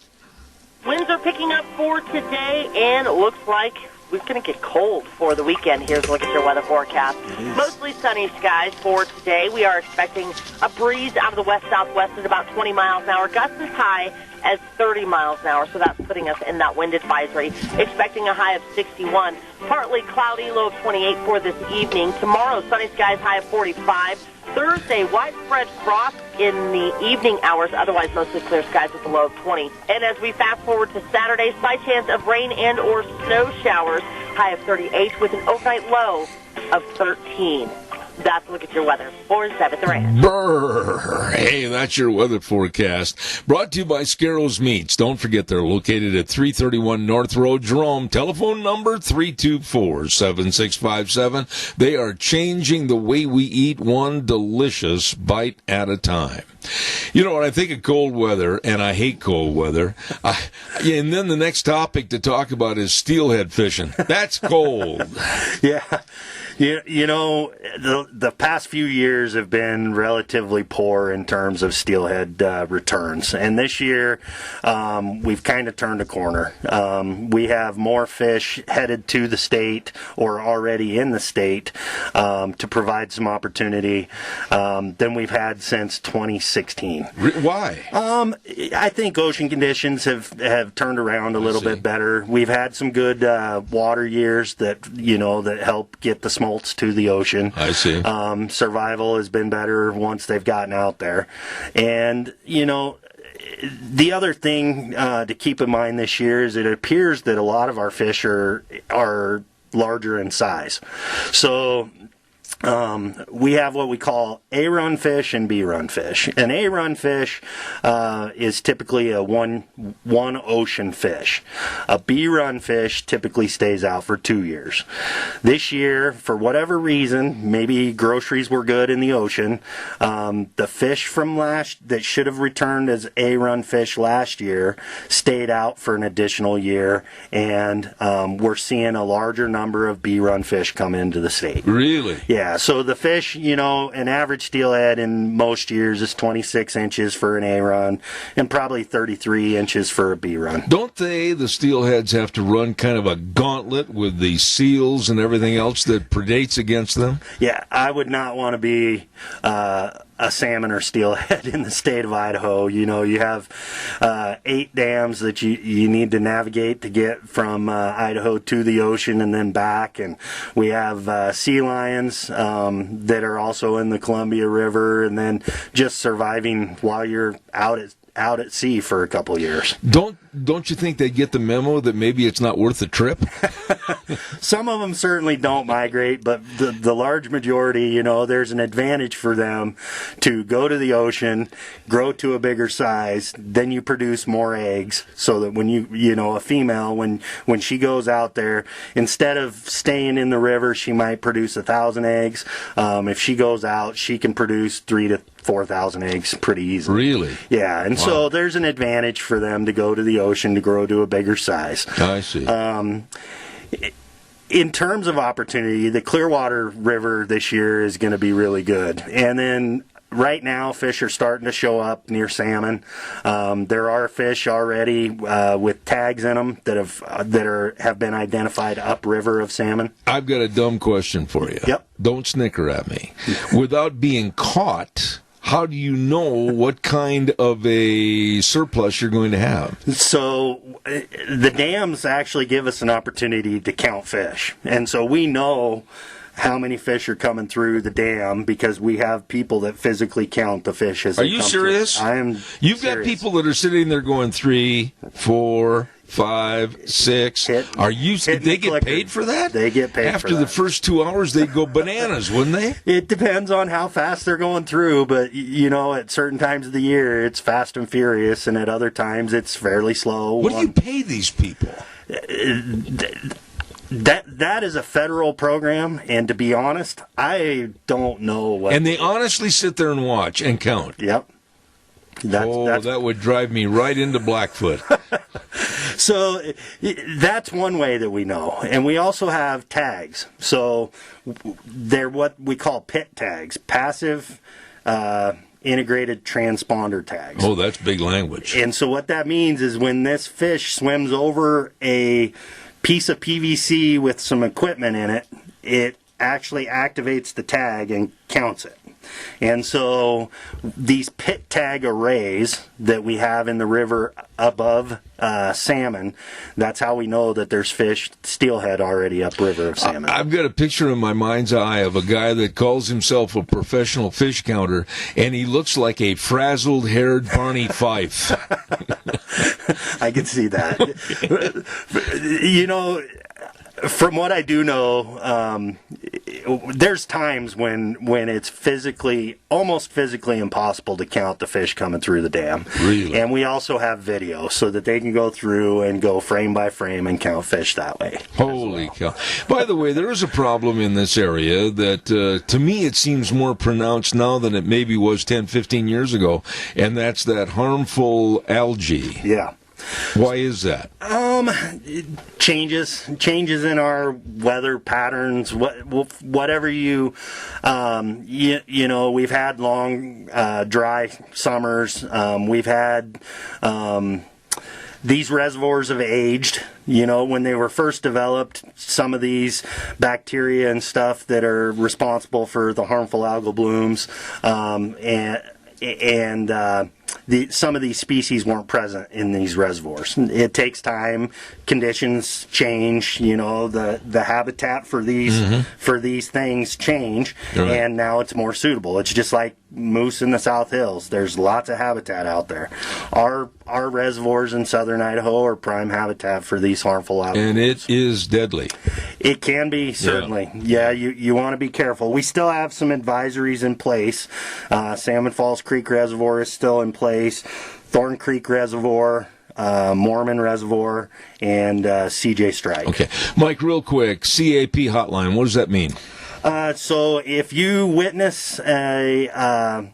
Winds are picking up for today, and it looks like we're going to get cold for the weekend. Here's a look at your weather forecast. Mostly sunny skies for today. We are expecting a breeze out of the west-southwest at about 20 miles an hour. Gusts as high as 30 miles an hour, so that's putting us in that wind advisory. Expecting a high of 61. Partly cloudy, low of 28 for this evening. Tomorrow, sunny skies, high of 45. Thursday, widespread frost in the evening hours, otherwise mostly clear skies with a low of 20. And as we fast forward to Saturday, slight chance of rain and or snow showers, high of 38 with an overnight low of 13. That's a look at your weather. 4-7 at the ranch. Brrr. Hey, that's your weather forecast. Brought to you by Scarrow's Meats. Don't forget they're located at 331 North Road, Jerome. Telephone number 324-7657. They are changing the way we eat, one delicious bite at a time. You know, when I think of cold weather, and I hate cold weather, and then the next topic to talk about is steelhead fishing. That's cold. Yeah. You know, the past few years have been relatively poor in terms of steelhead returns. And this year, we've kind of turned a corner. We have more fish headed to the state or already in the state to provide some opportunity than we've had since 2016. Why? I think ocean conditions have turned around a little bit better. We've had some good water years that help get the smolts to the ocean. I see. Survival has been better once they've gotten out there. And, the other thing to keep in mind this year is it appears that a lot of our fish are larger in size. So we have what we call A-run fish and B-run fish. An A-run fish is typically a one ocean fish. A B-run fish typically stays out for 2 years. This year, for whatever reason, maybe groceries were good in the ocean, the fish from that should have returned as A-run fish last year stayed out for an additional year, and we're seeing a larger number of B-run fish come into the state. Really? Yeah, so the fish, an average steelhead in most years is 26 inches for an A-run and probably 33 inches for a B-run. Don't the steelheads have to run kind of a gauntlet with the seals and everything else that predates against them? Yeah, I would not want to be a salmon or steelhead in the state of Idaho. You know, you have 8 dams that you need to navigate to get from Idaho to the ocean and then back, and we have sea lions that are also in the Columbia River, and then just surviving while you're out at sea for a couple years. Don't you think they get the memo that maybe it's not worth the trip? Some of them certainly don't migrate, but the large majority, you know, there's an advantage for them to go to the ocean, grow to a bigger size, then you produce more eggs, so that when you know, a female, when she goes out there, instead of staying in the river, she might produce 1,000 eggs. If she goes out, she can produce 3,000 to 4,000 eggs pretty easily. Really? Yeah, and so there's an advantage for them to go to the ocean to grow to a bigger size. I see. In terms of opportunity, the Clearwater River this year is going to be really good. And then right now, fish are starting to show up near salmon. There are fish already with tags in them that have been identified upriver of salmon. I've got a dumb question for you. Yep. Don't snicker at me. Without being caught, how do you know what kind of a surplus you're going to have? So the dams actually give us an opportunity to count fish. And so we know how many fish are coming through the dam because we have people that physically count the fish as they come through. Are you serious? I am. You've got people that are sitting there going 3, 4, 5, 6. Are you? Did they get paid for that? They get paid after for that. the first 2 hours. They'd go bananas, wouldn't they? It depends on how fast they're going through, but you know, at certain times of the year, it's fast and furious, and at other times, it's fairly slow. What do you pay these people? That is a federal program, and to be honest, I don't know what. And they honestly sit there and watch and count. Yep. That would drive me right into Blackfoot. So that's one way that we know. And we also have tags. So they're what we call PIT tags, passive integrated transponder tags. Oh, that's big language. And so what that means is when this fish swims over a piece of PVC with some equipment in it, it actually activates the tag and counts it. And so these pit tag arrays that we have in the river above salmon, that's how we know that there's fish, steelhead, already upriver of salmon. I've got a picture in my mind's eye of a guy that calls himself a professional fish counter, and he looks like a frazzled-haired Barney Fife. I can see that. You know, from what I do know, there's times when it's almost physically impossible to count the fish coming through the dam. Really? And we also have video so that they can go through and go frame by frame and count fish that way. Holy cow. By the way, there is a problem in this area that, to me, it seems more pronounced now than it maybe was 10, 15 years ago, and that's that harmful algae. Yeah. Why is that? Changes in our weather patterns. Whatever you know, we've had long dry summers. We've had these reservoirs have aged. You know, when they were first developed, some of these bacteria and stuff that are responsible for the harmful algal blooms some of these species weren't present in these reservoirs. It takes time, conditions change, you know, the habitat for these things change, right. And now it's more suitable. It's just like moose in the South Hills. There's lots of habitat out there. Our reservoirs in southern Idaho are prime habitat for these harmful algal blooms. And it is deadly. It can be, certainly. Yeah, you want to be careful. We still have some advisories in place. Salmon Falls Creek Reservoir is still in place. Thorn Creek Reservoir, Mormon Reservoir, and CJ Strike. Okay. Mike, real quick, CAP hotline, what does that mean? So if you witness a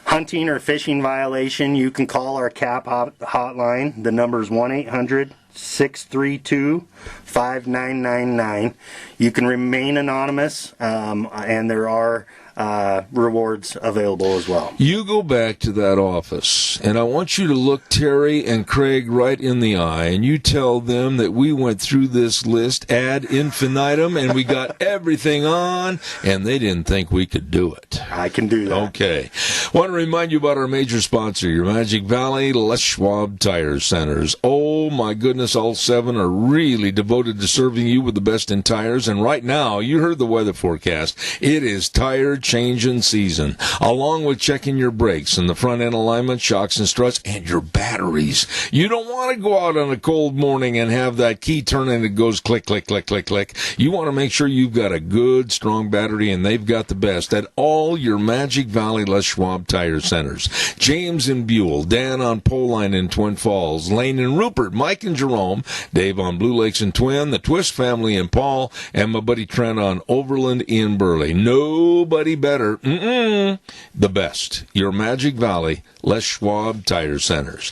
hunting or fishing violation, you can call our CAP hotline. The number is 1-800-632-5999. You can remain anonymous, and there are rewards available as well. You go back to that office, and I want you to look Terry and Craig right in the eye, and you tell them that we went through this list ad infinitum, and we got everything on, and they didn't think we could do it. I can do that. Okay. Want to remind you about our major sponsor, your Magic Valley Les Schwab Tire Centers. Oh, my goodness, all 7 are really devoted to serving you with the best in tires, and right now, you heard the weather forecast. It is tire changing season, along with checking your brakes and the front end alignment, shocks and struts, and your batteries. You don't want to go out on a cold morning and have that key turn and it goes click, click, click, click, click. You want to make sure you've got a good, strong battery, and they've got the best at all your Magic Valley Les Schwab Tire Centers. James in Buell, Dan on Poline in Twin Falls, Lane and Rupert, Mike and Jerome, Dave on Blue Lakes and Twin, the Twist family in Paul, and my buddy Trent on Overland in Burley. Nobody better. The best. Your Magic Valley Les Schwab Tire Centers.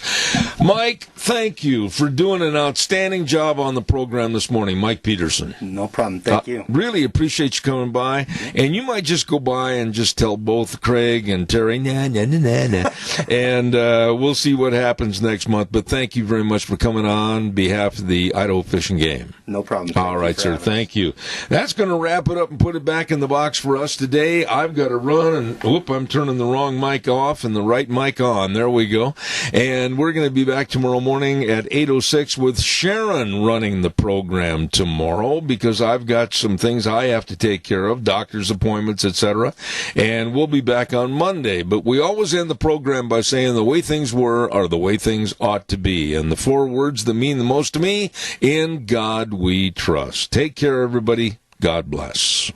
Mike, thank you for doing an outstanding job on the program this morning. Mike Peterson. No problem. Thank you. Really appreciate you coming by. And you might just go by and just tell both Craig and Terry, nah. And we'll see what happens next month. But thank you very much for coming on behalf of the Idaho Fish and Game. No problem. All right, sir. Thank you. That's going to wrap it up and put it back in the box for us today. I've got to run, and I'm turning the wrong mic off and the right mic on. There we go. And we're going to be back tomorrow morning at 8:06 with Sharon running the program tomorrow, because I've got some things I have to take care of, doctor's appointments, etc. And we'll be back on Monday. But we always end the program by saying the way things were are the way things ought to be. And the 4 words that mean the most to me: in God we trust. Take care, everybody. God bless.